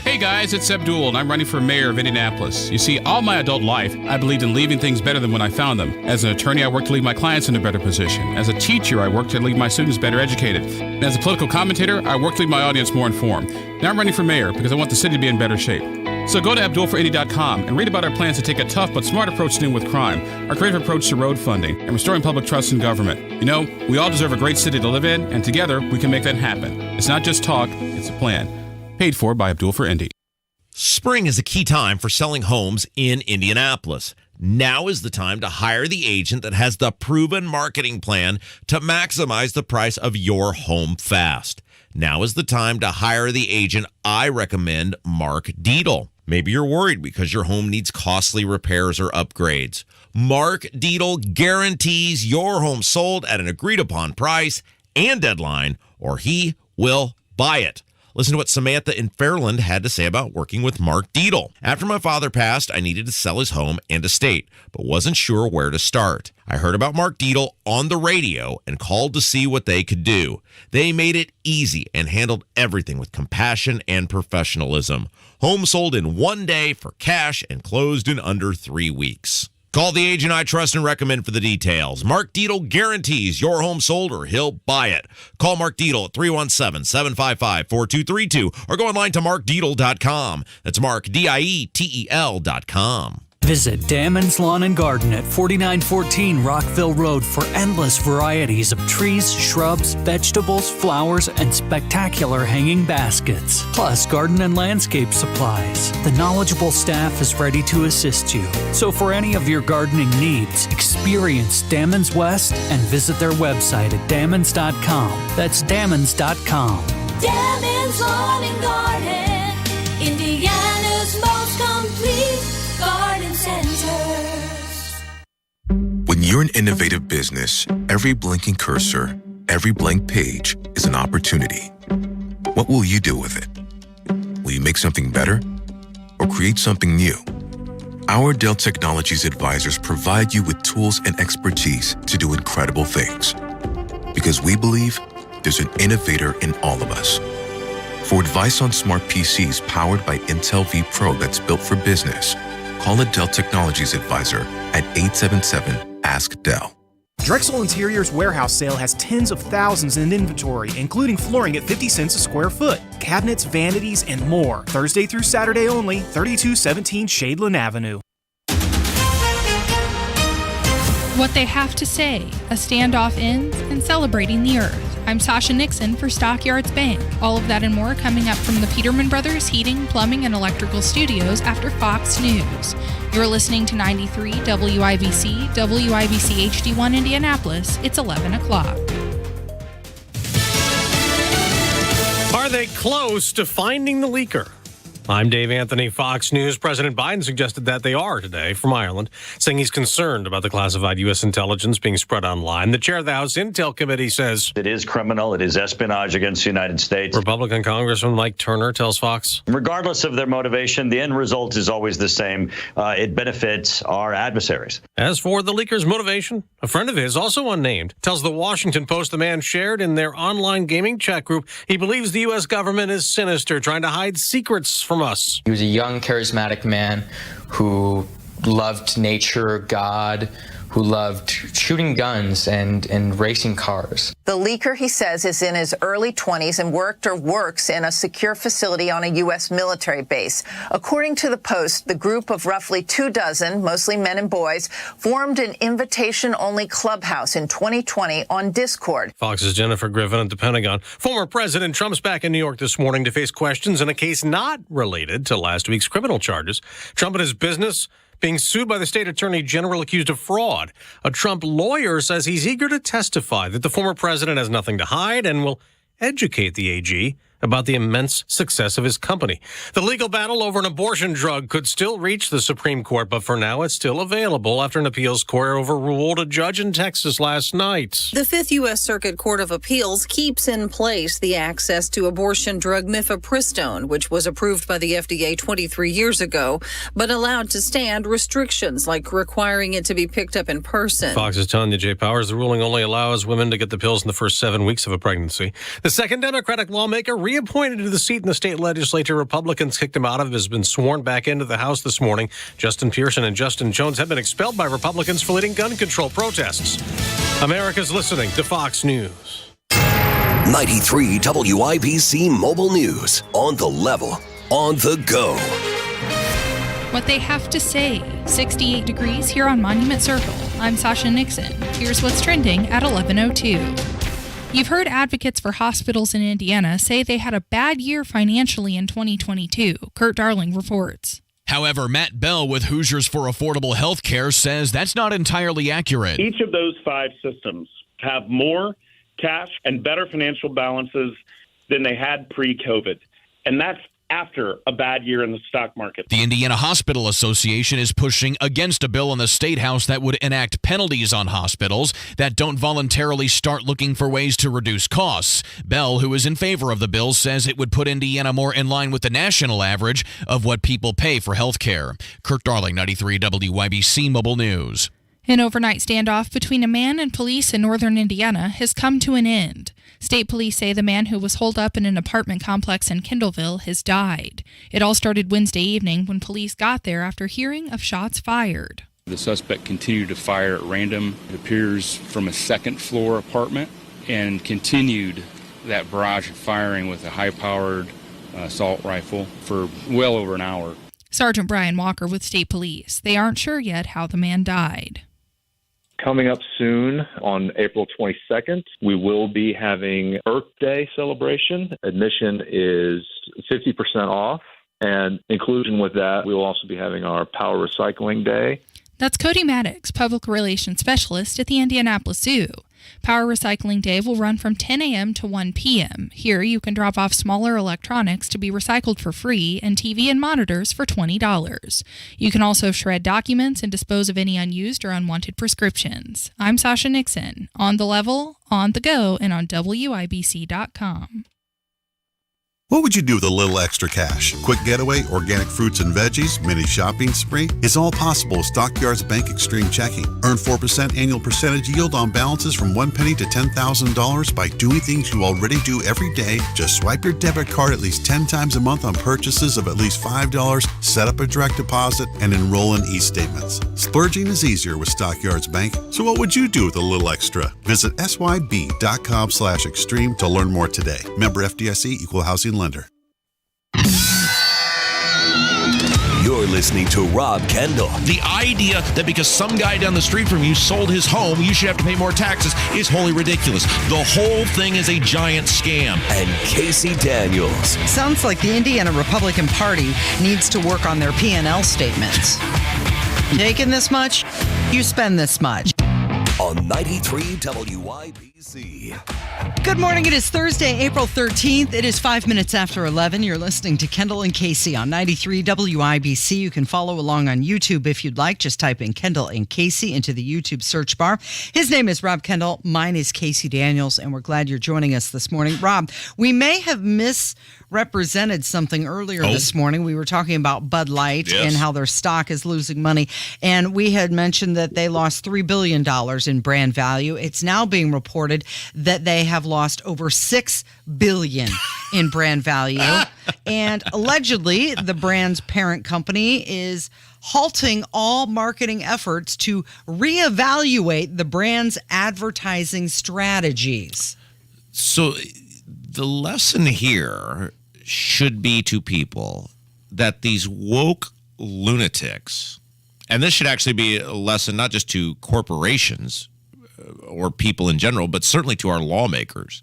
Hey guys, it's Abdul, and I'm running for mayor of Indianapolis. You see, all my adult life, I believed in leaving things better than when I found them. As an attorney, I worked to leave my clients in a better position. As a teacher, I worked to leave my students better educated. And as a political commentator, I worked to leave my audience more informed. Now I'm running for mayor because I want the city to be in better shape. So go to AbdulForIndy.com and read about our plans to take a tough but smart approach to dealing with crime, our creative approach to road funding, and restoring public trust in government. You know, we all deserve a great city to live in, and together we can make that happen. It's not just talk, it's a plan. Paid for by Abdul for Indy. Spring is a key time for selling homes in Indianapolis. Now is the time to hire the agent that has the proven marketing plan to maximize the price of your home fast. Now is the time to hire the agent I recommend, Mark Dietl. Maybe you're worried because your home needs costly repairs or upgrades. Mark Dietl guarantees your home sold at an agreed upon price and deadline, or he will buy it. Listen to what Samantha in Fairland had to say about working with Mark Dietl. After my father passed, I needed to sell his home and estate, but wasn't sure where to start. I heard about Mark Dietl on the radio and called to see what they could do. They made it easy and handled everything with compassion and professionalism. Home sold in 1 day for cash and closed in under 3 weeks. Call the agent I trust and recommend for the details. Mark Dietl guarantees your home sold or he'll buy it. Call Mark Dietl at 317-755-4232 or go online to markdietl.com. That's Mark, DIETEL.com. Visit Damon's Lawn and Garden at 4914 Rockville Road for endless varieties of trees, shrubs, vegetables, flowers, and spectacular hanging baskets. Plus garden and landscape supplies. The knowledgeable staff is ready to assist you. So for any of your gardening needs, experience Damon's West and visit their website at damons.com. That's damons.com. Damon's Lawn and Garden, Indiana's most complete garden centers. When you're an innovative business, every blinking cursor, every blank page is an opportunity. What will you do with it? Will you make something better or create something new? Our Dell Technologies advisors provide you with tools and expertise to do incredible things. Because we believe there's an innovator in all of us. For advice on smart PCs powered by Intel V Pro that's built for business, call a Dell Technologies advisor at Ask Dell. Drexel Interior's warehouse sale has tens of thousands in inventory, including flooring at 50 cents a square foot, cabinets, vanities, and more. Thursday through Saturday only, 3217 Shadeland Avenue. What they have to say, a standoff ends, and celebrating the earth. I'm Sasha Nixon for Stockyards Bank. All of that and more coming up from the Peterman Brothers Heating, Plumbing, and Electrical Studios after Fox News. You're listening to 93 WIBC, WIBC HD1 Indianapolis. It's 11 o'clock. Are they close to finding the leaker? I'm Dave Anthony, Fox News. President Biden suggested that they are today from Ireland, saying he's concerned about the classified U.S. intelligence being spread online. The chair of the House Intel Committee says it is criminal. It is espionage against the United States. Republican Congressman Mike Turner tells Fox. Regardless of their motivation, the end result is always the same. It benefits our adversaries. As for the leaker's motivation, a friend of his, also unnamed, tells the Washington Post the man shared in their online gaming chat group he believes the U.S. government is sinister, trying to hide secrets from us. He was a young, charismatic man who loved nature, God, who loved shooting guns and racing cars. The leaker, he says, is in his early 20s and worked or works in a secure facility on a U.S. military base. According to the Post, the group of roughly 24, mostly men and boys, formed an invitation-only clubhouse in 2020 on Discord. Fox's Jennifer Griffin at the Pentagon. Former President Trump's back in New York this morning to face questions in a case not related to last week's criminal charges. Trump and his business being sued by the state attorney general accused of fraud. A Trump lawyer says he's eager to testify that the former president has nothing to hide and will educate the AG about the immense success of his company. The legal battle over an abortion drug could still reach the Supreme Court, but for now it's still available after an appeals court overruled a judge in Texas last night. The Fifth U.S. Circuit Court of Appeals keeps in place the access to abortion drug mifepristone, which was approved by the FDA 23 years ago, but allowed to stand restrictions like requiring it to be picked up in person. Fox's Tanya J. Powers. The ruling only allows women to get the pills in the first 7 weeks of a pregnancy. The second Democratic lawmaker reappointed to the seat in the state legislature Republicans kicked him out of has been sworn back into the House this morning. Justin Pearson and Justin Jones have been expelled by Republicans for leading gun control protests. America's listening to Fox News. 93 WIBC Mobile News. On the level, on the go. What they have to say. 68 degrees here on Monument Circle. I'm Sasha Nixon. Here's what's trending at 11:02. You've heard advocates for hospitals in Indiana say they had a bad year financially in 2022. Kurt Darling reports. However, Matt Bell with Hoosiers for Affordable Health Care says that's not entirely accurate. Each of those 5 systems have more cash and better financial balances than they had pre-COVID. And that's after a bad year in the stock market. The Indiana Hospital Association is pushing against a bill in the State House that would enact penalties on hospitals that don't voluntarily start looking for ways to reduce costs. Bell, who is in favor of the bill, says it would put Indiana more in line with the national average of what people pay for health care. Kurt Darling, 93 WIBC Mobile News. An overnight standoff between a man and police in northern Indiana has come to an end. State police say the man who was holed up in an apartment complex in Kendallville has died. It all started Wednesday evening when police got there after hearing of shots fired. The suspect continued to fire at random, it appears from a second-floor apartment, and continued that barrage of firing with a high-powered assault rifle for well over an hour. Sergeant Brian Walker with State Police. They aren't sure yet how the man died. Coming up soon on April 22nd, we will be having Earth Day celebration. Admission is 50% off, and inclusion with that, we will also be having our Power Recycling Day. That's Cody Maddox, Public Relations Specialist at the Indianapolis Zoo. Power Recycling Day will run from 10 a.m. to 1 p.m. Here you can drop off smaller electronics to be recycled for free and TV and monitors for $20. You can also shred documents and dispose of any unused or unwanted prescriptions. I'm Sasha Nixon, on the level, on the go, and on WIBC.com. What would you do with a little extra cash? Quick getaway, organic fruits and veggies, mini shopping spree? It's all possible with Stockyards Bank Extreme Checking. Earn 4% annual percentage yield on balances from $1 to $10,000 by doing things you already do every day. Just swipe your debit card at least 10 times a month on purchases of at least $5, set up a direct deposit, and enroll in e-statements. Splurging is easier with Stockyards Bank. So what would you do with a little extra? Visit syb.com/extreme to learn more today. Member FDIC, Equal Housing Lender. You're listening to Rob Kendall. The idea that because some guy down the street from you sold his home, you should have to pay more taxes is wholly ridiculous. The whole thing is a giant scam. And Casey Daniels. Sounds like the Indiana Republican Party needs to work on their P&L statements. Taking this much, you spend this much. On 93 WIBC. Good morning. It is Thursday, April 13th. It is 5 minutes after 11. You're listening to Kendall and Casey on 93 WIBC. You can follow along on YouTube if you'd like. Just type in Kendall and Casey into the YouTube search bar. His name is Rob Kendall. Mine is Casey Daniels, and we're glad you're joining us this morning. Rob, we may have misrepresented something earlier this morning. We were talking about Bud Light and how their stock is losing money, and we had mentioned that they lost $3 billion in brand value. It's now being reported that they have lost over $6 billion in brand value. And allegedly, the brand's parent company is halting all marketing efforts to reevaluate the brand's advertising strategies. So the lesson here should be to people that these woke lunatics, and this should actually be a lesson not just to corporations or people in general, but certainly to our lawmakers.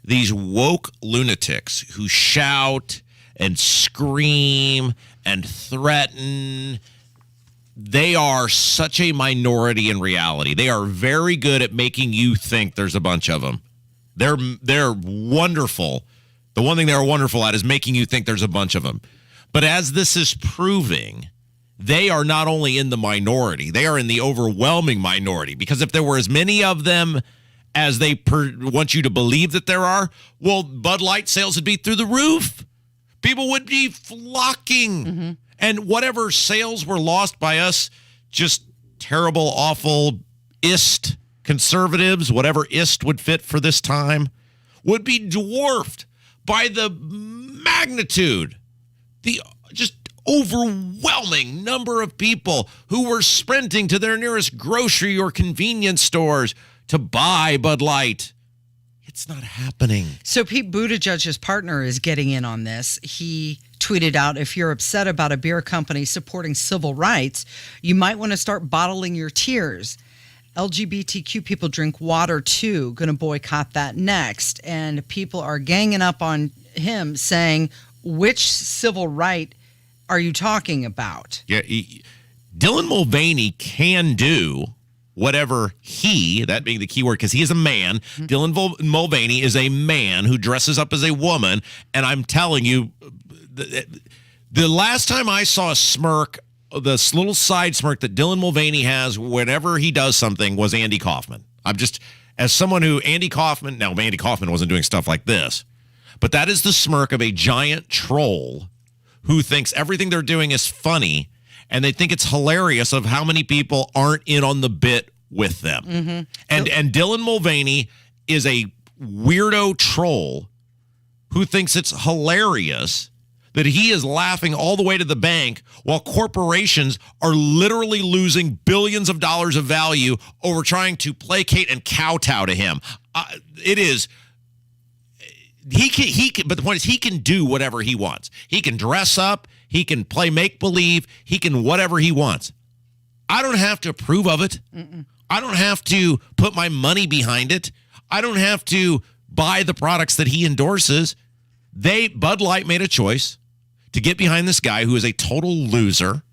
These woke lunatics who shout and scream and threaten, they are such a minority in reality. They are very good at making you think there's a bunch of them. They're wonderful. The one thing they're wonderful at is making you think there's a bunch of them. But as this is proving, they are not only in the minority, they are in the overwhelming minority. Because if there were as many of them as they want you to believe that there are, well, Bud Light sales would be through the roof. People would be flocking. Mm-hmm. And whatever sales were lost by us, just terrible, awful conservatives, whatever would fit for this time, would be dwarfed by the magnitude, the just overwhelming number of people who were sprinting to their nearest grocery or convenience stores to buy Bud Light. It's not happening. So Pete Buttigieg's partner is getting in on this. He tweeted out, if you're upset about a beer company supporting civil rights, you might want to start bottling your tears. LGBTQ people drink water too. Going to boycott that next. And people are ganging up on him saying, which civil right are you talking about? Yeah, Dylan Mulvaney can do whatever that being the key word, because he is a man. Mm-hmm. Dylan Mulvaney is a man who dresses up as a woman. And I'm telling you, the last time I saw a smirk, this little side smirk that Dylan Mulvaney has whenever he does something, was Andy Kaufman. I'm just, as someone who, Andy Kaufman wasn't doing stuff like this, but that is the smirk of a giant troll who thinks everything they're doing is funny, and they think it's hilarious of how many people aren't in on the bit with them. Mm-hmm. And Dylan Mulvaney is a weirdo troll who thinks it's hilarious that he is laughing all the way to the bank while corporations are literally losing billions of dollars of value over trying to placate and kowtow to him. It is... He can, but the point is he can do whatever he wants. He can dress up. He can play make-believe. He can whatever he wants. I don't have to approve of it. Mm-mm. I don't have to put my money behind it. I don't have to buy the products that he endorses. Bud Light made a choice to get behind this guy who is a total loser,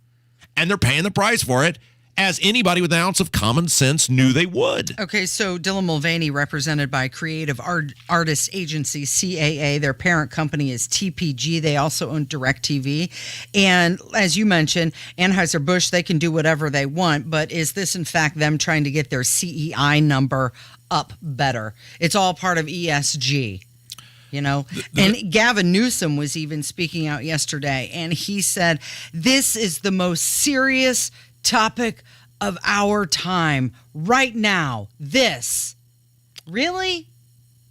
and they're paying the price for it, as anybody with an ounce of common sense knew they would. Okay, so Dylan Mulvaney, represented by Creative Artists Agency, CAA. Their parent company is TPG. They also own DirecTV. And as you mentioned, Anheuser-Busch, they can do whatever they want, but is this, in fact, them trying to get their CEI number up better? It's all part of ESG. You know, and Gavin Newsom was even speaking out yesterday, and he said, this is the most serious topic of our time right now. This. Really?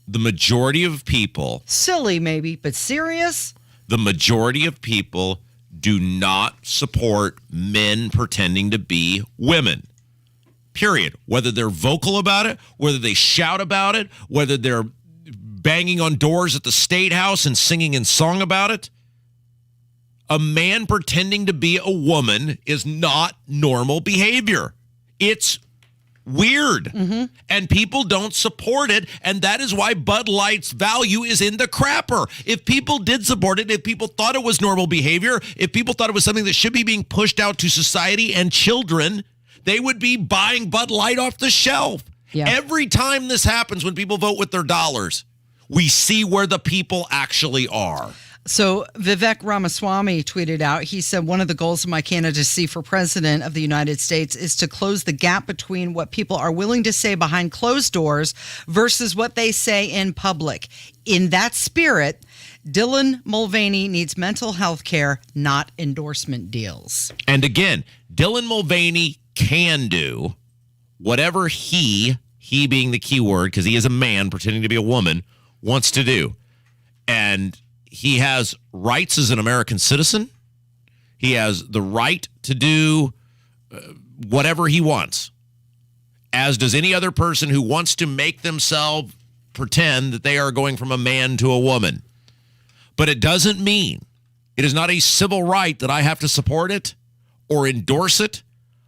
The majority of people. Silly, maybe, but serious? The majority of people do not support men pretending to be women. Period. Whether they're vocal about it, whether they shout about it, whether they're banging on doors at the State House and singing in song about it. A man pretending to be a woman is not normal behavior. It's weird. And people don't support it. And that is why Bud Light's value is in the crapper. If people did support it, if people thought it was normal behavior, if people thought it was something that should be being pushed out to society and children, they would be buying Bud Light off the shelf. Yeah. Every time this happens, when people vote with their dollars, we see where the people actually are. So Vivek Ramaswamy tweeted out, he said, one of the goals of my candidacy for president of the United States is to close the gap between what people are willing to say behind closed doors versus what they say in public. In that spirit, Dylan Mulvaney needs mental health care, not endorsement deals. And again, Dylan Mulvaney can do whatever he being the key word, because he is a man pretending to be a woman, wants to do. And he has rights as an American citizen. He has the right to do whatever he wants, as does any other person who wants to make themselves pretend that they are going from a man to a woman. But it doesn't mean, it is not a civil right that I have to support it or endorse it.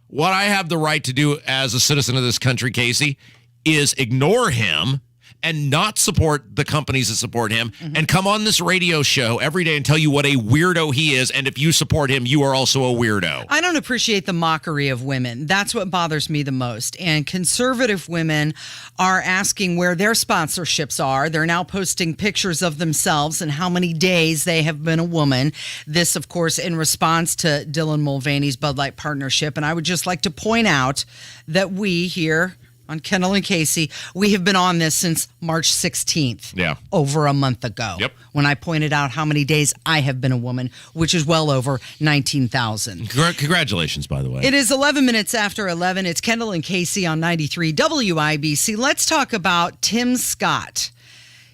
What I have the right to do as a citizen of this country, Casey, is ignore him and not support the companies that support him, and come on this radio show every day and tell you what a weirdo he is. And if you support him, you are also a weirdo. I don't appreciate the mockery of women. That's what bothers me the most. And conservative women are asking where their sponsorships are. They're now posting pictures of themselves and how many days they have been a woman. This, of course, in response to Dylan Mulvaney's Bud Light partnership. And I would just like to point out that we here on Kendall and Casey, we have been on this since March 16th. Yeah. Over a month ago. Yep. When I pointed out how many days I have been a woman, which is well over 19,000. Congratulations, by the way. It is 11 minutes after 11. It's Kendall and Casey on 93 WIBC. Let's talk about Tim Scott.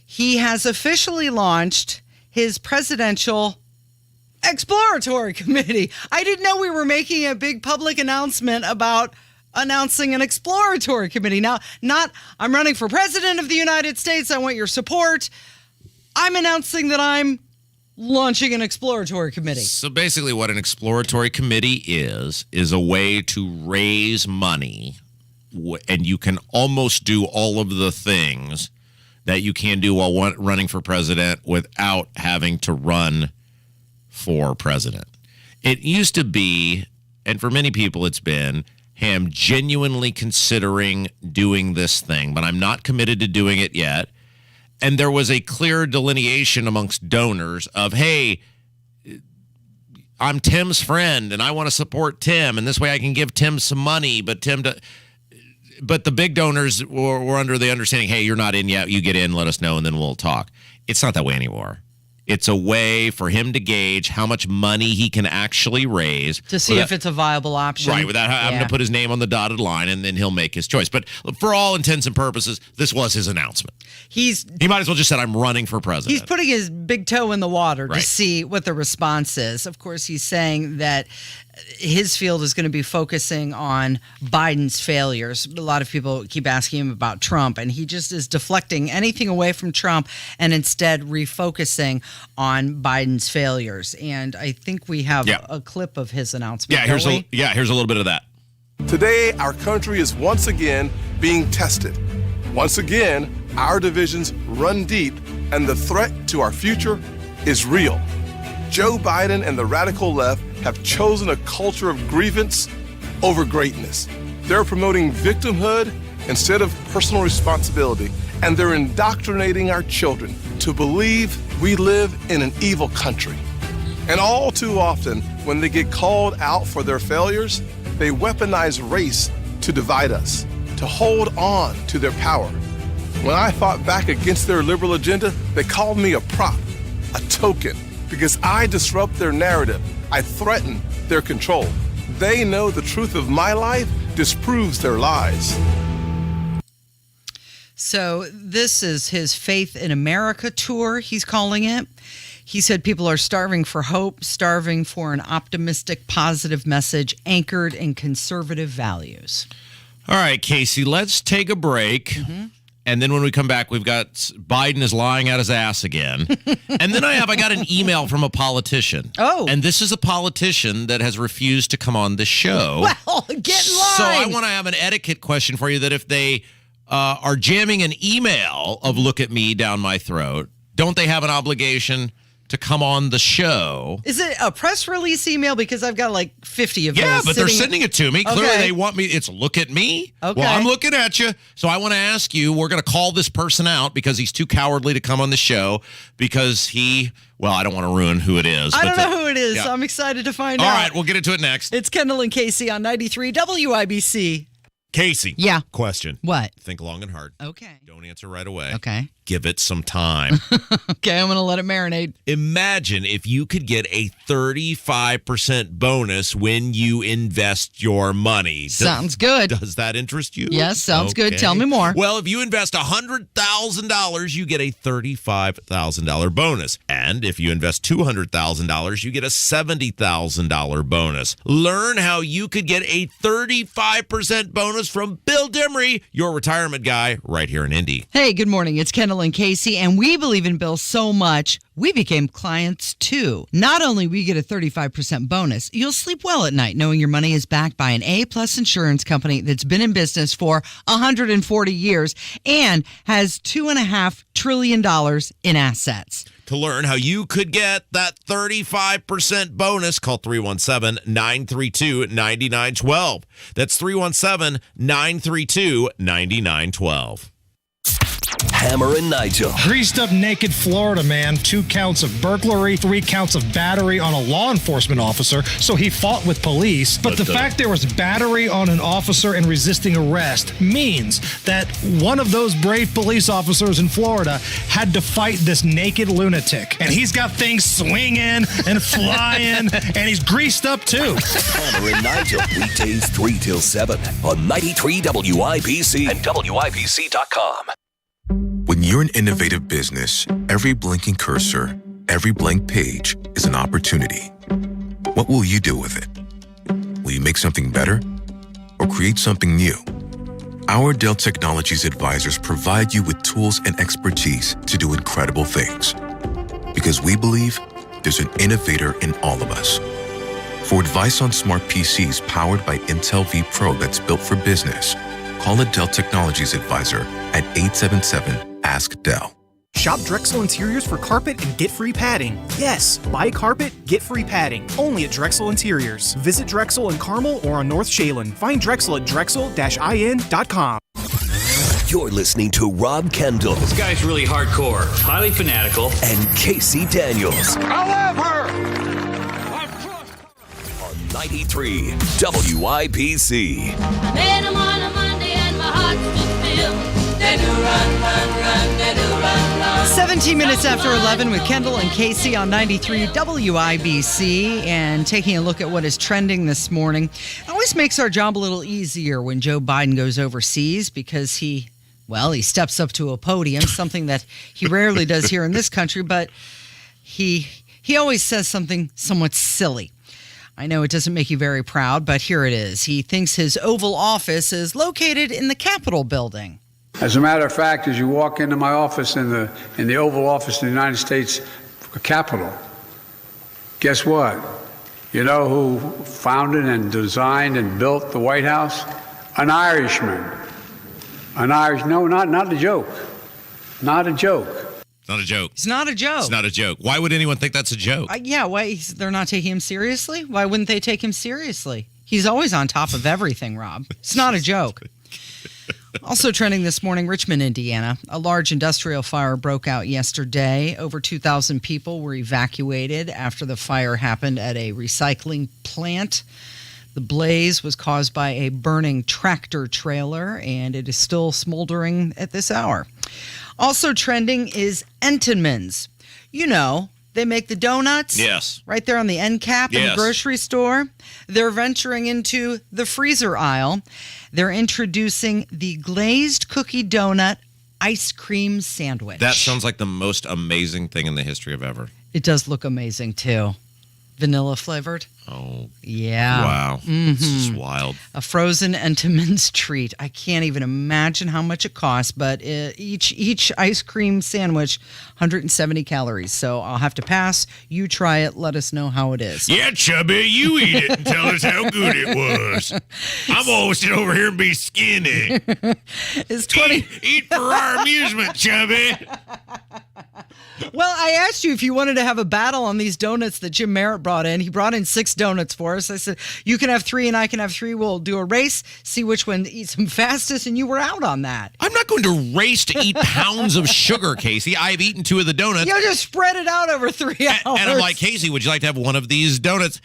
He has officially launched his presidential exploratory committee. I didn't know we were making a big public announcement about announcing an exploratory committee. Now, not I'm running for president of the United States, I want your support. I'm announcing that I'm launching an exploratory committee. So basically what an exploratory committee is a way to raise money, and you can almost do all of the things that you can do while running for president without having to run for president. It used to be, and for many people it's been, hey, I'm genuinely considering doing this thing, but I'm not committed to doing it yet. And there was a clear delineation amongst donors of, hey, I'm Tim's friend and I want to support Tim, and this way I can give Tim some money, but the big donors were under the understanding, hey, you're not in yet, you get in, let us know, and then we'll talk. It's not that way anymore. It's a way for him to gauge how much money he can actually raise. To see if it's a viable option. Right, without having to put his name on the dotted line, and then he'll make his choice. But for all intents and purposes, this was his announcement. He might as well just said, I'm running for president. He's putting his big toe in the water to see what the response is. Of course, he's saying that his field is going to be focusing on Biden's failures. A lot of people keep asking him about Trump, and he just is deflecting anything away from Trump and instead refocusing on Biden's failures. And I think we have a clip of his announcement. Here's a little bit of that. Today, our country is once again being tested. Once again, our divisions run deep, and the threat to our future is real. Joe Biden and the radical left have chosen a culture of grievance over greatness. They're promoting victimhood instead of personal responsibility, and they're indoctrinating our children to believe we live in an evil country. And all too often, when they get called out for their failures, they weaponize race to divide us, to hold on to their power. When I fought back against their liberal agenda, they called me a prop, a token, because I disrupt their narrative. I threaten their control. They know the truth of my life disproves their lies. So this is his Faith in America tour, he's calling it. He said people are starving for hope, starving for an optimistic, positive message anchored in conservative values. All right, Casey, let's take a break. Mm-hmm. And then when we come back, we've got Biden is lying out his ass again. And then I got an email from a politician. Oh. And this is a politician that has refused to come on the show. Well, get in line. So I want to have an etiquette question for you that if they are jamming an email of look at me down my throat, don't they have an obligation to come on the show? Is it a press release email? Because I've got like 50 of those. Yeah, but they're sending it to me. Clearly, they want me. It's look at me. Okay. Well, I'm looking at you. So I want to ask you, we're going to call this person out because he's too cowardly to come on the show because well, I don't want to ruin who it is. I don't know who it is. Yeah. I'm excited to find out. All right, we'll get into it next. It's Kendall and Casey on 93 WIBC. Casey. Yeah. Question. What? Think long and hard. Okay. Don't answer right away. Okay. Give it some time. Okay, I'm going to let it marinate. Imagine if you could get a 35% bonus when you invest your money. Sounds good. Does that interest you? Yes, sounds good. Tell me more. Well, if you invest $100,000, you get a $35,000 bonus. And if you invest $200,000, you get a $70,000 bonus. Learn how you could get a 35% bonus from Bill Demery, your retirement guy, right here in Indy. Hey, good morning. It's Kendall and Casey, and we believe in Bill so much, we became clients too. Not only we get a 35% bonus, you'll sleep well at night knowing your money is backed by an A-plus insurance company that's been in business for 140 years and has $2.5 trillion in assets. To learn how you could get that 35% bonus, call 317-932-9912. That's 317-932-9912. Hammer and Nigel. Greased up naked Florida man, 2 counts of burglary, 3 counts of battery on a law enforcement officer, so he fought with police. But the fact there was battery on an officer and resisting arrest means that one of those brave police officers in Florida had to fight this naked lunatic. And he's got things swinging and flying, and he's greased up too. Hammer and Nigel, weekdays 3 till 7 on 93 WIBC and WIBC.com. When you're an innovative business, every blinking cursor, every blank page is an opportunity. What will you do with it? Will you make something better or create something new? Our Dell Technologies advisors provide you with tools and expertise to do incredible things. Because we believe there's an innovator in all of us. For advice on smart PCs powered by Intel V Pro that's built for business, call a Dell Technologies advisor at 877-ASK-DELL. Shop Drexel Interiors for carpet and get free padding. Yes, buy carpet, get free padding. Only at Drexel Interiors. Visit Drexel in Carmel or on North Shaylin. Find Drexel at drexel-in.com. You're listening to Rob Kendall. This guy's really hardcore, highly fanatical. And Casey Daniels. However, on 93 WIBC. I met him on a Monday and my heart stood still. They do run, they do run. 17 minutes after 11 with Kendall and Casey on 93 WIBC, and taking a look at what is trending this morning. It always makes our job a little easier when Joe Biden goes overseas because he steps up to a podium, something that he rarely does here in this country, but he always says something somewhat silly. I know it doesn't make you very proud, but here it is. He thinks his Oval Office is located in the Capitol building. As a matter of fact, as you walk into my office in the Oval Office in the United States Capitol, guess what? You know who founded and designed and built the White House? An Irishman. No, not a joke. Not a joke. It's not a joke. It's not a joke. It's not a joke. Why would anyone think that's a joke? Why they're not taking him seriously? Why wouldn't they take him seriously? He's always on top of everything, Rob. It's not a joke. Also trending this morning, Richmond, Indiana. A large industrial fire broke out yesterday. Over 2,000 people were evacuated after the fire happened at a recycling plant. The blaze was caused by a burning tractor trailer, and it is still smoldering at this hour. Also trending is Entenmann's. You know, they make the donuts. Yes. Right there on the end cap in Yes. the grocery store. They're venturing into the freezer aisle. They're introducing the glazed cookie donut ice cream sandwich. That sounds like the most amazing thing in the history of ever. It does look amazing, too. Vanilla flavored. Oh. Yeah. Wow. Mhm. This is wild. A frozen Entenmann's treat. I can't even imagine how much it costs, but each ice cream sandwich, 170 calories. So I'll have to pass. You try it. Let us know how it is. Yeah, Chubby, you eat it and tell us how good it was. I'm always sit over here and be skinny. It's 20. Eat for our amusement, Chubby. Well, I asked you if you wanted to have a battle on these donuts that Jim Merritt brought in. He brought in 6 donuts for us. I said, you can have 3 and I can have 3. We'll do a race, see which one eats them fastest, and you were out on that. I'm not going to race to eat pounds of sugar, Casey. I've eaten 2 of the donuts. You just spread it out over 3 hours. And I'm like, Casey, would you like to have one of these donuts?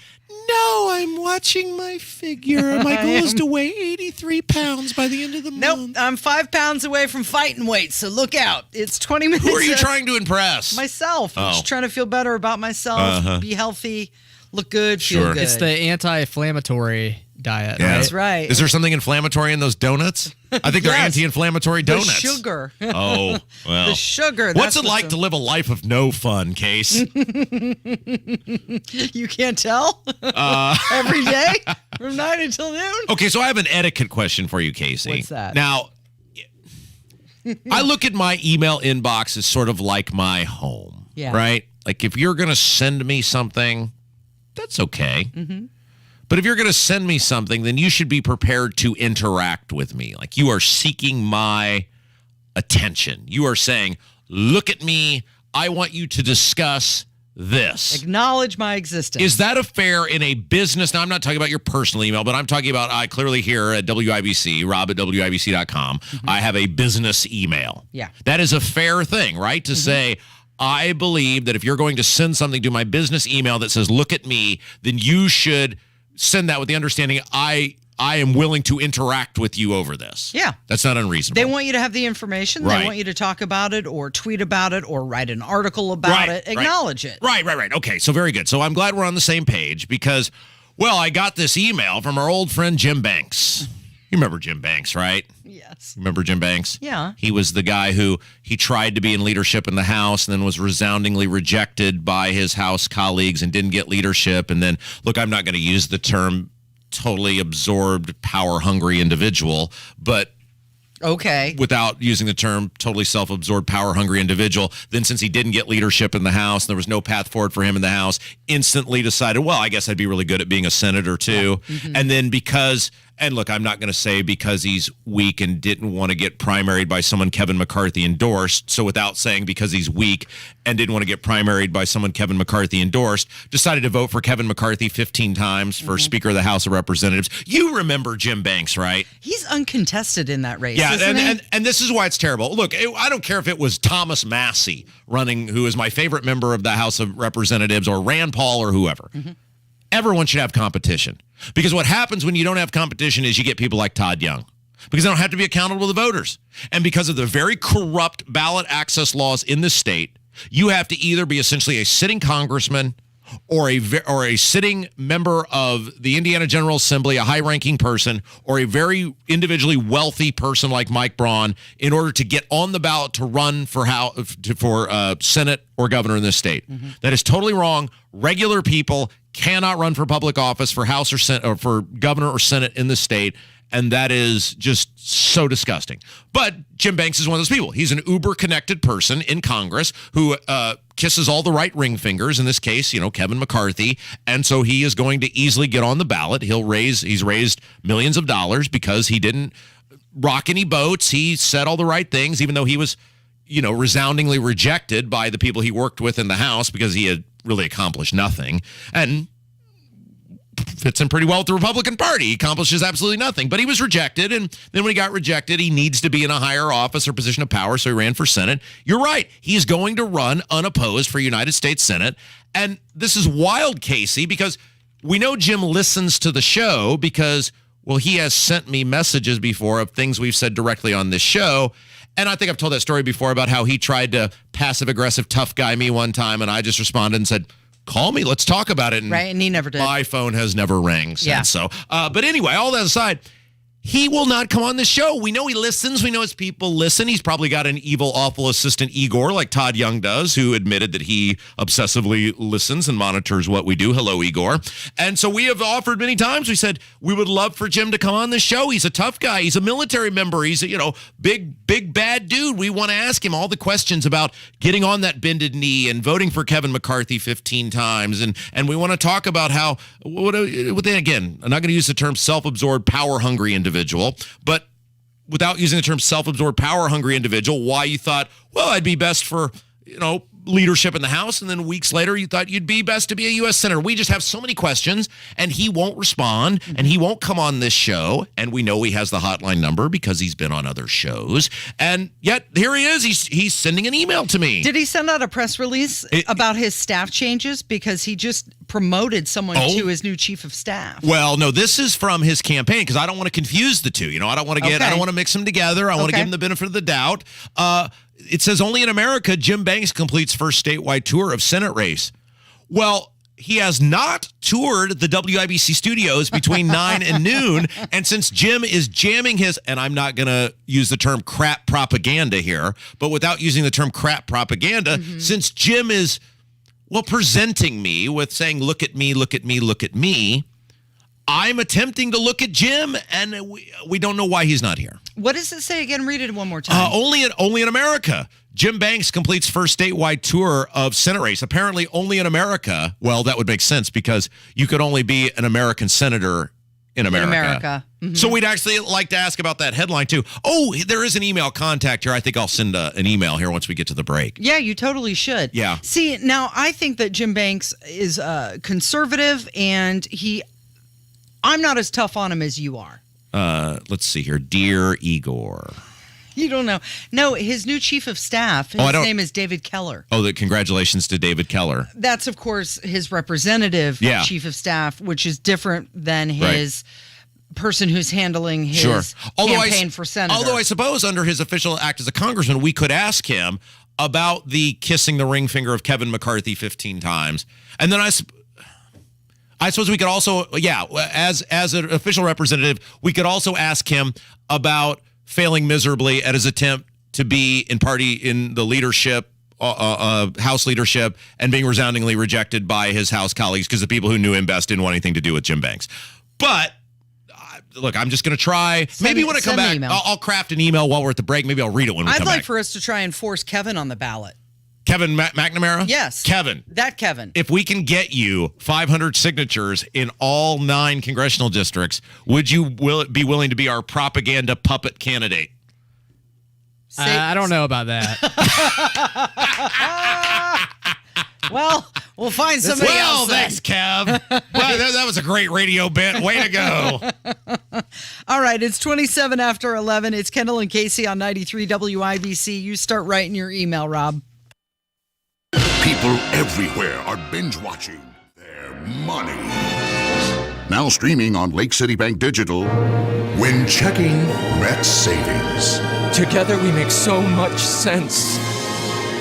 No, I'm watching my figure. My goal is to weigh 83 pounds by the end of the month. Nope, I'm 5 pounds away from fighting weight, so look out. It's 20 minutes. Who are you trying to impress? Myself. I'm Oh. just trying to feel better about myself, Uh-huh. be healthy, look good, feel Sure. good. It's the anti-inflammatory diet. Yeah. Right? That's right. Is there something inflammatory in those donuts? I think they're Yes. anti-inflammatory The donuts. sugar. Oh, well. The sugar. What's that's it like to live a life of no fun, Case? You can't tell? Every day from 9 until noon? Okay, so I have an etiquette question for you, Casey. What's that? Now, I look at my email inbox as sort of like my home, Yeah. right? Like if you're going to send me something, that's okay. Mm-hmm. But if you're going to send me something, then you should be prepared to interact with me. Like you are seeking my attention. You are saying, look at me. I want you to discuss this. Acknowledge my existence. Is that a fair in a business? Now, I'm not talking about your personal email, but I'm talking about I clearly here at WIBC, rob@wibc.com, I have a business email. Yeah. That is a fair thing, right? To say, I believe that if you're going to send something to my business email that says, look at me, then you should send that with the understanding I am willing to interact with you over this. Yeah. That's not unreasonable. They want you to have the information. Right. They want you to talk about it or tweet about it or write an article about it. Acknowledge it. Right. Okay, so very good. So I'm glad we're on the same page because, well, I got this email from our old friend Jim Banks. You remember Jim Banks, right? Yes. Remember Jim Banks? Yeah. He was the guy who he tried to be in leadership in the House and then was resoundingly rejected by his House colleagues and didn't get leadership. And then, look, I'm not going to use the term totally absorbed, power-hungry individual, but okay, without using the term totally self-absorbed, power-hungry individual, then since he didn't get leadership in the House, and there was no path forward for him in the House, instantly decided, well, I guess I'd be really good at being a senator too. And then because, and look, I'm not going to say because he's weak and didn't want to get primaried by someone Kevin McCarthy endorsed, so without saying because he's weak and didn't want to get primaried by someone Kevin McCarthy endorsed, decided to vote for Kevin McCarthy 15 times for Speaker of the House of Representatives. You remember Jim Banks, right? He's uncontested in that race. Yeah, isn't he? and this is why it's terrible. Look, I don't care if it was Thomas Massey running, who is my favorite member of the House of Representatives, or Rand Paul or whoever. Everyone should have competition. Because what happens when you don't have competition is you get people like Todd Young. Because they don't have to be accountable to the voters. And because of the very corrupt ballot access laws in this state, you have to either be essentially a sitting congressman or a sitting member of the Indiana General Assembly, a high-ranking person, or a very individually wealthy person like Mike Braun in order to get on the ballot to run for Senate or governor in this state. That is totally wrong. Regular people cannot run for public office for House or Senate or for governor or Senate in this state. And that is just so disgusting. But Jim Banks is one of those people. He's an uber-connected person in Congress who kisses all the right ring fingers, in this case, Kevin McCarthy. And so he is going to easily get on the ballot. He's raised millions of dollars because he didn't rock any boats. He said all the right things, even though he was, resoundingly rejected by the people he worked with in the House because he had really accomplished nothing. And fits in pretty well with the Republican Party. He accomplishes absolutely nothing, but he was rejected. And then when he got rejected, he needs to be in a higher office or position of power. So he ran for Senate. You're right. He's going to run unopposed for United States Senate. And this is wild, Casey, because we know Jim listens to the show because, well, he has sent me messages before of things we've said directly on this show. And I think I've told that story before about how he tried to passive-aggressive tough guy me one time, and I just responded and said, call me, let's talk about it. And he never did. My phone has never rang since. Yeah. So, but anyway, all that aside, he will not come on the show. We know he listens. We know his people listen. He's probably got an evil, awful assistant, Igor, like Todd Young does, who admitted that he obsessively listens and monitors what we do. Hello, Igor. And so we have offered many times. We said, we would love for Jim to come on the show. He's a tough guy. He's a military member. He's a, big, bad dude. We want to ask him all the questions about getting on that bended knee and voting for Kevin McCarthy 15 times. And we want to talk about how, again, I'm not going to use the term self-absorbed, power-hungry individual, but without using the term self-absorbed, power-hungry individual, why you thought, well, I'd be best for, leadership in the House, and then weeks later you thought you'd be best to be a U.S. Senator. We just have so many questions, and he won't respond, and he won't come on this show, and we know he has the hotline number because he's been on other shows, and yet here he is. He's sending an email to me. Did he send out a press release about his staff changes? Because he just promoted someone to his new chief of staff. Well, no, this is from his campaign, because I don't want to confuse the two. I don't want to mix them together. I want to give him the benefit of the doubt. It says only in America, Jim Banks completes first statewide tour of Senate race. Well, he has not toured the WIBC studios between 9 and noon. And since Jim is jamming and I'm not going to use the term crap propaganda here, but without using the term crap propaganda, since Jim is, presenting me with saying, look at me, look at me, look at me, I'm attempting to look at Jim, and we don't know why he's not here. What does it say again? Read it one more time. Only in America. Jim Banks completes first statewide tour of Senate race. Apparently only in America. Well, that would make sense because you could only be an American senator in America. So we'd actually like to ask about that headline too. Oh, there is an email contact here. I think I'll send an email here once we get to the break. Yeah, you totally should. Yeah. See, now I think that Jim Banks is conservative, and I'm not as tough on him as you are. Let's see here. Dear Igor. You don't know. No, his new chief of staff, his name is David Keller. Oh, congratulations to David Keller. That's, of course, his representative chief of staff, which is different than his person who's handling his campaign for senator. Although I suppose under his official act as a congressman, we could ask him about the kissing the ring finger of Kevin McCarthy 15 times. And then I suppose we could also, as an official representative, we could also ask him about failing miserably at his attempt to be in the leadership, House leadership, and being resoundingly rejected by his House colleagues because the people who knew him best didn't want anything to do with Jim Banks. But look, I'm just going to try. Maybe when I come back, I'll craft an email while we're at the break. Maybe I'll read it when we come back. I'd like for us to try and force Kevin on the ballot. Kevin McNamara? Yes. Kevin. That Kevin. If we can get you 500 signatures in all 9 congressional districts, would you be willing to be our propaganda puppet candidate? I don't know about that. Well, we'll find somebody else. Well, thanks, Kev. Well, that was a great radio bit. Way to go. All right, it's 27 after 11. It's Kendall and Casey on 93 WIBC. You start writing your email, Rob. People everywhere are binge watching their money. Now streaming on Lake City Bank Digital. When checking Rhett's savings. Together we make so much sense.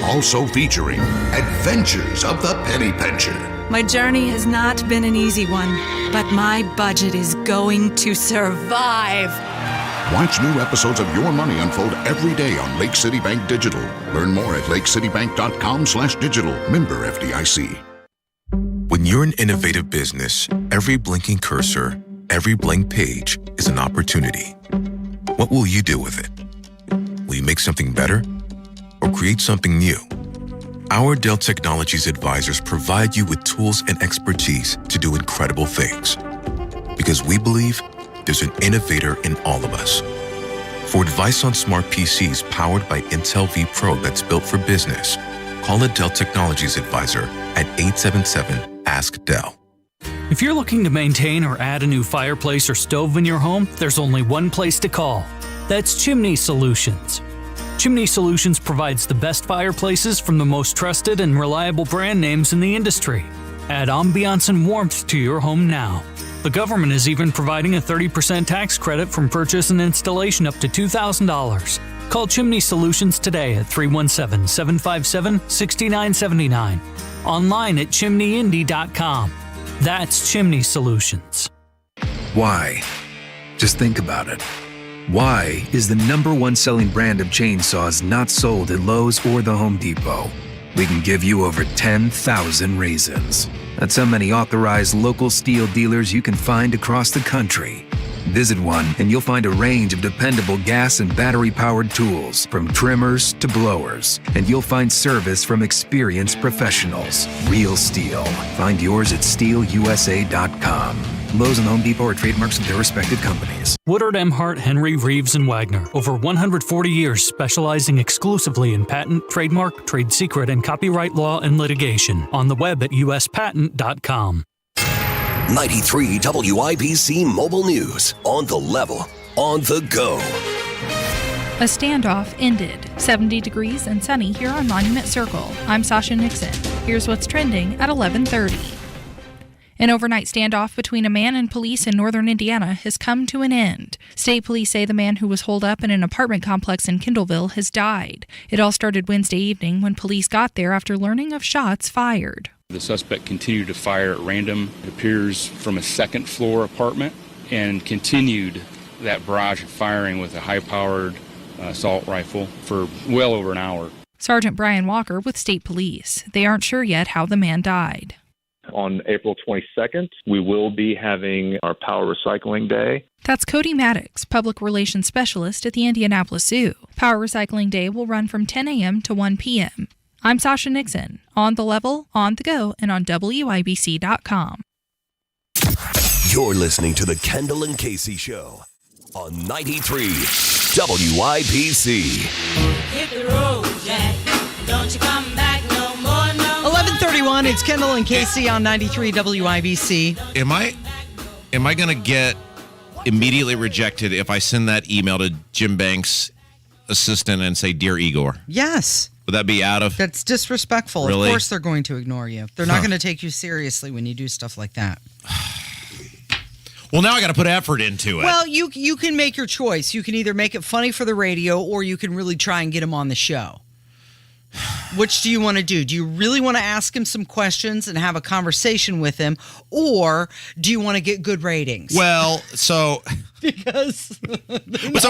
Also featuring Adventures of the Penny Pincher. My journey has not been an easy one, but my budget is going to survive. Watch new episodes of Your Money unfold every day on Lake City Bank Digital. Learn more at lakecitybank.com/digital. Member FDIC. When you're an innovative business, every blinking cursor, every blank page is an opportunity. What will you do with it? Will you make something better or create something new? Our Dell Technologies advisors provide you with tools and expertise to do incredible things. Because we believe there's an innovator in all of us. For advice on smart PCs powered by Intel V Pro that's built for business, call a Dell Technologies advisor at 877-ASK-DELL. If you're looking to maintain or add a new fireplace or stove in your home, there's only one place to call. That's Chimney Solutions. Chimney Solutions provides the best fireplaces from the most trusted and reliable brand names in the industry. Add ambiance and warmth to your home now. The government is even providing a 30% tax credit from purchase and installation up to $2,000. Call Chimney Solutions today at 317-757-6979. Online at chimneyindy.com. That's Chimney Solutions. Why? Just think about it. Why is the #1 selling brand of chainsaws not sold at Lowe's or the Home Depot? We can give you over 10,000 reasons. That's how many authorized local steel dealers you can find across the country. Visit one and you'll find a range of dependable gas and battery-powered tools, from trimmers to blowers. And you'll find service from experienced professionals. Real steel. Find yours at steelusa.com. Lowe's and Home Depot are trademarks of their respective companies. Woodard, Emhart, Henry, Reeves, and Wagner. Over 140 years specializing exclusively in patent, trademark, trade secret, and copyright law and litigation. On the web at uspatent.com. 93 WIBC Mobile News. On the level, on the go. A standoff ended. 70 degrees and sunny here on Monument Circle. I'm Sasha Nixon. Here's what's trending at 11:30. An overnight standoff between a man and police in northern Indiana has come to an end. State police say the man who was holed up in an apartment complex in Kendallville has died. It all started Wednesday evening when police got there after learning of shots fired. The suspect continued to fire at random, it appears from a second-floor apartment, and continued that barrage of firing with a high-powered assault rifle for well over an hour. Sergeant Brian Walker with State Police. They aren't sure yet how the man died. On April 22nd, we will be having our Power Recycling Day. That's Cody Maddox, Public Relations Specialist at the Indianapolis Zoo. Power Recycling Day will run from 10 a.m. to 1 p.m. I'm Sasha Nixon, on the level, on the go, and on WIBC.com. You're listening to the Kendall and Casey Show on 93 WIBC. Hit the road, Jack. Don't you come back no more, no 11:31. It's Kendall and Casey on 93 WIBC. Am I going to get immediately rejected if I send that email to Jim Banks' assistant and say, "Dear Igor"? Yes. Would that be out of? That's disrespectful. Really? Of course they're going to ignore you. They're not going to take you seriously when you do stuff like that. Well, now I got to put effort into it. Well, you can make your choice. You can either make it funny for the radio or you can really try and get him on the show. Which do you want to do? Do you really want to ask him some questions and have a conversation with him, or do you want to get good ratings? Well, so because so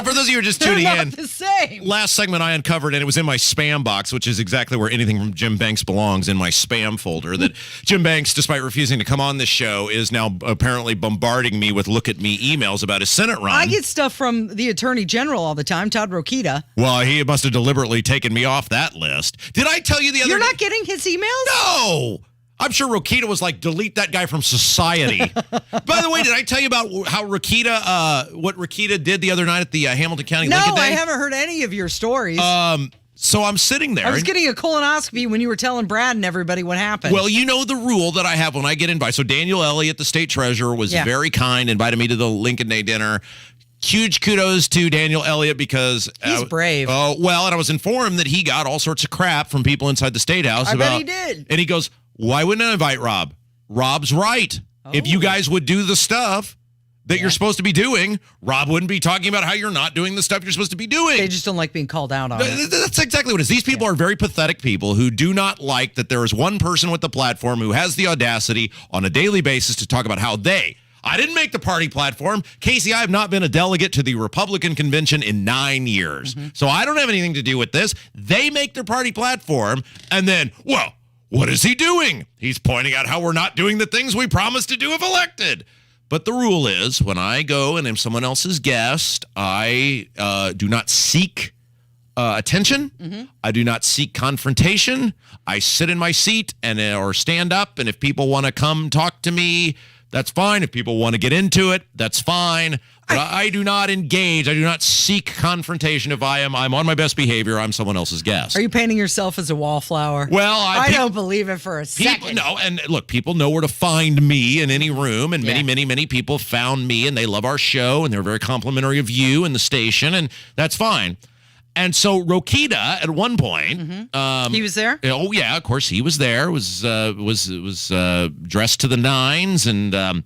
for those of you who are just tuning in, the same. Last segment I uncovered, and it was in my spam box, which is exactly where anything from Jim Banks belongs, in my spam folder, that Jim Banks, despite refusing to come on this show, is now apparently bombarding me with look at me emails about his Senate run. I get stuff from the Attorney General all the time, Todd Rokita. Well, he must have deliberately taken me off that list. Did I tell you the other You're not getting his emails? No! I'm sure Rokita was like, delete that guy from society. By the way, did I tell you about how Rokita, what Rokita did the other night at the Hamilton County Lincoln Day? No, I haven't heard any of your stories. So I'm sitting there. I was getting a colonoscopy when you were telling Brad and everybody what happened. Well, you know the rule that I have when I get invited. So Daniel Elliott, the state treasurer, was very kind, invited me to the Lincoln Day dinner. Huge kudos to Daniel Elliott because he's brave. Oh, well, and I was informed that he got all sorts of crap from people inside the State House. I bet he did. And he goes, why wouldn't I invite Rob? Rob's right. If you guys would do the stuff that you're supposed to be doing, Rob wouldn't be talking about how you're not doing the stuff you're supposed to be doing. They just don't like being called out on it. That's exactly what it is. These people are very pathetic people who do not like that there is one person with the platform who has the audacity on a daily basis to talk about how I didn't make the party platform. Casey, I have not been a delegate to the Republican convention in 9 years. So I don't have anything to do with this. They make their party platform, and then, well, what is he doing? He's pointing out how we're not doing the things we promised to do if elected. But the rule is, when I go and am someone else's guest, I do not seek attention. I do not seek confrontation. I sit in my seat or stand up, and if people want to come talk to me, that's fine. If people want to get into it, that's fine. But I do not engage. I do not seek confrontation. If I'm on my best behavior, I'm someone else's guest. Are you painting yourself as a wallflower? Well, I don't believe it for a second. No, and look, people know where to find me in any room, and many people found me, and they love our show, and they're very complimentary of you and the station, and that's fine. And so Rokita, at one point, he was there. Oh yeah, of course he was there. Was dressed to the nines, and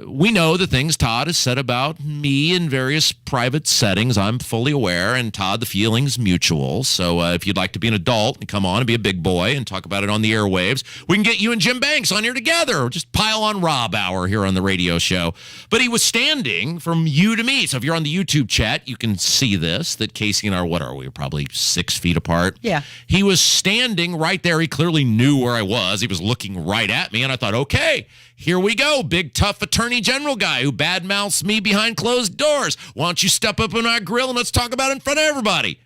we know the things Todd has said about me in various private settings. I'm fully aware, and Todd, the feeling's mutual. So if you'd like to be an adult and come on and be a big boy and talk about it on the airwaves, we can get you and Jim Banks on here together. Just pile on Rob Hour here on the radio show. But he was standing from you to me. So if you're on the YouTube chat, you can see this, that Casey and I, what are we, probably 6 feet apart? Yeah. He was standing right there. He clearly knew where I was. He was looking right at me, and I thought, okay, here we go. Big, tough attorney general guy who badmouths me behind closed doors. Why don't you step up in our grill and let's talk about it in front of everybody?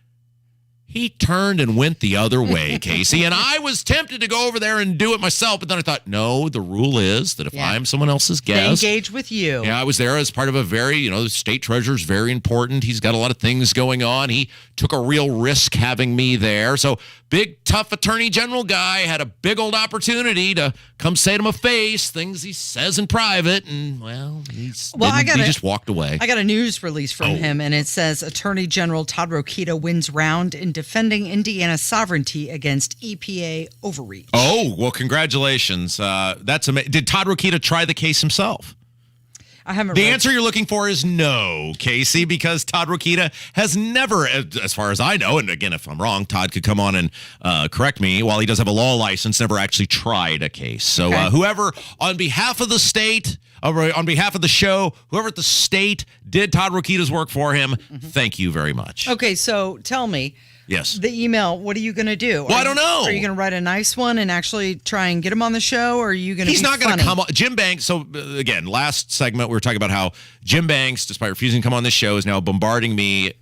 He turned and went the other way, Casey, and I was tempted to go over there and do it myself, but then I thought, no, the rule is that if I'm someone else's guest... They engage with you. Yeah, I was there as part of a very, the state treasurer's very important. He's got a lot of things going on. He took a real risk having me there. So big, tough attorney general guy had a big old opportunity to come say to my face things he says in private, and, he just walked away. I got a news release from him, and it says Attorney General Todd Rokita wins round in defending Indiana's sovereignty against EPA overreach. Oh, well, congratulations. That's amazing. Did Todd Rokita try the case himself? I haven't. The answer you're looking for is no, Casey, because Todd Rokita has never, as far as I know, and again, if I'm wrong, Todd could come on and correct me, while he does have a law license, never actually tried a case. So whoever, on behalf of the state, on behalf of the show, whoever at the state did Todd Rokita's work for him, thank you very much. Okay, so tell me. Yes. The email, what are you going to do? Well, I don't know. Are you going to write a nice one and actually try and get him on the show, or are you going to He's not going to come on. Jim Banks, so again, last segment we were talking about how Jim Banks, despite refusing to come on this show, is now bombarding me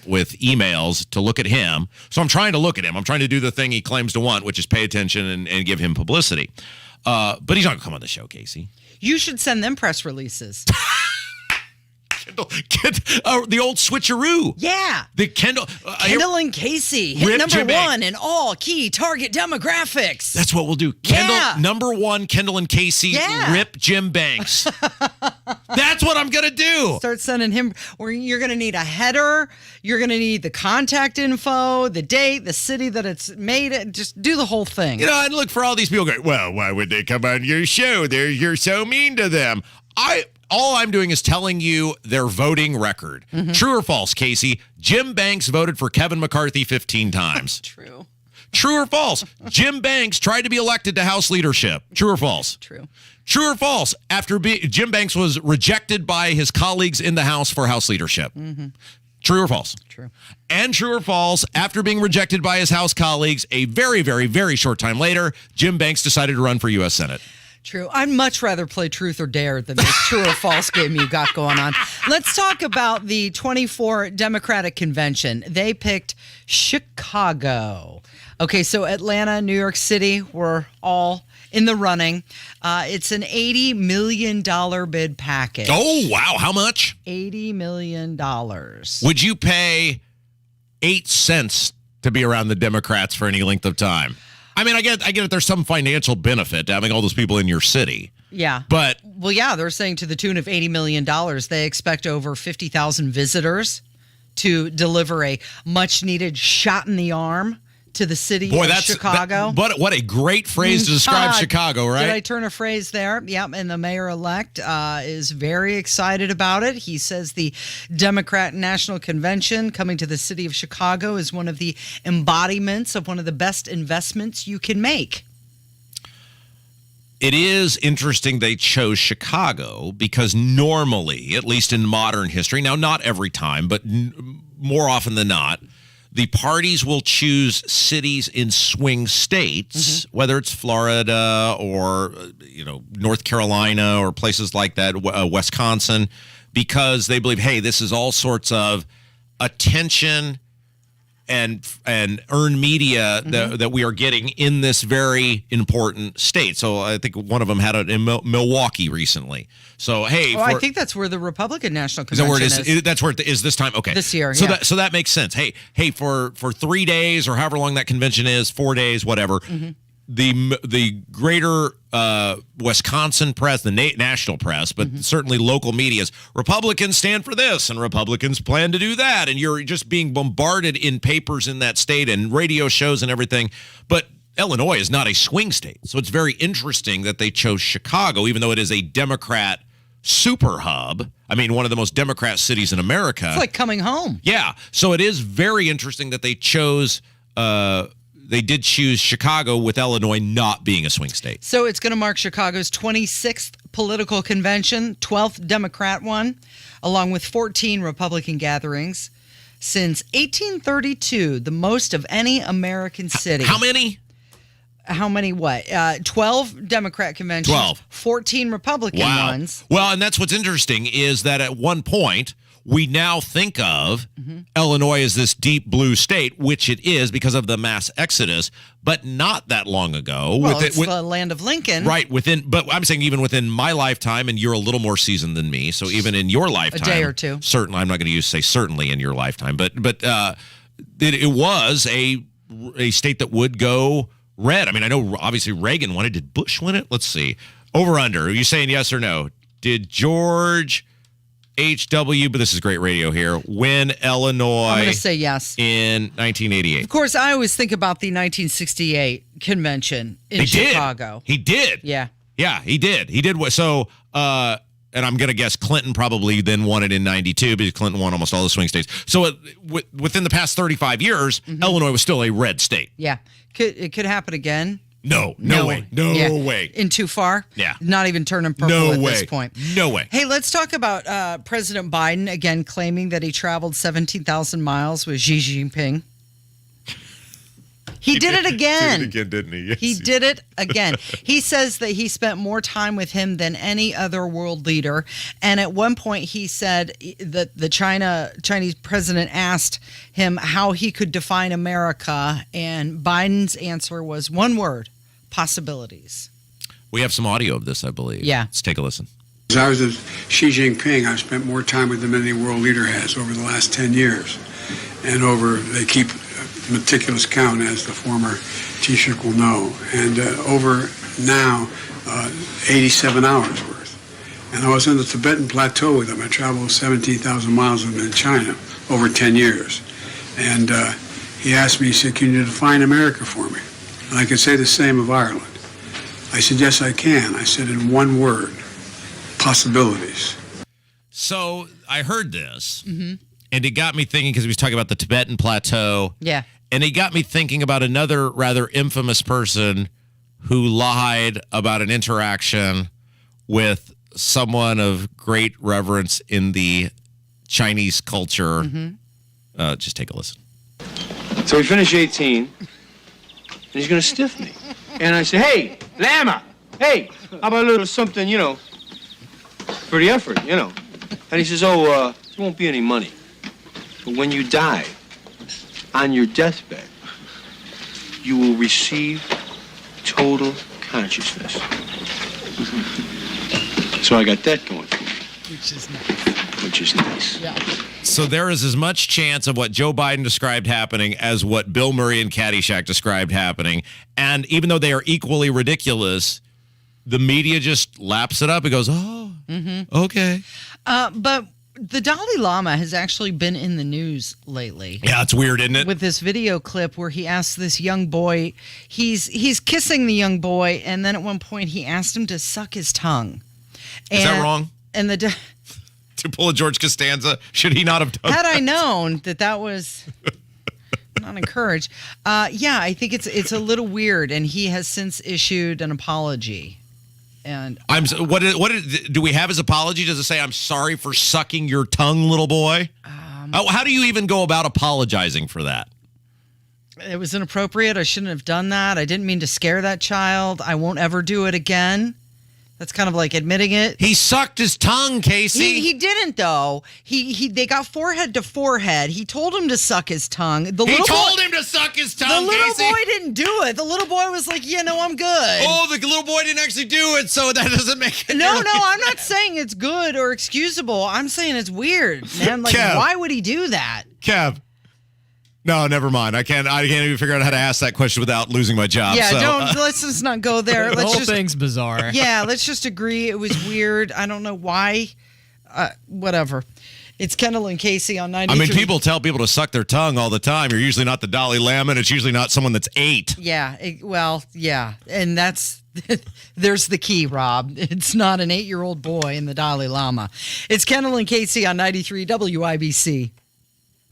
with emails to look at him. So I'm trying to look at him. I'm trying to do the thing he claims to want, which is pay attention and give him publicity. But he's not going to come on the show, Casey. You should send them press releases. The old switcheroo. Yeah. The Kendall and Casey hit number one in all key target demographics. That's what we'll do. Kendall, number one, Kendall and Casey, rip Jim Banks. That's what I'm going to do. Start sending him, or you're going to need a header. You're going to need the contact info, the date, the city that it's made. Just do the whole thing. And look for all these people going, well, why would they come on your show? You're so mean to them. All I'm doing is telling you their voting record. True or false, Casey? Jim Banks voted for Kevin McCarthy 15 times. True. True or false? Jim Banks tried to be elected to House leadership. True or false? True. True or false? After Jim Banks was rejected by his colleagues in the House for House leadership. True or false? True. And true or false, after being rejected by his House colleagues, a very, very, very short time later, Jim Banks decided to run for U.S. Senate. True. I'd much rather play truth or dare than this true or false game you got going on. Let's talk about the 24 Democratic Convention. They picked Chicago. Okay, so Atlanta, New York City were all in the running. It's an $80 million bid package. Oh, wow. How much? $80 million. Would you pay 8 cents to be around the Democrats for any length of time? I mean, I get it. There's some financial benefit to having all those people in your city. Yeah. But well, yeah, they're saying to the tune of $80 million. They expect over 50,000 visitors to deliver a much needed shot in the arm to the city of Chicago. But what a great phrase to describe Chicago, right? Did I turn a phrase there? Yep. And the mayor-elect is very excited about it. He says the Democrat National Convention coming to the city of Chicago is one of the embodiments of one of the best investments you can make. It is interesting they chose Chicago because normally, at least in modern history, now not every time, but more often than not, the parties will choose cities in swing states, whether it's Florida or North Carolina or places like that, Wisconsin, because they believe, hey, this is all sorts of attention and earned media that we are getting in this very important state. So I think one of them had it in Milwaukee recently. So, hey. I think that's where the Republican National Convention is. That's where it is this time? Okay. This year, So that makes sense. Hey, for 3 days or however long that convention is, 4 days, whatever, the greater Wisconsin press, the national press, but certainly local medias, Republicans stand for this and Republicans plan to do that. And you're just being bombarded in papers in that state and radio shows and everything. But Illinois is not a swing state. So it's very interesting that they chose Chicago, even though it is a Democrat super hub. I mean, one of the most Democrat cities in America. It's like coming home. Yeah. So it is very interesting that they chose, they did choose Chicago with Illinois not being a swing state. So it's going to mark Chicago's 26th political convention, 12th Democrat one, along with 14 Republican gatherings. Since 1832, the most of any American city. How many? How many what? 12 Democrat conventions. 12. 14 Republican ones. Well, and that's what's interesting is that at one point, we now think of Illinois as this deep blue state, which it is because of the mass exodus, but not that long ago. Well, it's the land of Lincoln. Right, but I'm saying even within my lifetime, and you're a little more seasoned than me, so even in your lifetime. A day or two. Certainly, I'm not going to say certainly in your lifetime, but it was a state that would go red. I mean, I know obviously Reagan won it. Did Bush win it? Let's see. Over under. Are you saying yes or no? Did George H.W., but this is great radio here, win Illinois? I'm going to say yes. In 1988. Of course, I always think about the 1968 convention in Chicago. He did. Yeah. Yeah, he did. He did. So, and I'm going to guess Clinton probably then won it in 92 because Clinton won almost all the swing states. So within the past 35 years, Illinois was still a red state. Yeah. It could happen again. No way. No way. In too far? Yeah. Not even turning purple at this point. No way. Hey, let's talk about President Biden again claiming that he traveled 17,000 miles with Xi Jinping. He did it again. Did it again, didn't he? Yes, he did it again. He says that he spent more time with him than any other world leader. And at one point he said that the Chinese president asked him how he could define America. And Biden's answer was one word: possibilities. We have some audio of this, I believe. Yeah. Let's take a listen. As I was with Xi Jinping, I've spent more time with him than any world leader has over the last 10 years. And they keep meticulous count, as the former Taoiseach will know, and over now 87 hours worth. And I was on the Tibetan Plateau with him. I traveled 17,000 miles with him in China over 10 years. And he asked me, he said, "Can you define America for me?" And I could say the same of Ireland. I said, "Yes, I can." I said, in one word: possibilities. So I heard this, and it got me thinking because he was talking about the Tibetan Plateau. Yeah. And it got me thinking about another rather infamous person who lied about an interaction with someone of great reverence in the Chinese culture. Just take a listen. So we finish 18, and he's going to stiff me. And I say, "Hey, Lama, hey, how about a little something, for the effort, And he says, "Oh, there won't be any money. But when you die, on your deathbed, you will receive total consciousness." So I got that going for me. Which is nice. Yeah. So there is as much chance of what Joe Biden described happening as what Bill Murray and Caddyshack described happening. And even though they are equally ridiculous, the media just laps it up and goes, "Oh, okay." But the Dalai Lama has actually been in the news lately. Yeah, it's weird, isn't it? With this video clip where he asks this young boy, he's kissing the young boy, and then at one point he asked him to suck his tongue. Is that wrong? And to pull a George Costanza, should he not have done had that? I known that was not encouraged, yeah, I think it's a little weird, and he has since issued an apology. And what do we have his apology? Does it say, "I'm sorry for sucking your tongue, little boy"? How do you even go about apologizing for that? It was inappropriate. I shouldn't have done that. I didn't mean to scare that child. I won't ever do it again. That's kind of like admitting it. He sucked his tongue, Casey. He didn't, though. They got forehead to forehead. He told him to suck his tongue. He told him to suck his tongue, The little Casey. boy didn't do it. The little boy was like, "Yeah, no, I'm good." Oh, the little boy didn't actually do it, so that doesn't make it. No, I'm not saying it's good or excusable. I'm saying it's weird, man. Like, Kev. why would he do that? Kev. No, never mind. I can't even figure out how to ask that question without losing my job. Yeah, so, let's just not go there. The whole thing's bizarre. Yeah, let's just agree it was weird. I don't know why. Whatever. It's Kendall and Casey on 93. I mean, people tell people to suck their tongue all the time. You're usually not the Dalai Lama, and it's usually not someone that's 8. Yeah, yeah. And there's the key, Rob. It's not an 8-year-old boy in the Dalai Lama. It's Kendall and Casey on 93 WIBC.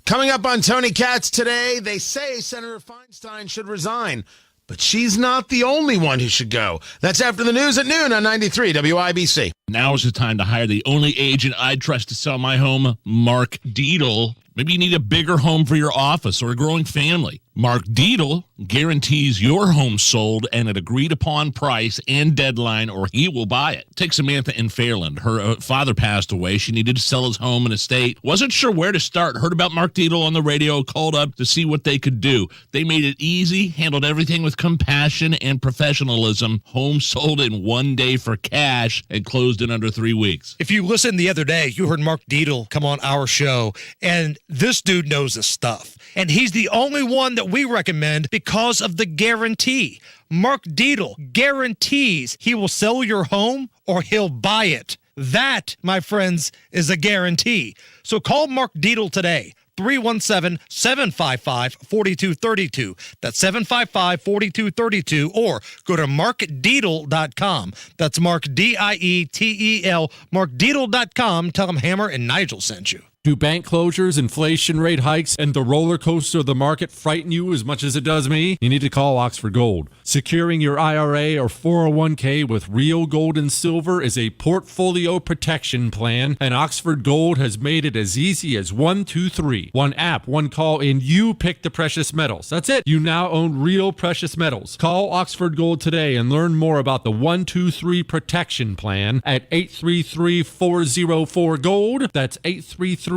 Coming up on Tony Katz today, they say Senator Feinstein should resign, but she's not the only one who should go. That's after the news at noon on 93 WIBC. Now's the time to hire the only agent I'd trust to sell my home, Mark Deedle. Maybe you need a bigger home for your office or a growing family. Mark Deedle guarantees your home sold and at agreed-upon price and deadline, or he will buy it. Take Samantha in Fairland. Her father passed away. She needed to sell his home and estate. Wasn't sure where to start. Heard about Mark Deedle on the radio, called up to see what they could do. They made it easy, handled everything with compassion and professionalism. Home sold in 1 day for cash and closed in under 3 weeks. If you listened the other day, you heard Mark Deedle come on our show, and this dude knows his stuff. And he's the only one that we recommend because of the guarantee. Mark Deedle guarantees he will sell your home or he'll buy it. That, my friends, is a guarantee. So call Mark Deedle today. 317-755-4232. That's 755-4232. Or go to markdeedle.com. That's Mark, D-I-E-T-E-L, markdeedle.com. Tell him Hammer and Nigel sent you. Do bank closures, inflation rate hikes, and the roller coaster of the market frighten you as much as it does me? You need to call Oxford Gold. Securing your IRA or 401k with real gold and silver is a portfolio protection plan, and Oxford Gold has made it as easy as 1, 2, 3. One app, one call, and you pick the precious metals. That's it. You now own real precious metals. Call Oxford Gold today and learn more about the 1, 2, 3 protection plan at 833-404-GOLD. That's 833-404-GOLD.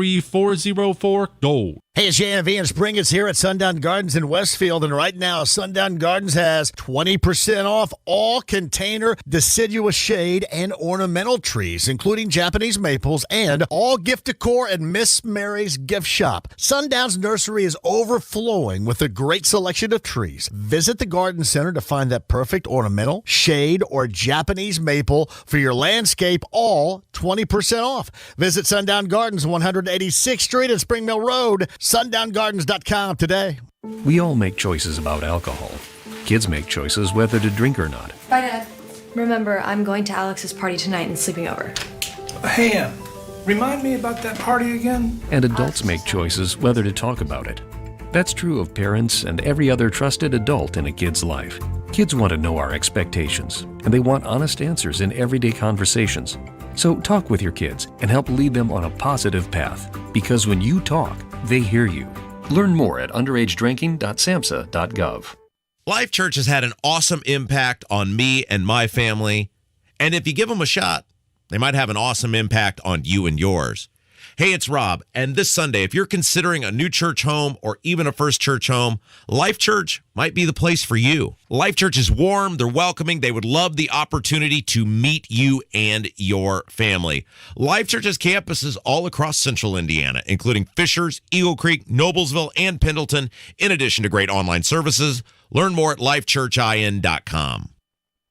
Hey, it's JNV and Spring is here at Sundown Gardens in Westfield, and right now Sundown Gardens has 20% off all container deciduous shade and ornamental trees, including Japanese maples, and all gift decor and Miss Mary's gift shop. Sundown's nursery is overflowing with a great selection of trees. Visit the garden center to find that perfect ornamental, shade, or Japanese maple for your landscape, all 20% off. Visit Sundown Gardens, 186th Street and Spring Mill Road. SundownGardens.com today. We all make choices about alcohol. Kids make choices whether to drink or not. Bye, Dad. Remember, I'm going to Alex's party tonight and sleeping over. Hey, remind me about that party again? And adults make choices whether to talk about it. That's true of parents and every other trusted adult in a kid's life. Kids want to know our expectations, and they want honest answers in everyday conversations. So talk with your kids and help lead them on a positive path, because when you talk, they hear you. Learn more at underagedrinking.samhsa.gov. Life Church has had an awesome impact on me and my family, and if you give them a shot, they might have an awesome impact on you and yours. Hey, it's Rob, and this Sunday, if you're considering a new church home or even a first church home, Life Church might be the place for you. Life Church is warm, they're welcoming, they would love the opportunity to meet you and your family. Life Church has campuses all across central Indiana, including Fishers, Eagle Creek, Noblesville, and Pendleton, in addition to great online services. Learn more at lifechurchin.com.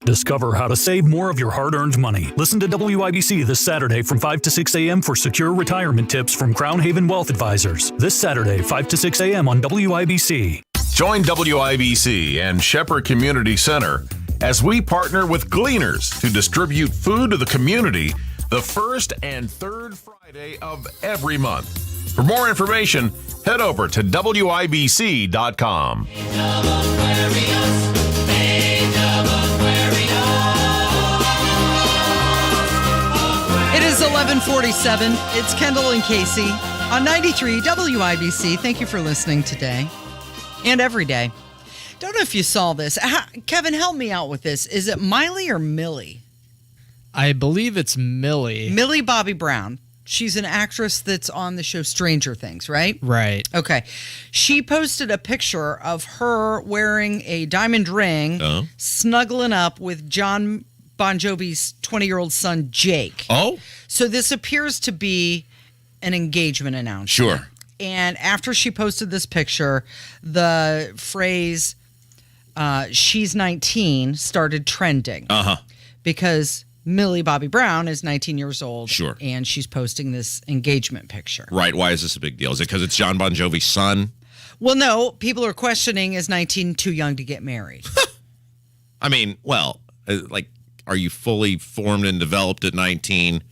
Discover how to save more of your hard-earned money. Listen to WIBC this Saturday from 5 to 6 a.m. for secure retirement tips from Crown Haven Wealth Advisors. This Saturday, 5 to 6 a.m. on WIBC. Join WIBC and Shepherd Community Center as we partner with Gleaners to distribute food to the community the first and third Friday of every month. For more information, head over to WIBC.com. It is 11:47. It's Kendall and Casey on 93 WIBC. Thank you for listening today and every day. Don't know if you saw this. Kevin, help me out with this. Is it Miley or Millie? I believe it's Millie. Millie Bobby Brown. She's an actress that's on the show Stranger Things, right? Right. Okay. She posted a picture of her wearing a diamond ring, snuggling up with John Bon Jovi's 20-year-old son, Jake. Oh? So this appears to be an engagement announcement. Sure. And after she posted this picture, the phrase, she's 19, started trending. Uh-huh. Because Millie Bobby Brown is 19 years old. Sure. And she's posting this engagement picture. Right. Why is this a big deal? Is it because it's John Bon Jovi's son? Well, no. People are questioning, is 19 too young to get married? I mean, well, like, are you fully formed and developed at 19?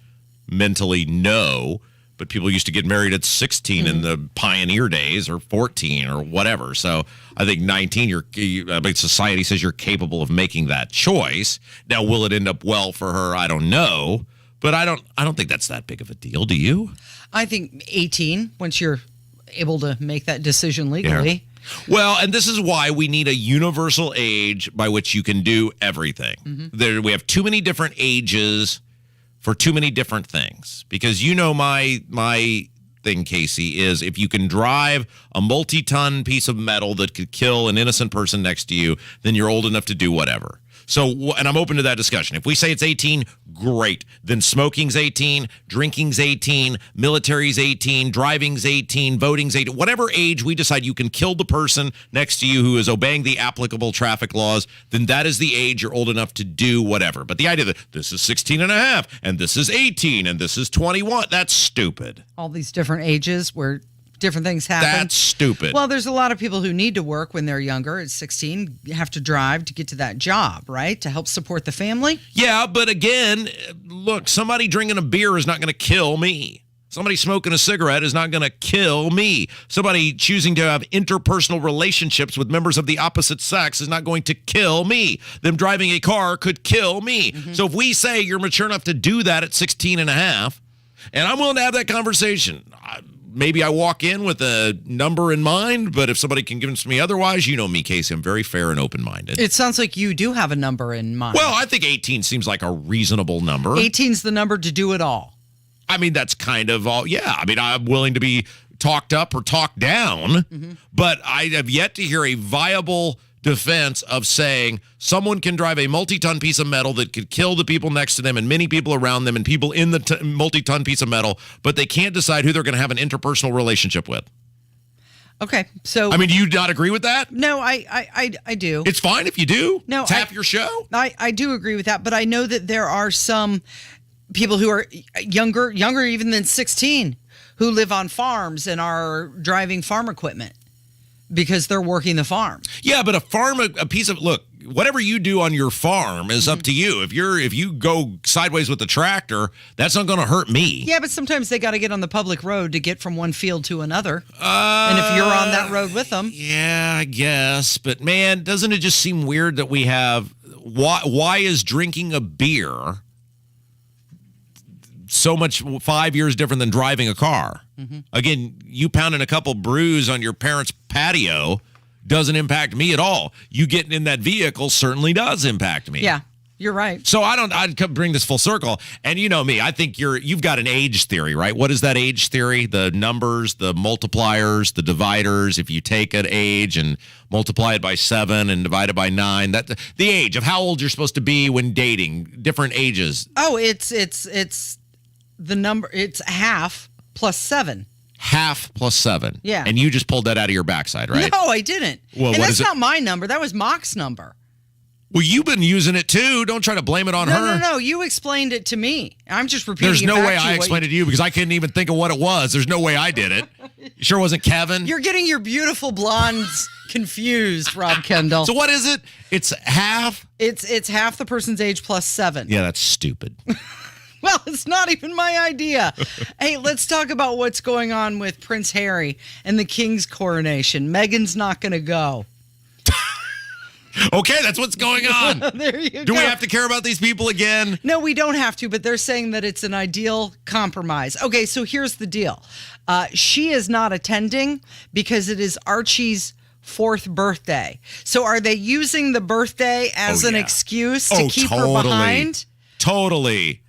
Mentally, no. But people used to get married at 16 in the pioneer days, or 14 or whatever. So I think 19, society says you're capable of making that choice. Now, will it end up well for her? I don't know. But I don't think that's that big of a deal. Do you? I think 18, once you're able to make that decision legally. Yeah. Well, and this is why we need a universal age by which you can do everything. We have too many different ages for too many different things. Because my thing, Casey, is if you can drive a multi-ton piece of metal that could kill an innocent person next to you, then you're old enough to do whatever. So, and I'm open to that discussion. If we say it's 18, great. Then smoking's 18, drinking's 18, military's 18, driving's 18, voting's 18. Whatever age we decide you can kill the person next to you who is obeying the applicable traffic laws, then that is the age you're old enough to do whatever. But the idea that this is 16 and a half, and this is 18, and this is 21, that's stupid. All these different ages where different things happen. That's stupid. Well, there's a lot of people who need to work when they're younger. At 16, you have to drive to get to that job, right? To help support the family. Yeah, but again, look, somebody drinking a beer is not going to kill me. Somebody smoking a cigarette is not going to kill me. Somebody choosing to have interpersonal relationships with members of the opposite sex is not going to kill me. Them driving a car could kill me. So if we say you're mature enough to do that at 16 and a half, and I'm willing to have that conversation, maybe I walk in with a number in mind, but if somebody can convince me otherwise, you know me, Casey, I'm very fair and open-minded. It sounds like you do have a number in mind. Well, I think 18 seems like a reasonable number. 18's the number to do it all. I mean, that's kind of all. Yeah, I mean, I'm willing to be talked up or talked down, but I have yet to hear a viable defense of saying someone can drive a multi-ton piece of metal that could kill the people next to them and many people around them and people in the multi-ton piece of metal, but they can't decide who they're going to have an interpersonal relationship with. Okay, so I mean, do you not agree with that? No, I do. It's fine if you do. No, it's half your show. I do agree with that, but I know that there are some people who are younger even than 16, who live on farms and are driving farm equipment because they're working the farm. Yeah, but a piece of, look, whatever you do on your farm is up to you. If you go sideways with the tractor, that's not going to hurt me. Yeah, but sometimes they got to get on the public road to get from one field to another. And if you're on that road with them. Yeah, I guess. But man, doesn't it just seem weird that we have, why is drinking a beer so much 5 years different than driving a car? Again, you pounding a couple brews on your parents' patio doesn't impact me at all. You getting in that vehicle certainly does impact me. Yeah, you're right. So I'd bring this full circle. And you know me, I think you've got an age theory, right? What is that age theory? The numbers, the multipliers, the dividers. If you take an age and multiply it by 7 and divide it by 9, that the age of how old you're supposed to be when dating, different ages. Oh, it's the number, it's half plus 7. Half plus 7. Yeah. And you just pulled that out of your backside, right? No, I didn't. Well, and what that's is it? not my number. That was Mock's number. Well, you've been using it too. Don't try to blame it on her. No. You explained it to me. I'm just repeating There's it no back way to you. I explained it to you because I couldn't even think of what it was. There's no way I did it. You sure it wasn't Kevin? You're getting your beautiful blondes confused, Rob Kendall. So what is it? It's half? It's half the person's age plus 7. Yeah, that's stupid. Well, it's not even my idea. Hey, let's talk about what's going on with Prince Harry and the King's coronation. Meghan's not going to go. Okay, that's what's going on. There you go. Do we have to care about these people again? No, we don't have to, but they're saying that it's an ideal compromise. Okay, so here's the deal. She is not attending because it is Archie's 4th birthday. So are they using the birthday as an excuse to keep her behind? Totally.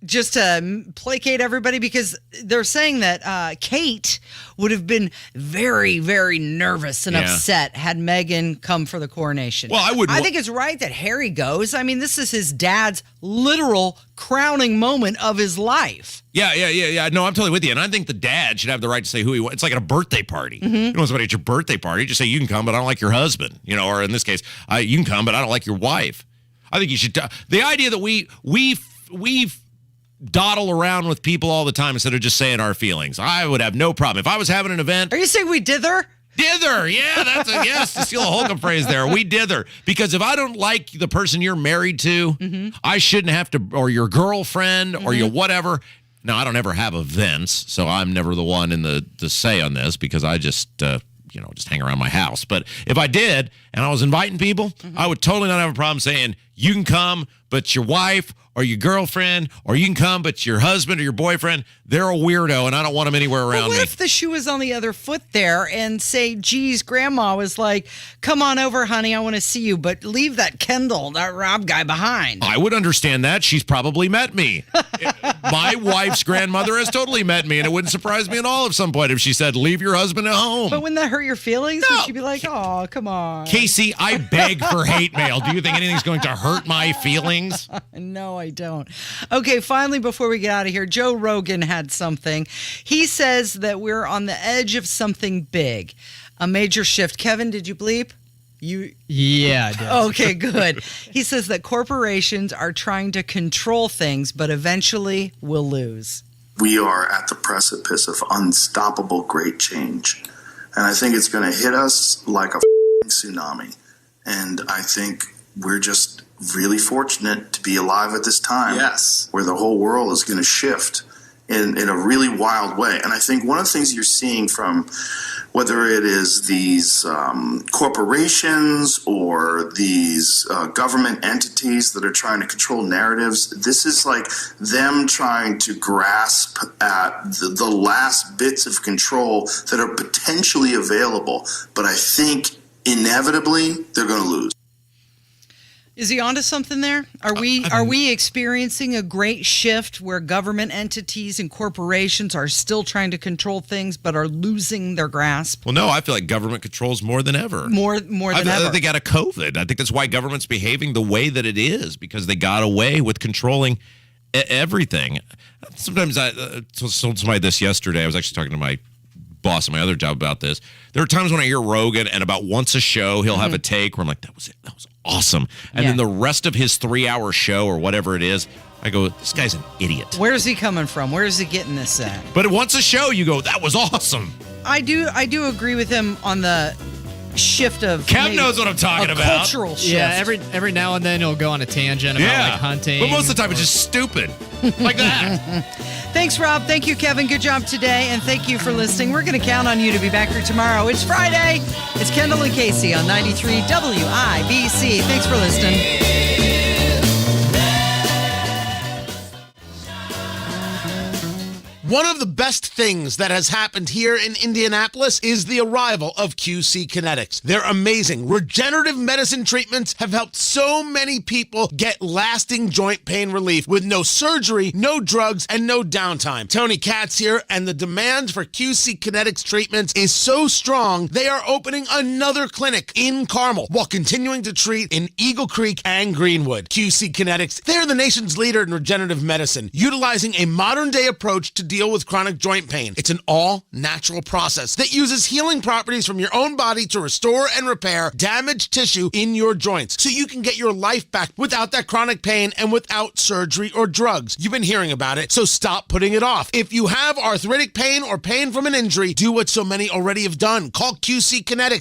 Just to placate everybody, because they're saying that Kate would have been very, very nervous and upset had Meghan come for the coronation. Well, I think it's right that Harry goes. I mean, this is his dad's literal crowning moment of his life. Yeah. No, I'm totally with you. And I think the dad should have the right to say who he wants. It's like at a birthday party. You don't want somebody at your birthday party. Just say, you can come, but I don't like your husband. Or in this case, you can come, but I don't like your wife. I think you should. The idea that we we dawdle around with people all the time instead of just saying our feelings. I would have no problem. If I was having an event. Are you saying we dither? Dither, yeah, that's a yes. To steal a Holcomb phrase there, we dither. Because if I don't like the person you're married to, I shouldn't have to, or your girlfriend, or your whatever. Now, I don't ever have events, so I'm never the one in the say on this because I just, just hang around my house. But if I did and I was inviting people, I would totally not have a problem saying you can come, but your wife or your girlfriend, or you can come, but your husband or your boyfriend, they're a weirdo, and I don't want them anywhere around what me. If the shoe was on the other foot there and say, geez, grandma was like, come on over, honey, I want to see you, but leave that Kendall, that Rob guy behind. I would understand that. She's probably met me. My wife's grandmother has totally met me, and it wouldn't surprise me at all at some point if she said, leave your husband at home. But wouldn't that hurt your feelings? Would she be like, oh, come on. Casey, I beg for hate mail. Do you think anything's going to hurt my feelings? No, I don't. Okay, finally, before we get out of here, Joe Rogan had something. He says that we're on the edge of something big, a major shift. Kevin, did you bleep? Yeah, I did. Okay, good. He says that corporations are trying to control things, but eventually will lose. We are at the precipice of unstoppable great change. And I think it's going to hit us like a tsunami. And I think we're just really fortunate to be alive at this time. Yes. Where the whole world is going to shift in a really wild way. And I think one of the things you're seeing from whether it is these corporations or these government entities that are trying to control narratives, this is like them trying to grasp at the last bits of control that are potentially available. But I think inevitably they're going to lose. Is he onto something there? Are we experiencing a great shift where government entities and corporations are still trying to control things but are losing their grasp? Well, no, I feel like government controls more than ever. More than ever. I think out of COVID. I think that's why government's behaving the way that it is, because they got away with controlling everything. Sometimes I told somebody this yesterday. I was actually talking to my boss at my other job about this. There are times when I hear Rogan, and about once a show, he'll have a take where I'm like, that was it. That was awesome. And then the rest of his 3-hour show or whatever it is, I go, this guy's an idiot. Where's he coming from? Where is he getting this at? But once a show, you go, that was awesome. I do agree with him on the shift of Kev knows what I'm talking about. Cultural shift. Yeah, every now and then he'll go on a tangent about like hunting. But most of the time it's just stupid. Like that. Thanks, Rob. Thank you, Kevin. Good job today. And thank you for listening. We're going to count on you to be back here tomorrow. It's Friday. It's Kendall and Casey on 93 WIBC. Thanks for listening. One of the best things that has happened here in Indianapolis is the arrival of QC Kinetics. Their amazing regenerative medicine treatments have helped so many people get lasting joint pain relief with no surgery, no drugs, and no downtime. Tony Katz here, and the demand for QC Kinetics treatments is so strong, they are opening another clinic in Carmel while continuing to treat in Eagle Creek and Greenwood. QC Kinetics, they're the nation's leader in regenerative medicine, utilizing a modern-day approach to deal with chronic joint pain. It's an all-natural process that uses healing properties from your own body to restore and repair damaged tissue in your joints so you can get your life back without that chronic pain and without surgery or drugs. You've been hearing about it, so stop putting it off. If you have arthritic pain or pain from an injury, do what so many already have done. Call QC Kinetics